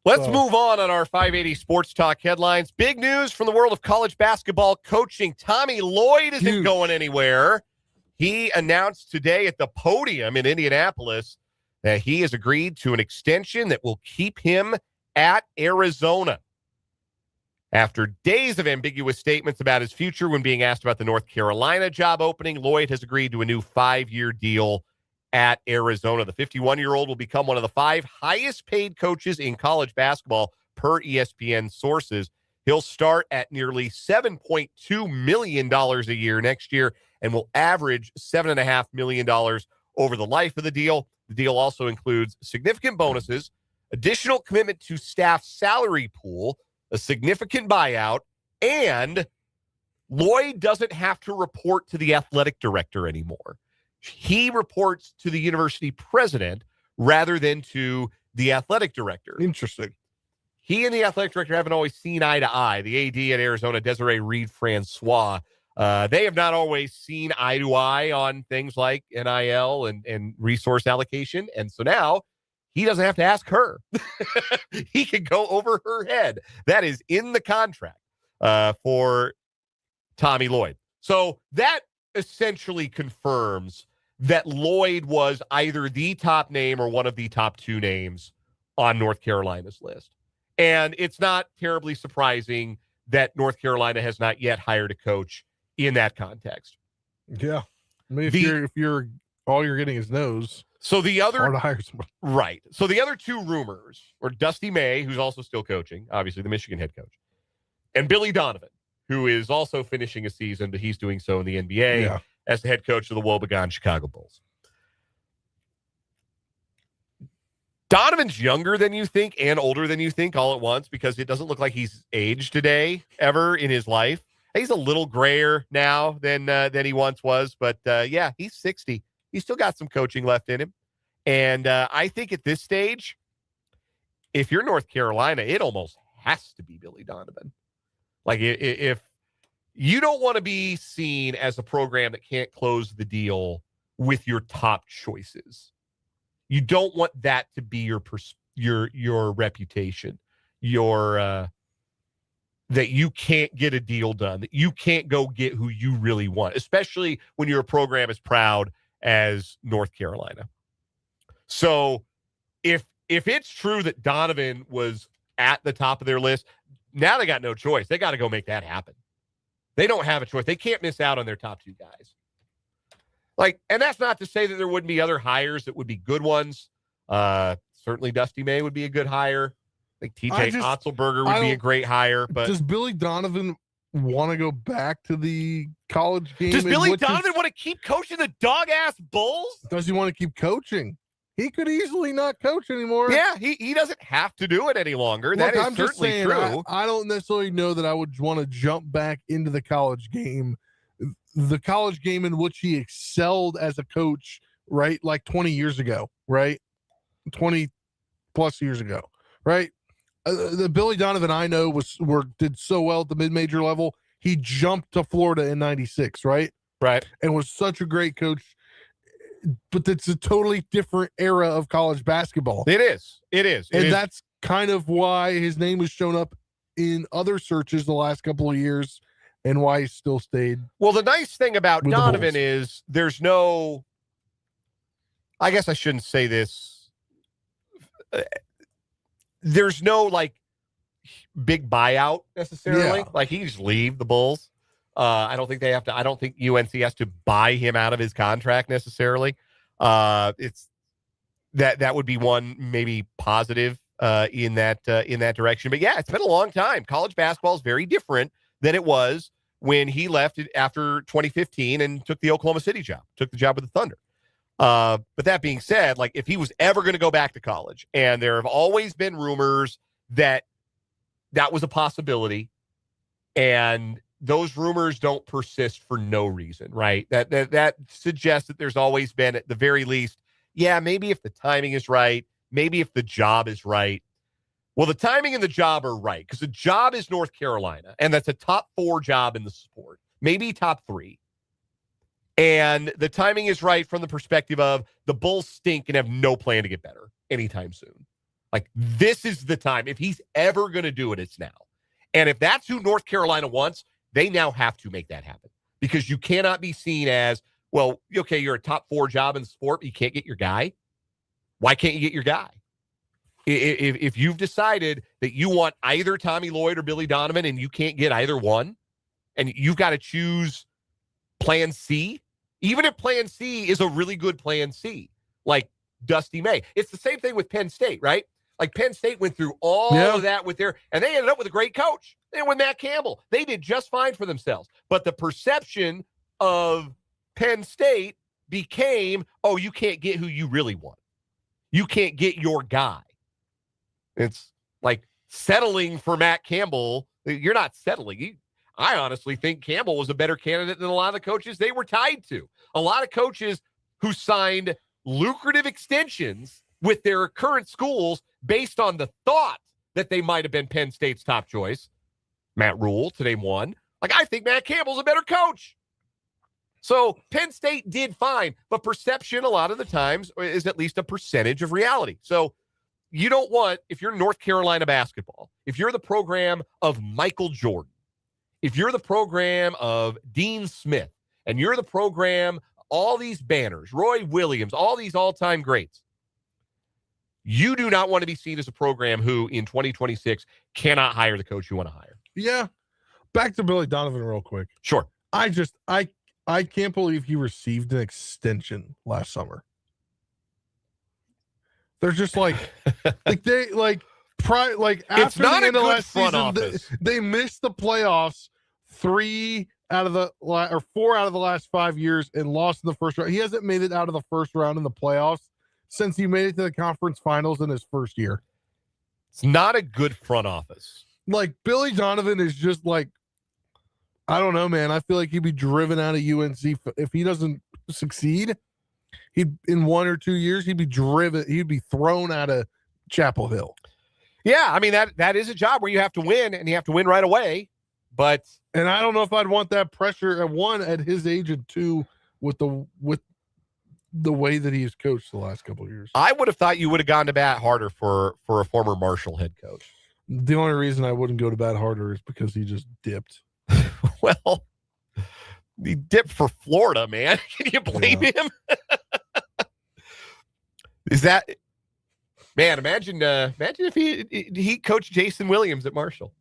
Let's So- move on our 580 Sports Talk headlines. Big news from the world of college basketball coaching. Tommy Lloyd isn't Huge. going anywhere. He announced today at the podium in Indianapolis that he has agreed to an extension that will keep him at Arizona. After days of ambiguous statements about his future when being asked about the North Carolina job opening, Lloyd has agreed to a new 5-year deal at Arizona. The 51-year-old will become one of the 5 highest-paid coaches in college basketball per ESPN sources. He'll start at nearly $7.2 million a year next year and will average $7.5 million over the life of the deal. The deal also includes significant bonuses, additional commitment to staff salary pool, a significant buyout, and Lloyd doesn't have to report to the athletic director anymore. He reports to the university president rather than to the athletic director. Interesting. He and the athletic director haven't always seen eye to eye. The AD at Arizona, Desiree Reid Francois, they have not always seen eye to eye on things like NIL and resource allocation. And so now he doesn't have to ask her. He can go over her head. That is in the contract for Tommy Lloyd. So that essentially confirms that Lloyd was either the top name or one of the top 2 names on North Carolina's list. And it's not terribly surprising that North Carolina has not yet hired a coach in that context. Yeah. I mean, The- if you're all you're getting is no's, So the hard other to hire someone. right. So the other 2 rumors were Dusty May, who's also still coaching, obviously the Michigan head coach, and Billy Donovan, who is also finishing a season, but he's doing so in the NBA Yeah. as the head coach of the woebegone Chicago Bulls. Donovan's younger than you think and older than you think all at once because it doesn't look like he's aged today ever in his life. He's a little grayer now than he once was, but yeah, he's 60. He's still got some coaching left in him. And I think at this stage, if you're North Carolina, it almost has to be Billy Donovan. Like if you don't want to be seen as a program that can't close the deal with your top choices. You don't want that to be your reputation, that you can't get a deal done, that you can't go get who you really want, especially when you're a program as proud as North Carolina. So if it's true that Donovan was at the top of their list, now they got no choice. They got to go make that happen. They don't have a choice. They can't miss out on their top 2 guys. And that's not to say that there wouldn't be other hires that would be good ones. Certainly Dusty May would be a good hire. Like TJ Otzelberger would be a great hire. But does Billy Donovan want to go back to the college game? Does Billy Donovan want to keep coaching the dog-ass Bulls? Does he want to keep coaching? He could easily not coach anymore. Yeah, he doesn't have to do it any longer. That is I'm just certainly saying, true. I don't necessarily know that I would want to jump back into the college game in which he excelled as a coach, right? Like 20 years ago, right? 20 plus years ago, right? The Billy Donovan I know did so well at the mid-major level. He jumped to Florida in 96, right? Right. And was such a great coach. But it's a totally different era of college basketball. It is. And that's kind of why his name has shown up in other searches the last couple of years and why he still stayed. Well, the nice thing about with the Donovan Bulls. is there's no, I guess I shouldn't say this. There's no like big buyout necessarily. Yeah. Like he can just leave the Bulls. I don't think UNC has to buy him out of his contract necessarily. It's that would be one maybe positive in that direction. But yeah, it's been a long time. College basketball is very different than it was when he left it after 2015 and took the Oklahoma City job, took the job with the Thunder. But that being said, like if he was ever going to go back to college, and there have always been rumors that was a possibility, and those rumors don't persist for no reason, right? That suggests that there's always been, at the very least, yeah, maybe if the timing is right, maybe if the job is right. Well, the timing and the job are right, because the job is North Carolina, and that's a top 4 job in the sport, maybe top 3. And the timing is right from the perspective of the Bulls stink and have no plan to get better anytime soon. Like, this is the time. If he's ever going to do it, it's now. And if that's who North Carolina wants, they now have to make that happen, because you cannot be seen as, well, okay, you're a top 4 job in the sport, but you can't get your guy. Why can't you get your guy? If you've decided that you want either Tommy Lloyd or Billy Donovan and you can't get either one, and you've got to choose plan C, even if plan C is a really good plan C, like Dusty May. It's the same thing with Penn State, right? Like Penn State went through all of that with and they ended up with a great coach. They with Matt Campbell. They did just fine for themselves. But the perception of Penn State became, oh, you can't get who you really want. You can't get your guy. It's like settling for Matt Campbell. You're not settling. I honestly think Campbell was a better candidate than a lot of the coaches they were tied to. A lot of coaches who signed lucrative extensions with their current schools based on the thought that they might have been Penn State's top choice. Matt Rule, to name one. Like, I think Matt Campbell's a better coach. So Penn State did fine, but perception a lot of the times is at least a percentage of reality. So you don't want, if you're North Carolina basketball, if you're the program of Michael Jordan, if you're the program of Dean Smith, and you're the program, all these banners, Roy Williams, all these all-time greats, you do not want to be seen as a program who in 2026 cannot hire the coach you want to hire. Yeah. Back to Billy Donovan real quick. Sure. I can't believe he received an extension last summer. They're just like after it's not the end a of good last front season, office. they missed the playoffs 4 out of the last 5 years and lost in the first round. He hasn't made it out of the first round in the playoffs since he made it to the conference finals in his first year. It's not a good front office. Like, Billy Donovan is just like, I don't know, man. I feel like he'd be driven out of UNC if he doesn't succeed. In 1 or 2 years, he'd be driven. He'd be thrown out of Chapel Hill. Yeah, I mean, that is a job where you have to win, and you have to win right away. And I don't know if I'd want that pressure, at 1, at his age, and 2, with the way that he's coached the last couple of years. I would have thought you would have gone to bat harder for a former Marshall head coach. The only reason I wouldn't go to bat harder is because he just dipped. Well, he dipped for Florida, man. Can you blame him? Is that, man? Imagine if he coached Jason Williams at Marshall.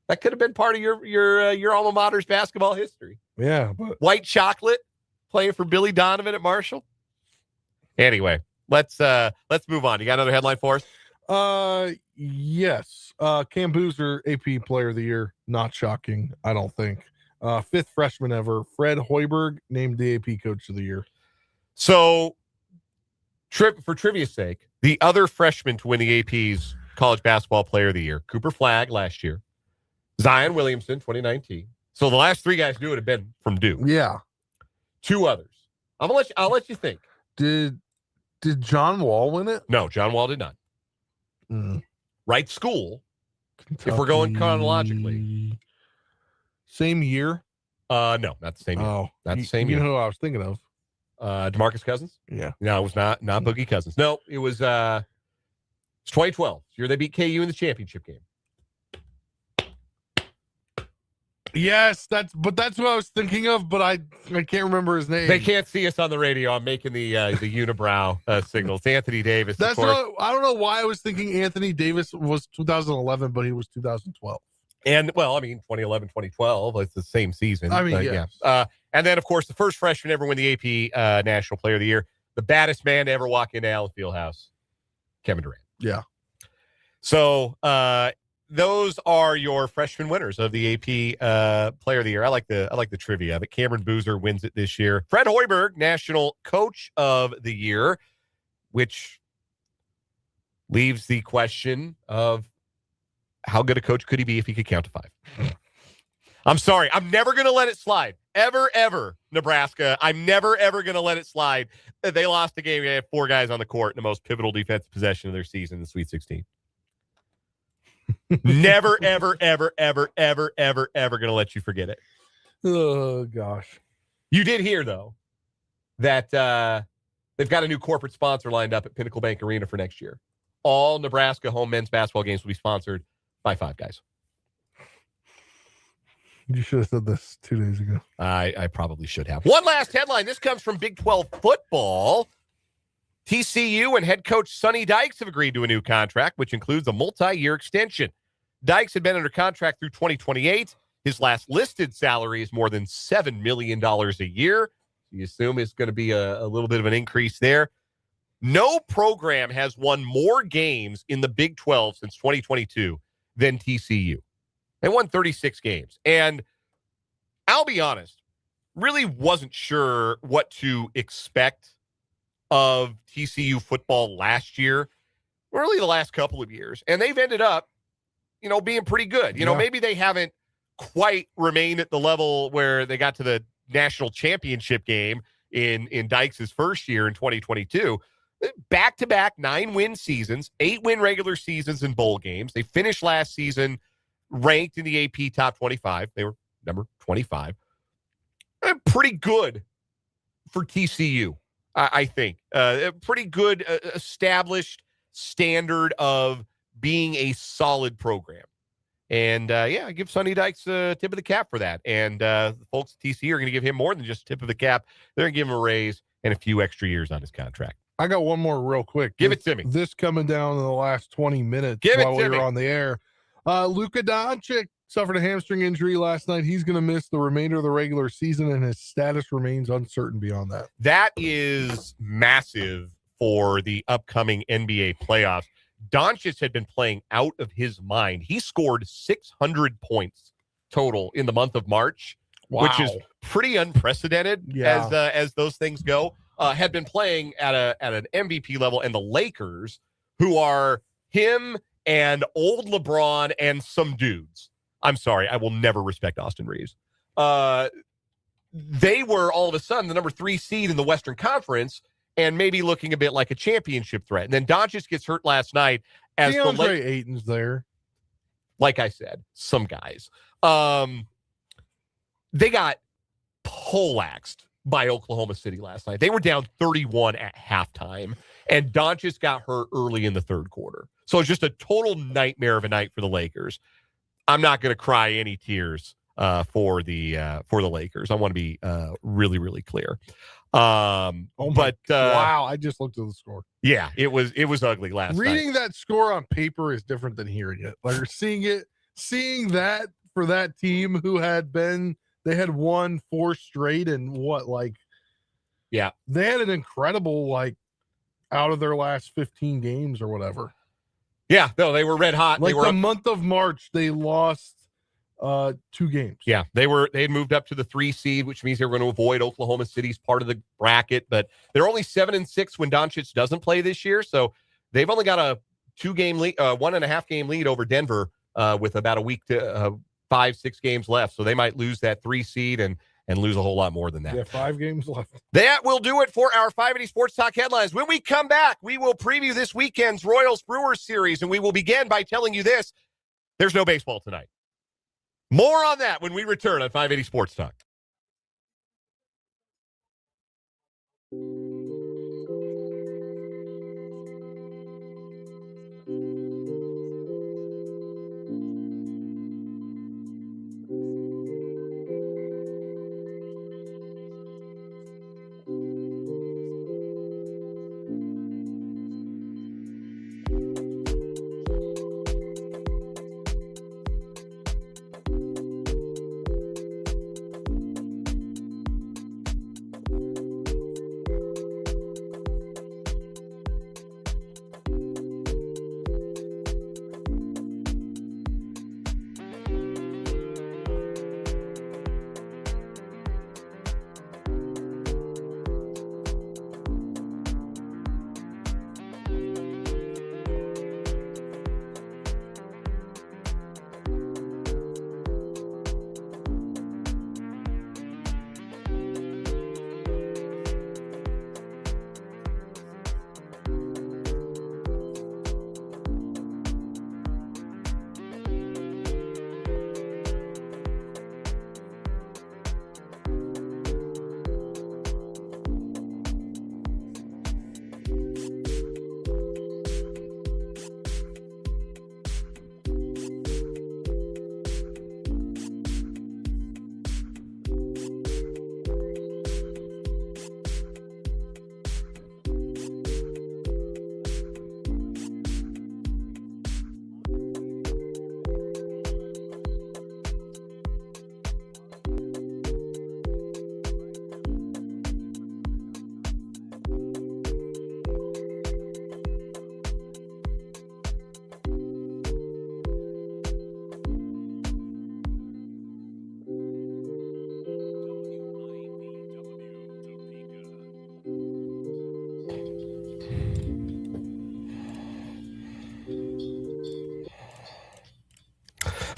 That could have been part of your alma mater's basketball history. Yeah, but White Chocolate playing for Billy Donovan at Marshall. Anyway, let's move on. You got another headline for us? Yes. Cam Boozer, AP Player of the Year. Not shocking, I don't think. 5th freshman ever. Fred Hoiberg named the AP Coach of the Year. So, for trivia's sake, the other freshman to win the AP's College Basketball Player of the Year, Cooper Flagg last year, Zion Williamson 2019. So the last 3 guys to do it have been from Duke. Yeah. 2 others. I'll let you think. Did John Wall win it? No, John Wall did not. Right school. Kentucky. If we're going chronologically. Same year? No, not the same year. Oh, not the same year. You know who I was thinking of? DeMarcus Cousins? Yeah. No, it was not Boogie Cousins. No, it was 2012. Year they beat KU in the championship game. Yes, that's what I was thinking of, but I can't remember his name. They can't see us on the radio. I'm making the unibrow signals. Anthony Davis. I don't know why I was thinking Anthony Davis was 2011, but he was 2012. And, well, I mean, 2011, 2012, it's the same season. I mean, yes. Yeah. And then, of course, the first freshman ever win the AP National Player of the Year, the baddest man to ever walk into Allen Fieldhouse, Kevin Durant. Yeah. So those are your freshman winners of the AP Player of the Year. I like the trivia of it. Cameron Boozer wins it this year. Fred Hoiberg, National Coach of the Year, which leaves the question of how good a coach could he be if he could count to 5? I'm sorry. I'm never going to let it slide. Ever, Nebraska. I'm never, ever going to let it slide. They lost the game. They had 4 guys on the court in the most pivotal defensive possession of their season, the Sweet 16. Never, ever going to let you forget it. Oh, gosh. You did hear, though, that they've got a new corporate sponsor lined up at Pinnacle Bank Arena for next year. All Nebraska home men's basketball games will be sponsored by 5 guys. You should have said this 2 days ago. I probably should have. One last headline. This comes from Big 12 football. TCU and head coach Sonny Dykes have agreed to a new contract, which includes a multi-year extension. Dykes had been under contract through 2028. His last listed salary is more than $7 million a year. You assume it's going to be a little bit of an increase there. No program has won more games in the Big 12 since 2022 than TCU. They won 36 games. And I'll be honest, really wasn't sure what to expect of TCU football last year, really the last couple of years. And they've ended up, being pretty good. Maybe they haven't quite remained at the level where they got to the national championship game in Dykes' first year in 2022. Back-to-back 9-win seasons, 8-win regular seasons in bowl games. They finished last season ranked in the AP top 25. They were number 25. Pretty good for TCU, I think. Pretty good established standard of being a solid program. And, I give Sonny Dykes a tip of the cap for that. And the folks at TCU are going to give him more than just a tip of the cap. They're going to give him a raise and a few extra years on his contract. I got one more real quick. Give it to me. This coming down in the last 20 minutes while we were on the air. Luka Doncic suffered a hamstring injury last night. He's going to miss the remainder of the regular season, and his status remains uncertain beyond that. That is massive for the upcoming NBA playoffs. Doncic had been playing out of his mind. He scored 600 points total in the month of March, which is pretty unprecedented as those things go. Had been playing at an MVP level, and the Lakers, who are him and old LeBron and some dudes. I'm sorry, I will never respect Austin Reeves. They were all of a sudden the number 3 seed in the Western Conference and maybe looking a bit like a championship threat. And then Doncic gets hurt last night as DeAndre Ayton's there. Like I said, some guys. They got poleaxed by Oklahoma City last night. They were down 31 at halftime, and Doncic got hurt early in the third quarter. So it's just a total nightmare of a night for the Lakers. I'm not going to cry any tears for the Lakers. I want to be really, really clear. Wow! I just looked at the score. Yeah, it was ugly last night. Reading that score on paper is different than hearing it. Like seeing that for that team who they had won 4 straight and they had an incredible out of their last 15 games or whatever. Yeah, no, they were red hot. They were month of March, they lost 2 games. Yeah, they had moved up to the 3 seed, which means they were going to avoid Oklahoma City's part of the bracket. But they're only 7-6 when Doncic doesn't play this year, so they've only got a 2-game lead, 1.5 game lead over Denver with about a week to 5-6 games left. So they might lose that 3 seed and lose a whole lot more than that. Yeah, 5 games left. That will do it for our 580 Sports Talk headlines. When we come back, we will preview this weekend's Royals-Brewers series, and we will begin by telling you this: there's no baseball tonight. More on that when we return on 580 Sports Talk.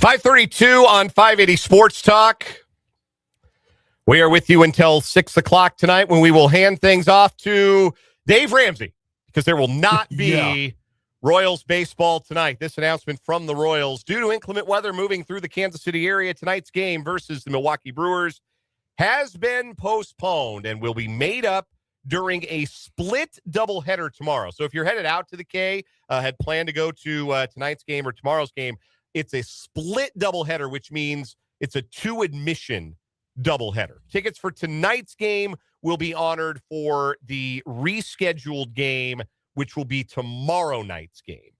5:32 on 580 Sports Talk. We are with you until 6 o'clock tonight when we will hand things off to Dave Ramsey because there will not be Royals baseball tonight. This announcement from the Royals. Due to inclement weather moving through the Kansas City area, tonight's game versus the Milwaukee Brewers has been postponed and will be made up during a split doubleheader tomorrow. So if you're headed out to the K, had planned to go to tonight's game or tomorrow's game, it's a split doubleheader, which means it's a 2-admission doubleheader. Tickets for tonight's game will be honored for the rescheduled game, which will be tomorrow night's game.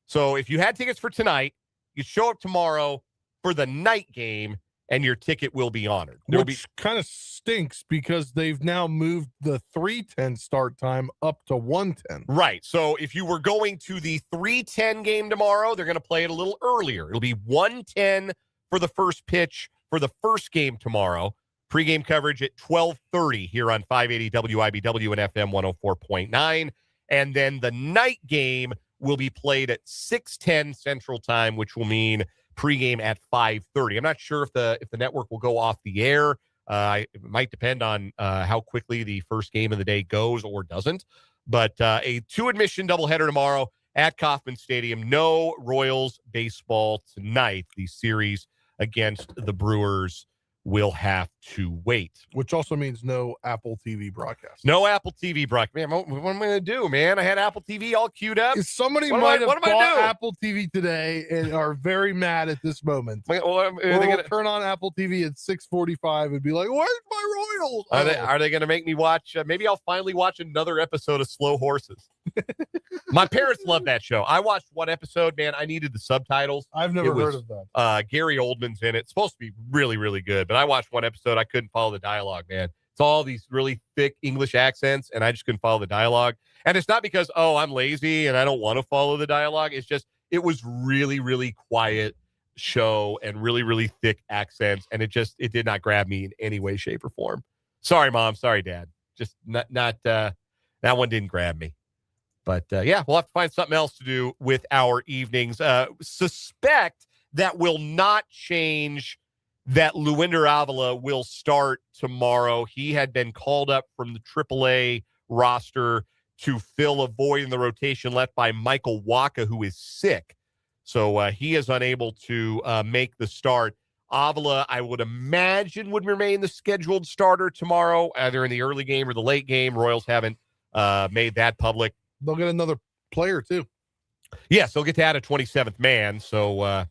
So if you had tickets for tonight, you show up tomorrow for the night game, and your ticket will be honored. Which kind of stinks because they've now moved the 3:10 start time up to 1:10. Right. So if you were going to the 3:10 game tomorrow, they're going to play it a little earlier. It'll be 1:10 for the first pitch for the first game tomorrow. Pre-game coverage at 12:30 here on 580 WIBW and FM 104.9. And then the night game will be played at 6:10 Central Time, which will mean pregame at 5:30. I'm not sure if the network will go off the air. It might depend on how quickly the first game of the day goes or doesn't. But a 2-admission doubleheader tomorrow at Kauffman Stadium. No Royals baseball tonight. The series against the Brewers will have to wait. Which also means no Apple TV broadcast. No Apple TV broadcast. Man, what am I going to do, man? I had Apple TV all queued up. Somebody What might am have I bought do? Apple TV today and are very mad at this moment. Well, Or we'll turn on Apple TV at 6:45 and be like, "Where's my Royals?" Are they going to make me watch? Maybe I'll finally watch another episode of Slow Horses. My parents love that show. I watched one episode, man. I needed the subtitles. I've never It was, heard of that. Gary Oldman's in it. It's supposed to be really, really good, but I watched one episode. I couldn't follow the dialogue, man. It's all these really thick English accents, and I just couldn't follow the dialogue. And it's not because, I'm lazy and I don't want to follow the dialogue. It's just, it was really, really quiet show and really, really thick accents, and it did not grab me in any way, shape, or form. Sorry, Mom. Sorry, Dad. Just not that one didn't grab me. But, we'll have to find something else to do with our evenings. Suspect that will not change that Luinder Avila will start tomorrow. He had been called up from the AAA roster to fill a void in the rotation left by Michael Wacha, who is sick. So he is unable to make the start. Avila, I would imagine, would remain the scheduled starter tomorrow, either in the early game or the late game. Royals haven't made that public. They'll get another player, too. Yes, they'll get to add a 27th man. So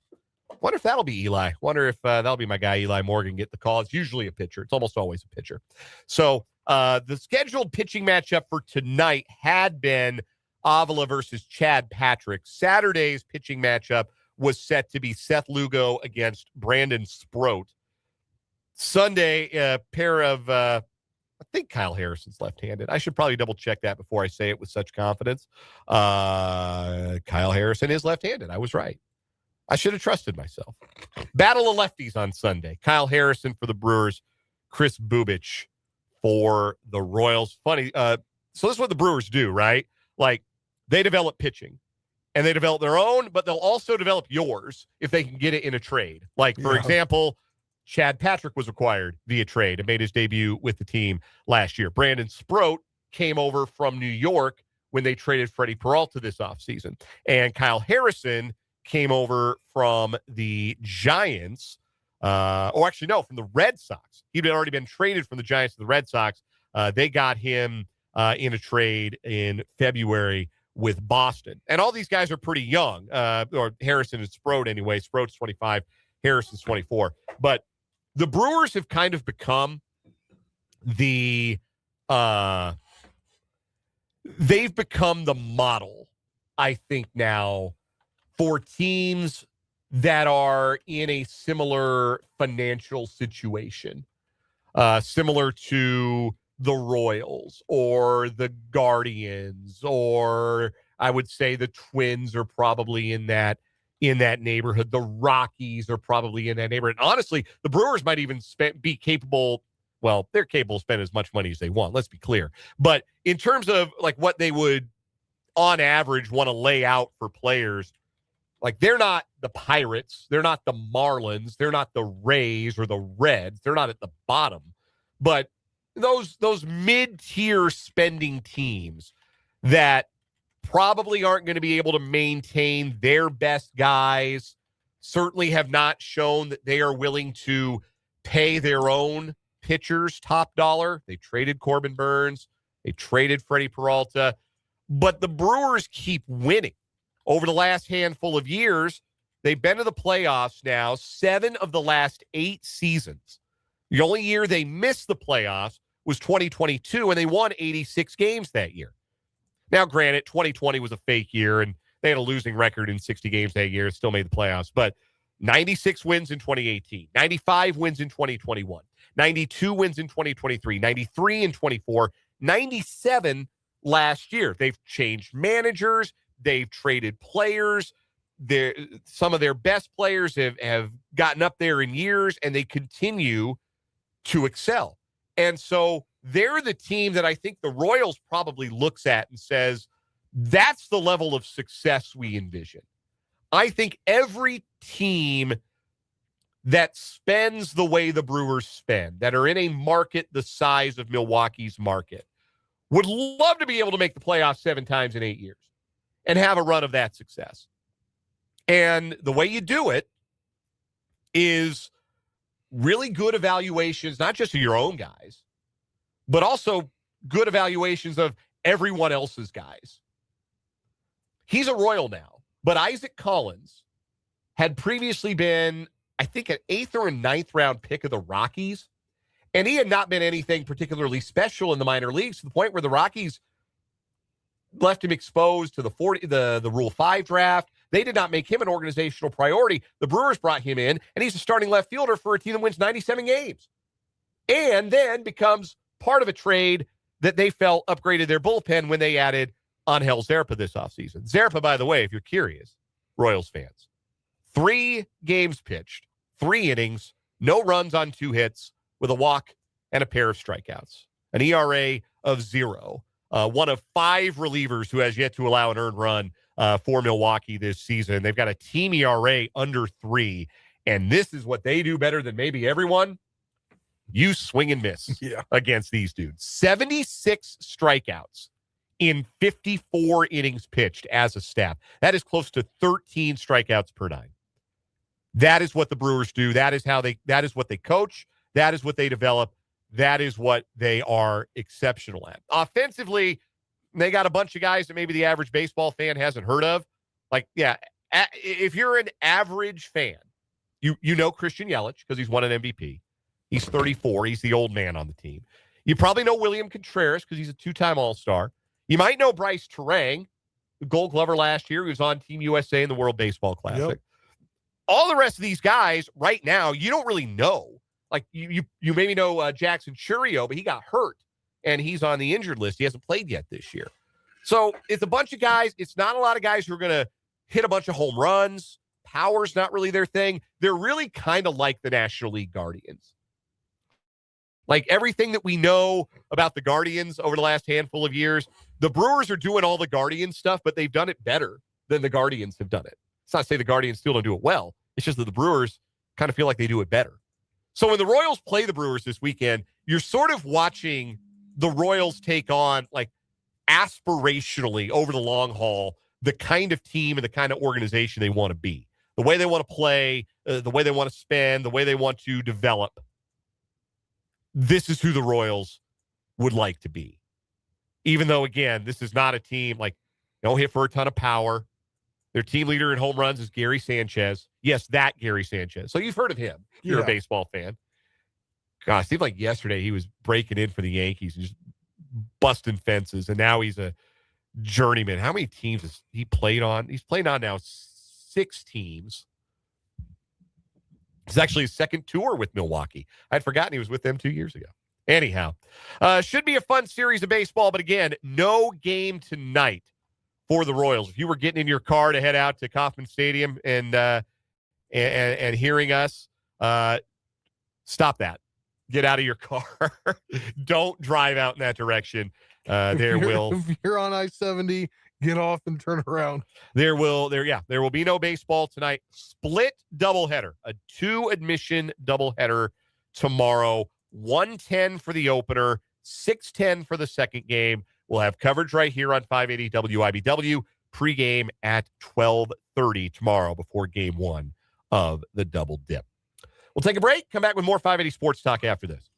wonder if that'll be Eli. Wonder if that'll be my guy, Eli Morgan, get the call. It's usually a pitcher. It's almost always a pitcher. So the scheduled pitching matchup for tonight had been Avila versus Chad Patrick. Saturday's pitching matchup was set to be Seth Lugo against Brandon Sproat. Sunday, a pair of I think Kyle Harrison's left-handed. I should probably double-check that before I say it with such confidence. Kyle Harrison is left-handed. I was right. I should have trusted myself. Battle of lefties on Sunday. Kyle Harrison for the Brewers. Chris Bubich for the Royals. Funny. So this is what the Brewers do, right? Like, they develop pitching. And they develop their own, but they'll also develop yours if they can get it in a trade. Like, for example, Chad Patrick was acquired via trade and made his debut with the team last year. Brandon Sproat came over from New York when they traded Freddie Peralta this offseason. And Kyle Harrison came over from the Giants, from the Red Sox. He'd already been traded from the Giants to the Red Sox. They got him in a trade in February with Boston. And all these guys are pretty young, or Harrison and Sproat anyway. Sproat's 25, Harrison's 24. But the Brewers have kind of become they've become the model, I think, now for teams that are in a similar financial situation, similar to the Royals or the Guardians, or I would say the Twins are probably in that neighborhood. The Rockies are probably in that neighborhood. Honestly, the Brewers might even be capable. Well, they're capable of spending as much money as they want. Let's be clear. But in terms of like what they would, on average, want to lay out for players, Like, they're not the Pirates. They're not the Marlins. They're not the Rays or the Reds. They're not at the bottom. But those mid-tier spending teams that probably aren't going to be able to maintain their best guys, certainly have not shown that they are willing to pay their own pitchers top dollar. They traded Corbin Burns. They traded Freddie Peralta. But the Brewers keep winning. Over the last handful of years, they've been to the playoffs now 7 of the last 8 seasons. The only year they missed the playoffs was 2022, and they won 86 games that year. Now, granted, 2020 was a fake year, and they had a losing record in 60 games that year, still made the playoffs. But 96 wins in 2018, 95 wins in 2021, 92 wins in 2023, 93 in 24, 97 last year. They've changed managers. They've traded players. Some of their best players have gotten up there in years, and they continue to excel. And so they're the team that I think the Royals probably looks at and says, that's the level of success we envision. I think every team that spends the way the Brewers spend, that are in a market the size of Milwaukee's market, would love to be able to make the playoffs 7 times in 8 years and have a run of that success. And the way you do it is really good evaluations, not just of your own guys, but also good evaluations of everyone else's guys. He's a Royal now, but Isaac Collins had previously been, I think, an 8th or a 9th round pick of the Rockies. And he had not been anything particularly special in the minor leagues, to the point where the Rockies left him exposed to the Rule 5 draft. They did not make him an organizational priority. The Brewers brought him in, and he's a starting left fielder for a team that wins 97 games. And then becomes part of a trade that they felt upgraded their bullpen when they added Angel Zerpa this offseason. Zerpa, by the way, if you're curious, Royals fans, 3 games pitched, 3 innings, no runs on 2 hits, with a walk and a pair of strikeouts, an ERA of 0. One of 5 relievers who has yet to allow an earned run for Milwaukee this season. They've got a team ERA under 3, and this is what they do better than maybe everyone. You swing and miss against these dudes. 76 strikeouts in 54 innings pitched as a staff. That is close to 13 strikeouts per 9. That is what the Brewers do. That is what they coach. That is what they develop. That is what they are exceptional at. Offensively, they got a bunch of guys that maybe the average baseball fan hasn't heard of. Like, if you're an average fan, you know Christian Yelich because he's won an MVP. He's 34. He's the old man on the team. You probably know William Contreras because he's a 2-time All-Star. You might know Bryce Terang, the Gold Glover last year. He was on Team USA in the World Baseball Classic. Yep. All the rest of these guys right now, you don't really know. Like, you maybe know Jackson Churio, but he got hurt, and he's on the injured list. He hasn't played yet this year. So it's a bunch of guys. It's not a lot of guys who are going to hit a bunch of home runs. Power's not really their thing. They're really kind of like the National League Guardians. Like, everything that we know about the Guardians over the last handful of years, the Brewers are doing all the Guardian stuff, but they've done it better than the Guardians have done it. It's not to say the Guardians still don't do it well. It's just that the Brewers kind of feel like they do it better. So when the Royals play the Brewers this weekend, you're sort of watching the Royals take on, like, aspirationally over the long haul, the kind of team and the kind of organization they want to be, the way they want to play, the way they want to spend, the way they want to develop. This is who the Royals would like to be. Even though, again, this is not a team, like, don't hit for a ton of power. Their team leader in home runs is Gary Sanchez. Yes, that Gary Sanchez. So you've heard of him. You're a baseball fan. Gosh, it seemed like yesterday he was breaking in for the Yankees and just busting fences, and now he's a journeyman. How many teams has he played on? He's played on now 6 teams. It's actually his second tour with Milwaukee. I'd forgotten he was with them 2 years ago. Anyhow, should be a fun series of baseball, but again, no game tonight for the Royals. If you were getting in your car to head out to Kauffman Stadium and hearing us, stop that. Get out of your car. Don't drive out in that direction. If you're on I-70, Get off and turn around. There will be no baseball tonight. Split doubleheader, a 2-admission doubleheader tomorrow. 1:10 for the opener, 6:10 for the second game. We'll have coverage right here on 580 WIBW. Pregame at 12:30 tomorrow before game 1 of the double dip. We'll take a break. Come back with more 580 Sports Talk after this.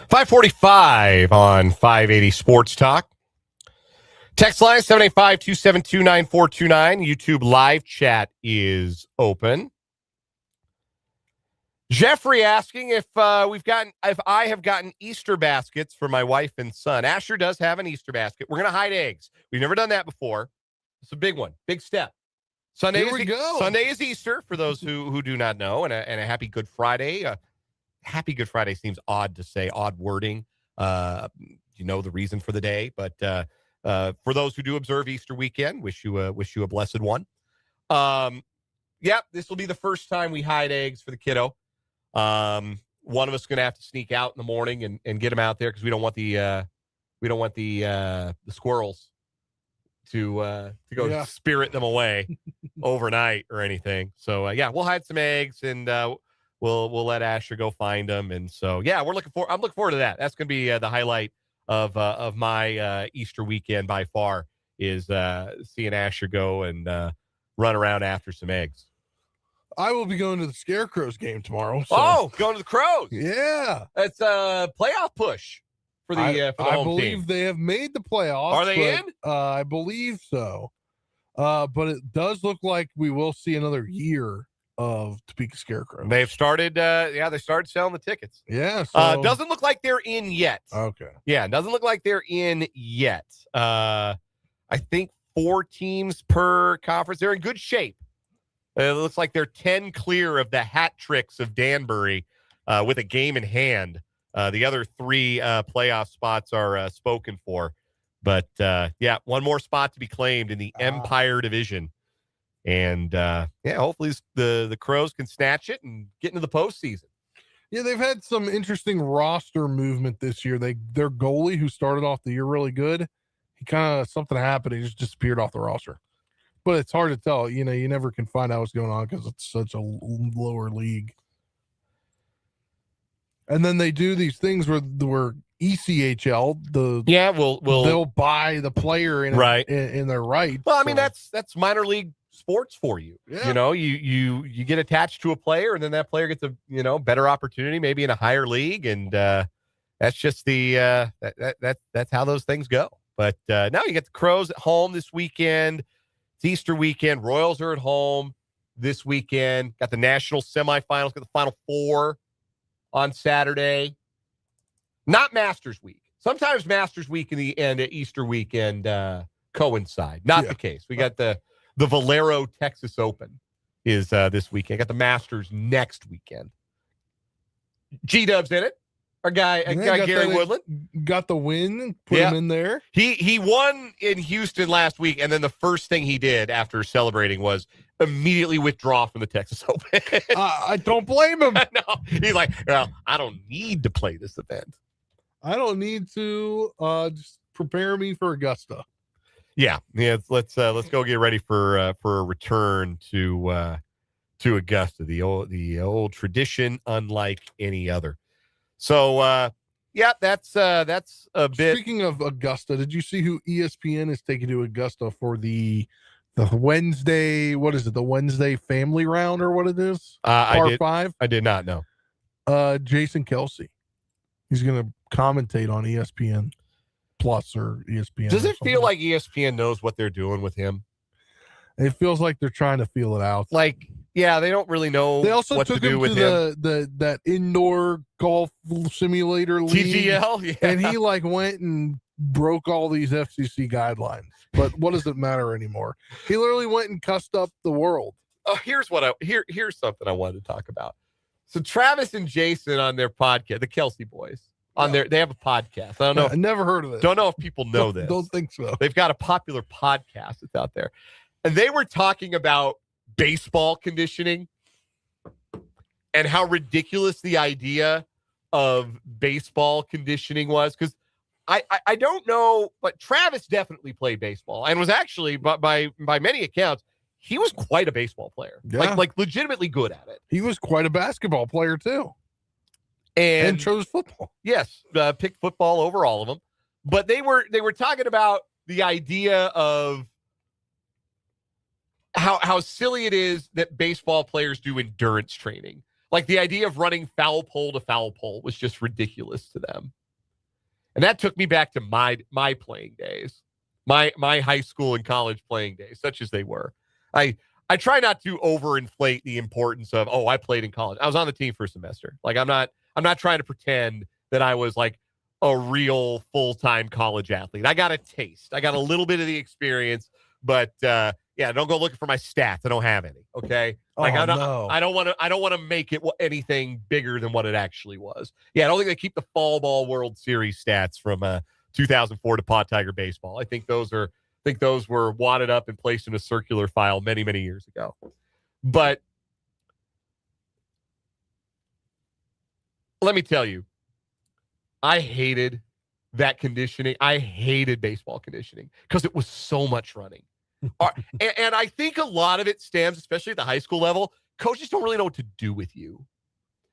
.545 on 580 Sports Talk. Text line 785-272-9429. YouTube live chat is open. Jeffrey asking if I have gotten Easter baskets for my wife and son. Asher does have an Easter basket. We're going to hide eggs. We've never done that before. It's a big one, big step. Sunday is Easter for those who do not know, and a happy Good Friday. Happy Good Friday seems odd to say, odd wording. The reason for the day, but for those who do observe Easter weekend, wish you a blessed one. This will be the first time we hide eggs for the kiddo. One of us is going to have to sneak out in the morning and get them out there because we don't want the squirrels to go spirit them away overnight or anything. So we'll hide some eggs and we'll let Asher go find them. And so I'm looking forward to that. That's going to be the highlight of my Easter weekend by far is seeing Asher go and run around after some eggs. I will be going to the Scarecrows game tomorrow. So. Oh, going to the Crows. Yeah. It's a playoff push for the home team. I believe they have made the playoffs. Are they in? I believe so. But it does look like we will see another year of Topeka Scarecrows. They've started, they started selling the tickets. Yeah. So... doesn't look like they're in yet. Okay. Yeah, doesn't look like they're in yet. I think 4 teams per conference. They're in good shape. It looks like they're 10 clear of the hat tricks of Danbury with a game in hand. The other 3 playoff spots are spoken for. But, one more spot to be claimed in the Empire Division. And, hopefully the Crows can snatch it and get into the postseason. Yeah, they've had some interesting roster movement this year. Their goalie, who started off the year really good, he kind of something happened. He just disappeared off the roster. But it's hard to tell. You never can find out what's going on because it's such a lower league. And then they do these things where ECHL, they'll buy the player in their right. Well, I mean that's minor league sports for you. Yeah. You know, you get attached to a player, and then that player gets a better opportunity, maybe in a higher league, and that's just that's how those things go. But now you get the Crows at home this weekend. It's Easter weekend. Royals are at home this weekend. Got the national semifinals. Got the Final Four on Saturday. Not Masters week. Sometimes Masters week and Easter weekend coincide. Not the case. We got the Valero Texas Open is this weekend. Got the Masters next weekend. G-Dub's in it. Our guy Gary Woodland. Got the win, put him in there. He won in Houston last week, and then the first thing he did after celebrating was immediately withdraw from the Texas Open. I don't blame him. No, he's like, well, I don't need to play this event. I don't need to just prepare me for Augusta. Yeah. Let's go get ready for a return to Augusta, the old tradition, unlike any other. So that's a bit. Speaking of Augusta, did you see who ESPN is taking to Augusta for the Wednesday? What is it? The Wednesday family round or what it is? Par 5. I did not know. Jason Kelsey. He's going to commentate on ESPN Plus or ESPN. Does it feel like ESPN knows what they're doing with him? It feels like they're trying to feel it out. Like, yeah, they don't really know they also what took to do him with to him. that indoor golf simulator league. TGL, yeah. And he like went and broke all these FCC guidelines. But what does it matter anymore? He literally went and cussed up the world. Oh, here's something I wanted to talk about. So Travis and Jason on their podcast, the Kelsey Boys, they have a podcast. I don't know. I never heard of it. Don't know if people know this. Don't think so. They've got a popular podcast that's out there. And they were talking about baseball conditioning and how ridiculous the idea of baseball conditioning was. Because I don't know, but Travis definitely played baseball and was actually, by many accounts, he was quite a baseball player. Yeah. Like legitimately good at it. He was quite a basketball player too. And chose football. Yes, picked football over all of them. But they were talking about the idea of how silly it is that baseball players do endurance training. Like the idea of running foul pole to foul pole was just ridiculous to them. And that took me back to my playing days, my high school and college playing days, such as they were. I try not to overinflate the importance of, I played in college. I was on the team for a semester. Like I'm not trying to pretend that I was like a real full-time college athlete. I got a taste. I got a little bit of the experience, but don't go looking for my stats. I don't have any. Okay. Like I don't want to make it anything bigger than what it actually was. Yeah. I don't think they keep the Fall Ball World Series stats from 2004 to Pod Tiger baseball. I think those were wadded up and placed in a circular file many, many years ago. But let me tell you, I hated that conditioning. I hated baseball conditioning because it was so much running. And I think a lot of it stems, especially at the high school level, coaches don't really know what to do with you,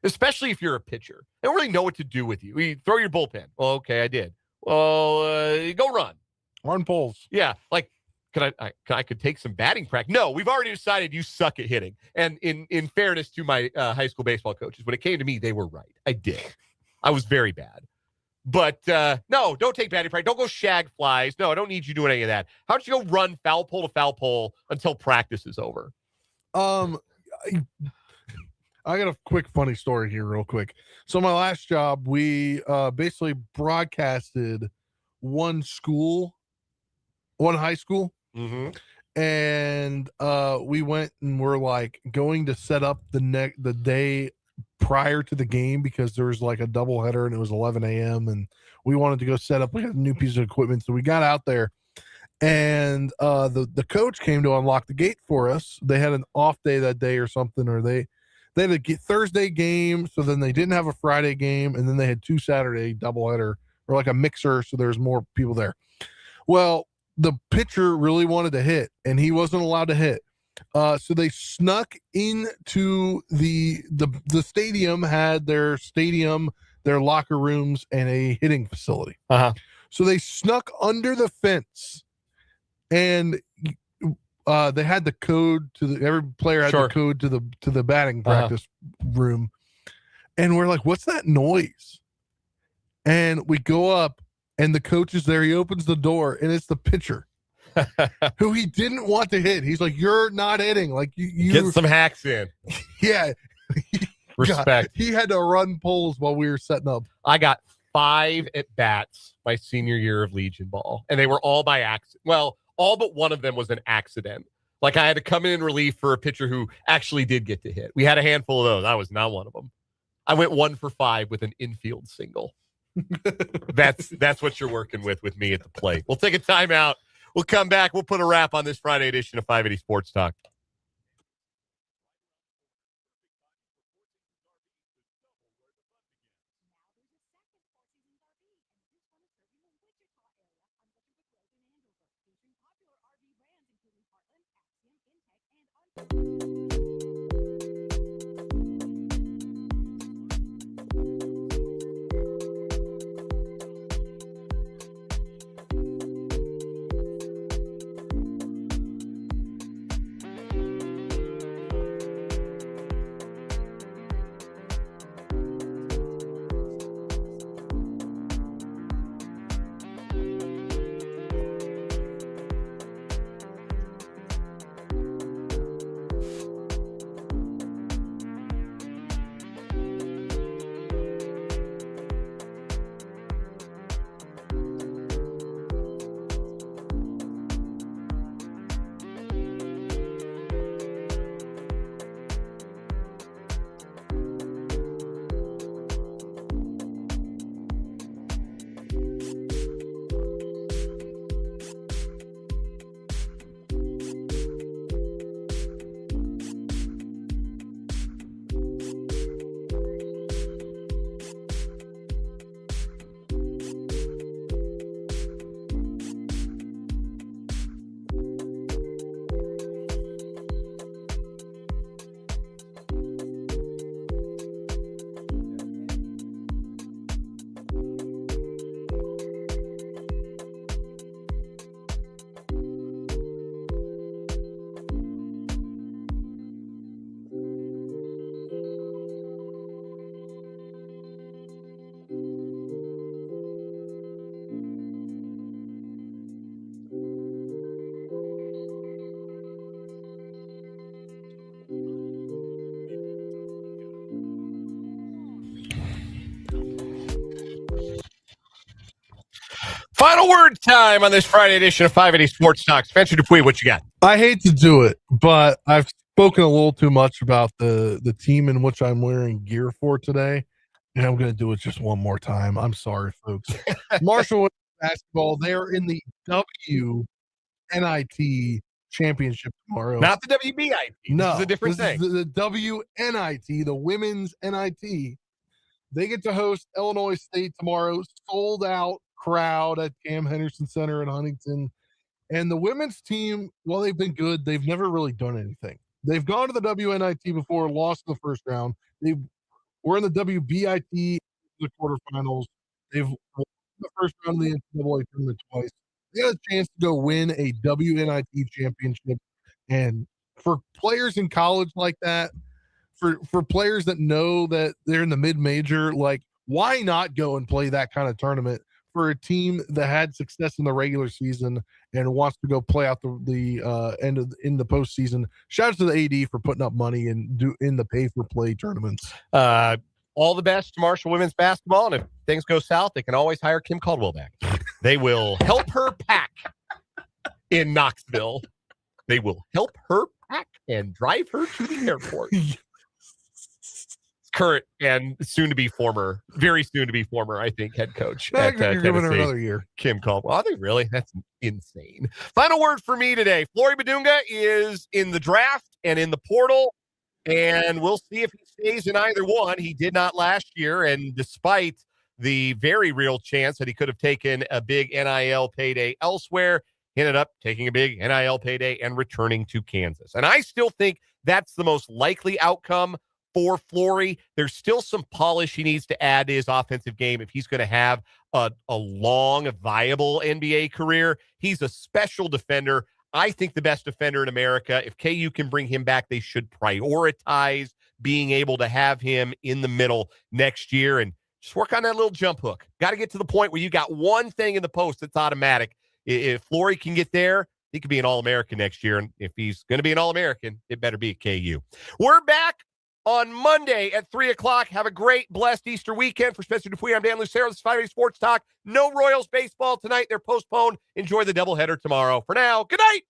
especially if you're a pitcher. They don't really know what to do with you. You throw your bullpen. Well, okay, I did. Well, go run. Run polls. Yeah, like I could take some batting practice. No, we've already decided you suck at hitting. And in fairness to my high school baseball coaches, when it came to me, they were right. I did. I was very bad. But no, don't take batting practice. Don't go shag flies. No, I don't need you doing any of that. How don't you go run foul pole to foul pole until practice is over? I got a quick funny story here real quick. So my last job, we basically broadcasted one high school. Mm-hmm. And we went and we're like going to set up the day prior to the game because there was like a doubleheader and it was 11 a.m. and we wanted to go set up. We had a new piece of equipment. So we got out there and the coach came to unlock the gate for us. They had an off day that day or something, or they had a Thursday game. So then they didn't have a Friday game. And then they had 2 Saturday doubleheader or like a mixer. So there's more people there. Well, the pitcher really wanted to hit and he wasn't allowed to hit. So they snuck into the stadium, had their locker rooms, and a hitting facility. Uh-huh. So they snuck under the fence, and they had the code every player had Sure. the code to the batting practice room. And we're like, what's that noise? And we go up and the coach is there. He opens the door and it's the pitcher who he didn't want to hit. He's like, you're not hitting. Like you Get some hacks in. Yeah. Respect. God, he had to run polls while we were setting up. I got 5 at-bats my senior year of Legion ball, and they were all by accident. Well, all but one of them was an accident. Like I had to come in relief for a pitcher who actually did get to hit. We had a handful of those. I was not one of them. I went 1 for 5 with an infield single. That's what you're working with me at the plate. We'll take a timeout. We'll come back. We'll put a wrap on this Friday edition of 580 Sports Talk. Final word time on this Friday edition of 580 Sports Talk. Spencer Dupuis, what you got? I hate to do it, but I've spoken a little too much about the team in which I'm wearing gear for today, and I'm going to do it just one more time. I'm sorry, folks. Marshall basketball, they are in the WNIT championship tomorrow. Not the WBIT. No, This is a different this thing. is the WNIT, the women's NIT. They get to host Illinois State tomorrow. Sold out crowd at Cam Henderson Center in Huntington. And the women's team, well, they've been good. They've never really done anything. They've gone to the WNIT before, lost in the first round. They were in the WBIT the quarterfinals. They've won the first round of the NCAA tournament twice. They had a chance to go win a WNIT championship. And for players in college like that, for players that know that they're in the mid-major, like, why not go and play that kind of tournament for a team that had success in the regular season and wants to go play out the end of in the postseason? Shout out to the AD for putting up money and in the pay-for-play tournaments. All the best to Marshall women's basketball, and if things go south, they can always hire Kim Caldwell back. They will help her pack in Knoxville. They will help her pack and drive her to the airport. Current and soon-to-be former, very soon-to-be former, I think, head coach at Tennessee. Another year. Kim Caldwell. Are they really? That's insane. Final word for me today. Flory Bidunga is in the draft and in the portal, and we'll see if he stays in either one. He did not last year, and despite the very real chance that he could have taken a big NIL payday elsewhere, he ended up taking a big NIL payday and returning to Kansas. And I still think that's the most likely outcome for Flory. There's still some polish he needs to add to his offensive game if he's going to have a long, viable NBA career. He's a special defender. I think the best defender in America. If KU can bring him back, they should prioritize being able to have him in the middle next year and just work on that little jump hook. Got to get to the point where you got one thing in the post that's automatic. If Flory can get there, he could be an All-American next year. And if he's going to be an All-American, it better be at KU. We're back on Monday at 3 o'clock. Have a great, blessed Easter weekend. For Spencer Dupuis, I'm Dan Lucero. This is 580 Sports Talk. No Royals baseball tonight. They're postponed. Enjoy the doubleheader tomorrow. For now, good night.